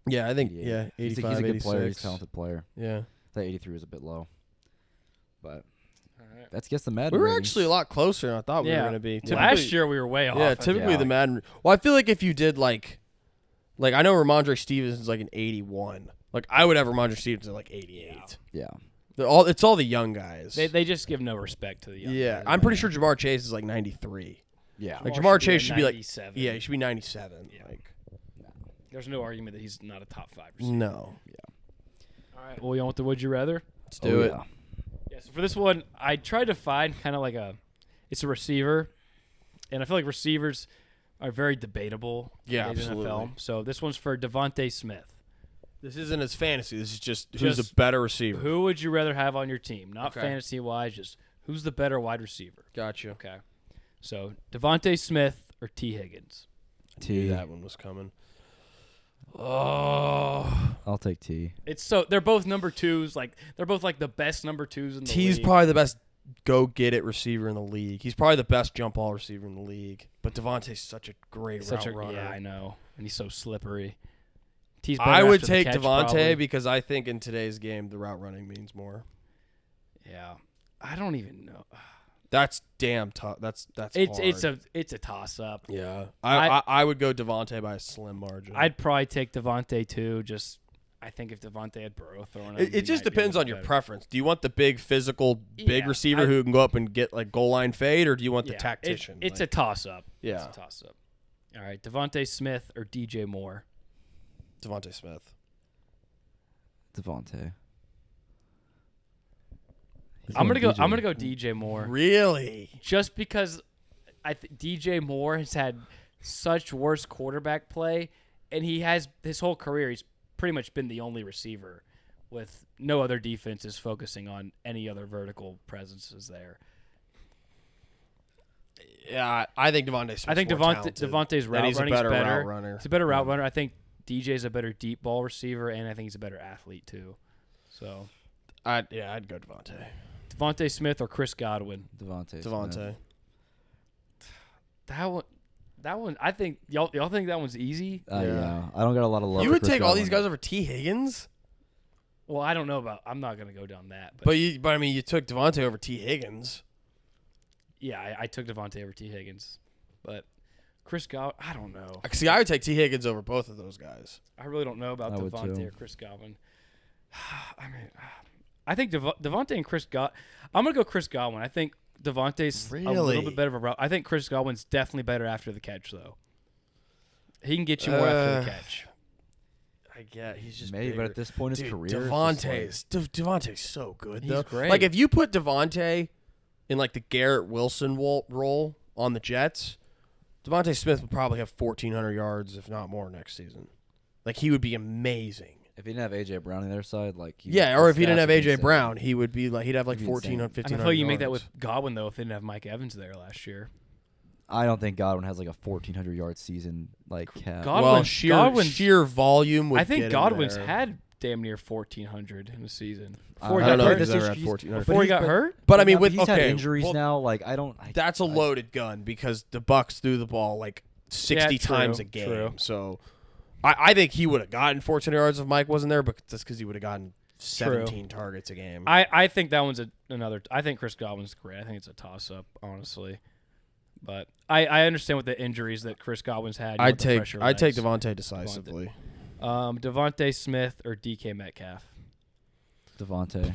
yeah, I think
88.
yeah, 85,
he's a good
86.
player. He's a talented player.
Yeah.
That 83 was a bit low. But
All right.
that's just the Madden.
We were
ratings.
actually a lot closer than I thought we were
Yeah.
going to be.
Last year we were way off.
Yeah, typically
Yeah.
the Madden. Well, I feel like if you did like I know Ramondre Stevenson's like an 81. Like I would have Ramondre Stevenson at like 88.
Yeah.
It's all the young guys.
They just give no respect to the young
yeah,
guys.
I'm pretty sure Jamar Chase is like 93.
Yeah.
Like
Lamar
Jamar Chase should be like
97.
yeah, he should be 97.
Yeah.
Like
There's no argument that he's not a top 5 receiver.
no.
All right. Well, you want the would you rather?
Let's do it.
Yeah.
Yeah. So for this one, I tried to find kind of like it's a receiver, and I feel like receivers are very debatable.
Yeah,
in the
absolutely.
NFL. So this one's for Devonta Smith.
This isn't as fantasy. This is just who's
Just
a better receiver.
Who would you rather have on your team? Not
Okay.
fantasy wise, just who's the better wide receiver?
Gotcha.
Okay. So Devonta Smith or T Higgins?
Knew that one was coming. Oh,
I'll take T.
They're both number 2s. Like they're both like the best number 2s in the
T's
league.
probably the best go-get-it receiver in the league. He's probably the best jump ball receiver in the league. But Devontae's such a great route runner.
Yeah, I know, and he's so slippery. T's better
I would
after the
take
catch,
Devontae
probably.
because I think in today's game the route running means more.
Yeah, I don't even know.
That's damn tough. That's
It's
hard.
a toss up.
yeah. I would go Devontae by a slim margin.
I'd probably take Devontae too. Just I think if Devontae had Burrow thrown at him,
It
he
just
might be a
depends
little
on your
better.
preference. Do you want the big physical big
Yeah,
receiver who can go up and get like goal line fade, or do you want the
Yeah,
tactician?
It's
Like,
a toss up.
yeah.
It's a toss up. All right, Devonta Smith or DJ Moore?
Devontae Smith.
Devontae.
I'm gonna go DJ Moore.
Really?
Just because DJ Moore has had such worse quarterback play, and he has his whole career. He's pretty much been the only receiver, with no other defenses focusing on any other vertical presences there.
Yeah, I think Devontae Smith.
I think Devontae's route
he's a
running's
better
better.
route runner.
He's a better route runner. I think DJ's a better deep ball receiver, and I think he's a better athlete too. So
I'd go Devontae.
Devonta Smith or Chris Godwin?
Devontae.
Devontae.
That one. I think y'all think that one's easy.
Yeah. I don't got a lot of love.
You
for
would
Chris
take all these
Godwin.
guys over T Higgins,
Well, I don't know about. I'm not gonna go down that.
but I mean, you took Devontae over T Higgins.
Yeah, I took Devontae over T Higgins, but Chris Godwin. I don't know.
See, I would take T Higgins over both of those guys.
I really don't know about
I would
Devontae
too.
or Chris Godwin. I mean, I think Devontae and Chris Godwin. I'm gonna go Chris Godwin. I think Devontae's a little
Really?
bit better of a route. I think Chris Godwin's definitely better after the catch, though. He can get you more after the catch.
I get he's just
Maybe, but at this point in his
Dude,
career,
Devontae's so good.
He's
though.
great.
Like if you put Devontae in like the Garrett Wilson role on the Jets, Devontae Smith would probably have 1,400 yards, if not more, next season. Like he would be amazing.
if he didn't have AJ Brown on the other side, like
Or if he
his
didn't have
stats would be
AJ
insane.
Brown, he would be like he'd have like
He'd be
1,400,
insane.
1,500
I feel like you make that
yards.
with Godwin though if they didn't have Mike Evans there last year.
I don't think Godwin has like a 1,400 yard season like cap.
Godwin-
Well,
Godwin's-
sheer volume would
I think
get him
Godwin's
there.
had damn near 1,400 in a season.
I
Before he
don't
got
know
hurt.
if he's ever had 1,400.
Before he got hurt.
But I mean,
he's had
okay,
injuries
well,
now. Like
that's a loaded gun because the Bucs threw the ball like 60
Yeah, true,
times a game.
true.
So I think he would have gotten 1,400 yards if Mike wasn't there, but just because he would have gotten 17 targets a game.
I think that one's another. I think Chris Godwin's great. I think it's a toss-up, honestly. But I understand with the injuries that Chris Godwin's had.
I'd take Devontae decisively.
Devonta Smith or DK Metcalf.
Devontae.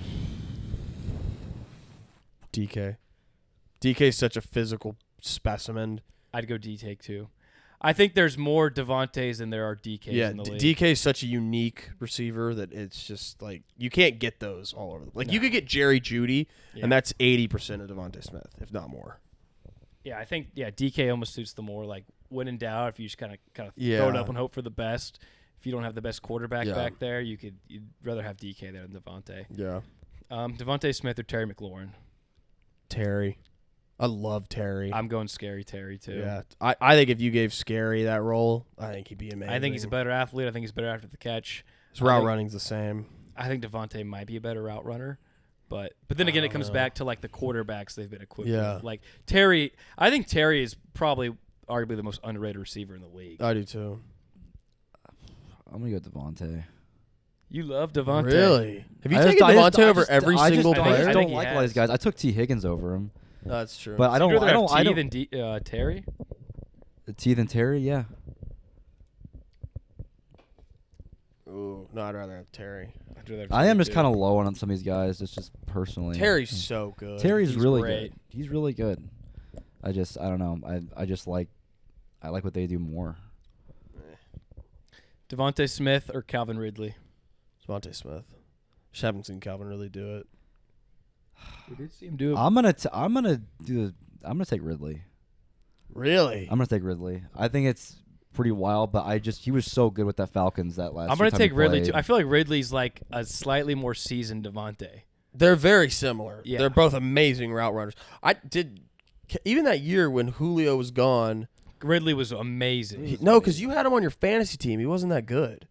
DK. DK's such a physical specimen.
I'd go DK too. I think there's more Devontaes than there are DKs in the league.
DK's such a unique receiver that it's just like you can't get those all over. You could get Jerry Jeudy, and that's 80% of Devonta Smith, if not more.
Yeah, I think DK almost suits the more like when in doubt. If you just kind of throw it up and hope for the best. If you don't have the best quarterback back there, you'd rather have DK there than Devontae.
Yeah.
Devonta Smith or Terry McLaurin.
Terry. I love Terry.
I'm going Scary Terry too.
Yeah, I think if you gave Scary that role, I think he'd be amazing.
I think he's a better athlete. I think he's better after the catch.
His route running's the same.
I think Devontae might be a better route runner, but then again, it comes back to like the quarterbacks they've been equipped with. Like Terry, I think Terry is probably arguably the most underrated receiver in the league.
I do too.
I'm gonna go Devontae.
You love Devontae.
Really? Have you taken Devontae over every single
player?
player?
I
think
don't
he
like
has.
all these guys. I took T. Higgins over him.
That's true.
But I don't.
Than Terry.
T than Terry, yeah.
Ooh, no, I'd rather have Terry.
I am just kind of low on some of these guys. It's just personally.
Terry's so good.
Terry's really
great.
good. He's really good. I don't know. I like what they do more.
Devonta Smith or Calvin Ridley.
Devonta Smith. Just haven't seen Calvin really do it.
We did see him do it.
I'm gonna take Ridley.
Really?
I'm gonna take Ridley. I think it's pretty wild, but he was so good with that Falcons that last.
I'm gonna take Ridley too. I feel like Ridley's like a slightly more seasoned Devontae.
They're very similar.
Yeah.
They're both amazing route runners. Even that year when Julio was gone.
Ridley was amazing.
No, because you had him on your fantasy team. He wasn't that good.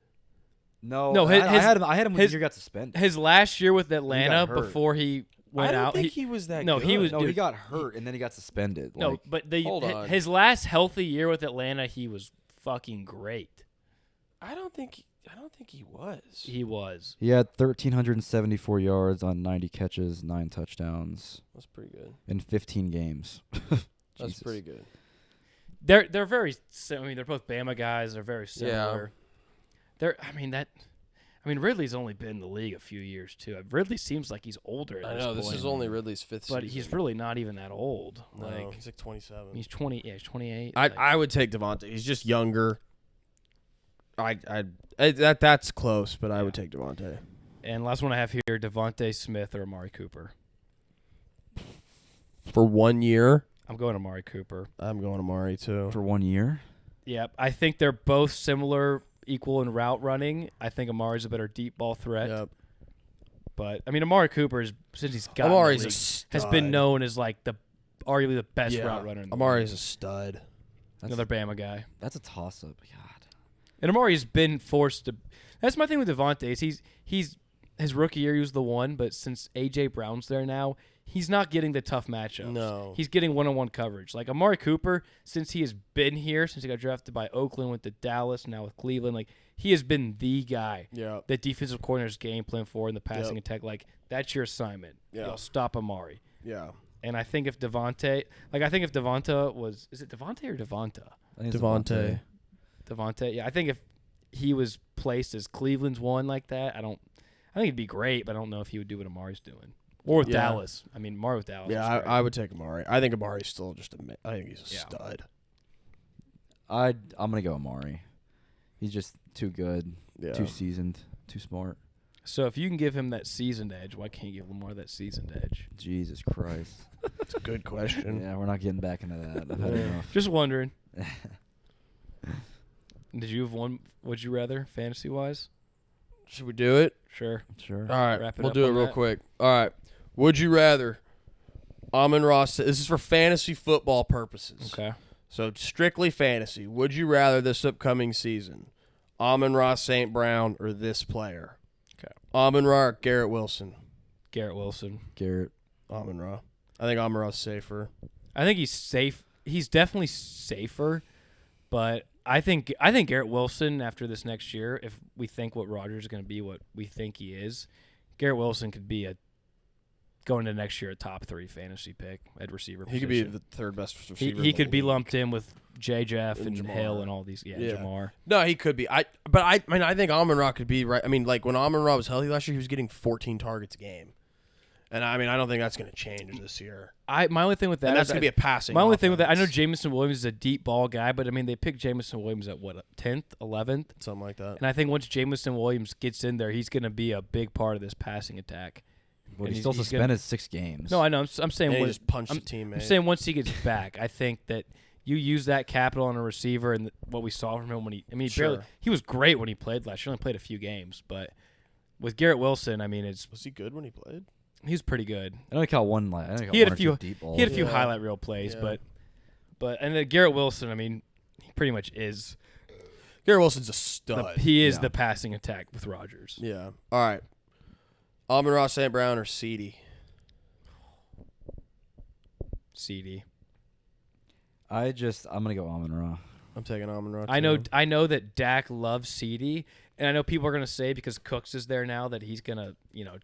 No, I had him when he got suspended.
His last year with Atlanta before he went out.
I don't think he was that
no,
good.
he was.
No, he got hurt and then he got suspended.
No, but
Hold on.
his last healthy year with Atlanta, he was fucking great.
I don't think he was.
He was.
He had 1,374 yards on 90 catches, 9 touchdowns.
That's pretty good.
In 15 games.
That's pretty good.
They're very. I mean, they're both Bama guys. They're very similar. Ridley's only been in the league a few years too. Ridley seems like he's older. At this point.
This is only Ridley's fifth season.
But he's really not even that old.
No, he's like 27.
He's 20. Yeah, he's 28.
I would take Devontae. He's just younger. That's close, but I would take Devontae.
And last one I have here: Devonta Smith or Amari Cooper.
For 1 year,
I'm going Amari Cooper.
I'm going Amari too.
For 1 year?
Yeah, I think they're both similar, equal in route running. I think Amari's a better deep ball threat.
Yep.
But I mean, Amari Cooper since he's gotten
Amari's
the
a
league,
stud.
has been known as like arguably the best route runner in the
Amari's
league.
a stud.
Another Bama guy.
That's a toss-up. God.
And Amari's been forced to. That's my thing with Devontae. Is he's his rookie year he was the one, but since AJ Brown's there now, he's not getting the tough matchups.
No.
He's getting one-on-one coverage. Like Amari Cooper, since he has been here, since he got drafted by Oakland, went to Dallas, now with Cleveland, like he has been the guy that defensive coordinator's game plan for in the passing attack. Like that's your assignment.
Yeah.
You'll stop Amari.
Yeah.
And I think if Devonta was, is it Devontae or Devonta?
I think it's
Devontae.
Devontae. Yeah, I think if he was placed as Cleveland's one like that, I think it'd be great, but I don't know if he would do what Amari's doing. Or with Dallas. I mean, Amari with Dallas.
Yeah, I would take Amari. I think Amari's still just I think he's a stud.
I'm going to go Amari. He's just too good, too seasoned, too smart.
So if you can give him that seasoned edge, why can't you give Lamar that seasoned edge?
Jesus Christ.
That's a good question.
Yeah, we're not getting back into that. I've had enough.
Just wondering. Did you have one, would you rather, fantasy-wise?
Should we do it?
Sure.
Sure.
All right,
Wrap it
we'll
up
do it
on
real
that.
quick. All right. Would you rather Amon-ra, this is for fantasy football purposes.
Okay.
So strictly fantasy. Would you rather this upcoming season Amon-ra St. Brown or this player? Amon-Ra or Garrett Wilson?
Garrett Wilson.
Garrett.
Amon-Ra. I think Amon-Ra's safer.
I think he's safe. He's definitely safer, but I think Garrett Wilson after this next year, if we think what Rodgers is going to be, what we think he is, Garrett Wilson could be going into next year a top 3 fantasy pick at receiver position.
He could be the third best receiver.
He
in the
could be
league.
lumped in with J. Jeff and
Jamar.
Hill and all these. Yeah, Jamar.
No, he could be. I think Amon-Ra could be right. I mean, like when Amon-Ra was healthy last year, he was getting 14 targets a game. And I don't think that's going to change this year.
My only thing with that
And that's
is
going to be a passing.
my only thing with that, I know
offense.
Jameson Williams is a deep ball guy, but I mean they picked Jameson Williams at what 10th, 11th,
Something like that.
and I think once Jameson Williams gets in there, he's going to be a big part of this passing attack.
Well,
And
he's still
he's
suspended 6 games.
No, I know. I'm saying
And he
when-
just punched
I'm,
a teammate.
I'm saying once he gets back, I think that you use that capital on a receiver and what we saw from him when he
Sure.
he was great when he played last year. He only played a few games, but with Garrett Wilson, I mean,
Was he good when he played?
he's pretty good.
I only caught one. I only caught
He had
one
a
or
few.
two deep balls.
He had a few
Yeah.
highlight reel plays,
Yeah.
but and then Garrett Wilson, I mean, he pretty much is.
Garrett Wilson's a stud.
He is
Yeah.
the passing attack with Rodgers.
Yeah. All right. Amon-Ra St. Brown or CD?
CD.
I'm gonna go Amon-Ra.
I'm taking Amon-Ra.
I know that Dak loves CD, and I know people are gonna say because Cooks is there now that he's gonna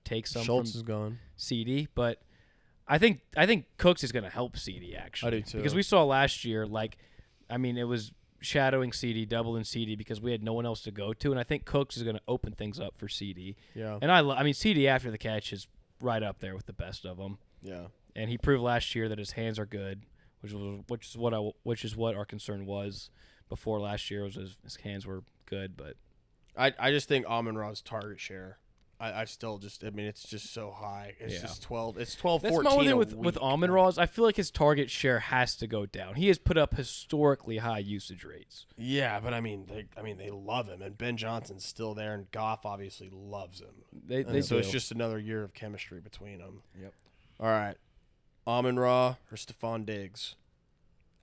take some
Schultz
from
is gone.
CD, but I think Cooks is gonna help CD actually.
I do too.
Because we saw last year, it was shadowing CD, doubling CD because we had no one else to go to, and I think Cooks is gonna open things up for CD.
Yeah.
And I mean CD after the catch is right up there with the best of them,
Yeah.
and he proved last year that his hands are good, which is what our concern was before last year was his hands were good, but
I just think Amon-Ra's target share. I still just it's just so high. It's
Yeah.
just 12. It's 12,
that's
14
my only
a
thing with
week.
Amon-Ra's. I feel like his target share has to go down. He has put up historically high usage rates.
Yeah, but they love him, and Ben Johnson's still there, and Goff obviously loves him.
They
So
do.
it's just another year of chemistry between them.
Yep.
All right, Amon-Ra or Stephon Diggs?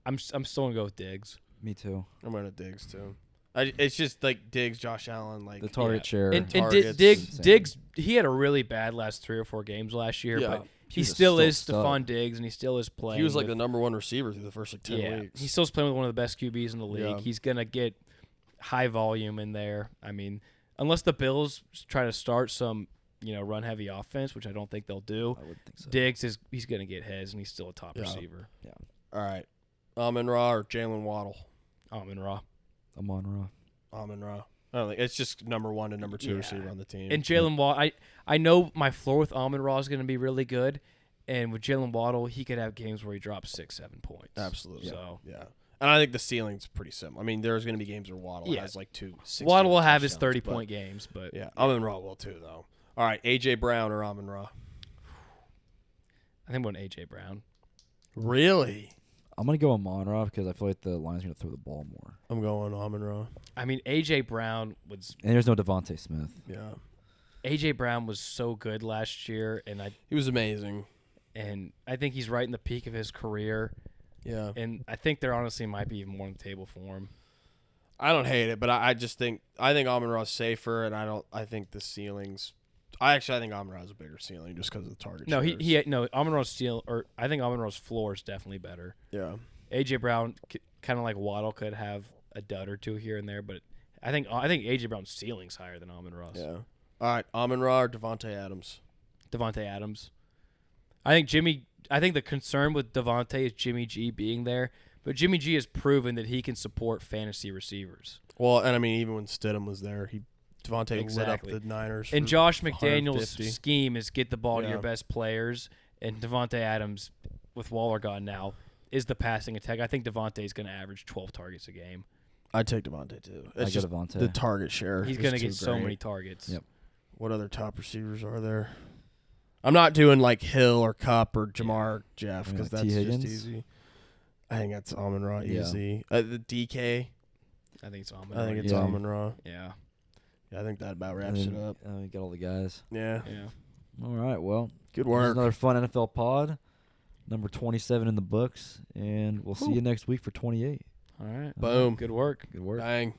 I'm still gonna go with Diggs.
Me too.
I'm going to Diggs too. It's just like Diggs, Josh Allen, like
The target share.
And
targets,
Diggs, he had a really bad last 3 or 4 games last year,
Yeah.
but he
was
still is
stud.
Stephon Diggs, and he still is playing.
he was like
with-
the number 1 receiver through the first 10 weeks.
He still's playing with one of the best QBs in the league.
Yeah.
He's gonna get high volume in there. I mean, unless the Bills try to start some run heavy offense, which I don't think they'll do.
I would think so.
Diggs he's gonna get his, and he's still a top
Yeah.
receiver.
All right, Amon-Ra or Jalen Waddle?
Amon-Ra.
Amon-Ra.
Amon-Ra. I don't think it's just number 1 and number 2
Yeah.
receiver on the team.
And Jalen Waddle, I know my floor with Amon-Ra is going to be really good, and with Jalen Waddle, he could have games where he drops 6-7 points.
Absolutely.
So
Yeah. And I think the ceiling's pretty similar. I mean, there's going to be games where Waddle
Yeah.
has like 60
Waddle will have his
touchdowns,
30-point games, but
Yeah, Amon-Ra will too, though. All right, A.J. Brown or Amon-Ra?
I think I'm going AJ Brown.
Really?
I'm gonna go Amon-Ra because I feel like the line's gonna throw the ball more.
I'm going Amon-Ra.
I mean, AJ Brown was
And there's no Devonta Smith.
Yeah.
so good last year, and
He was amazing.
I think he's right in the peak of his career,
Yeah.
and I think there honestly might be even more on the table for him.
I don't hate it, but I think Amon-Ra's safer, and I think the ceiling's. I think Amon-Ra has a bigger ceiling just because of the target.
No,
shares.
I think Amon-Ra's floor is definitely better.
Yeah.
AJ Brown, kind of like Waddle, could have a dud or two here and there, but I think AJ Brown's ceiling's higher than Amon-Ra's.
Yeah. All right, Amon-Ra or Devontae Adams?
Devontae Adams. I think the concern with Devontae is Jimmy G being there, but Jimmy G has proven that he can support fantasy receivers.
Well, and I mean, even when Stidham was there, Devontae
Exactly.
lit up the Niners.
And
for
Josh
150.
McDaniels' scheme is get the ball to your
Yeah.
best players, and Devontae Adams, with Waller gone now, is the passing attack. I think Devontae is going to average 12 targets a game.
I'd take Devontae too.
I
It's
go
just
Devonta.
the target share.
He's
is
going to
too
get so
great.
many targets.
Yep.
What other top receivers are there? I'm not doing like Hill or Cup or Jamar Jeff
Maybe
because
like
that's
T.
just
Higgins?
easy. I think that's Amon-Ra
Yeah.
easy. The DK,
I think it's Amon.
I think it's
Yeah.
Amon-Ra.
Yeah.
Yeah, I think that about wraps it up.
We got all the guys.
Yeah,
Yeah.
All right. Well,
good
this is
work.
another fun NFL pod. Number 27 in the books, and we'll see you next week for 28.
All right.
Boom.
Good work.
Good work.
Bang.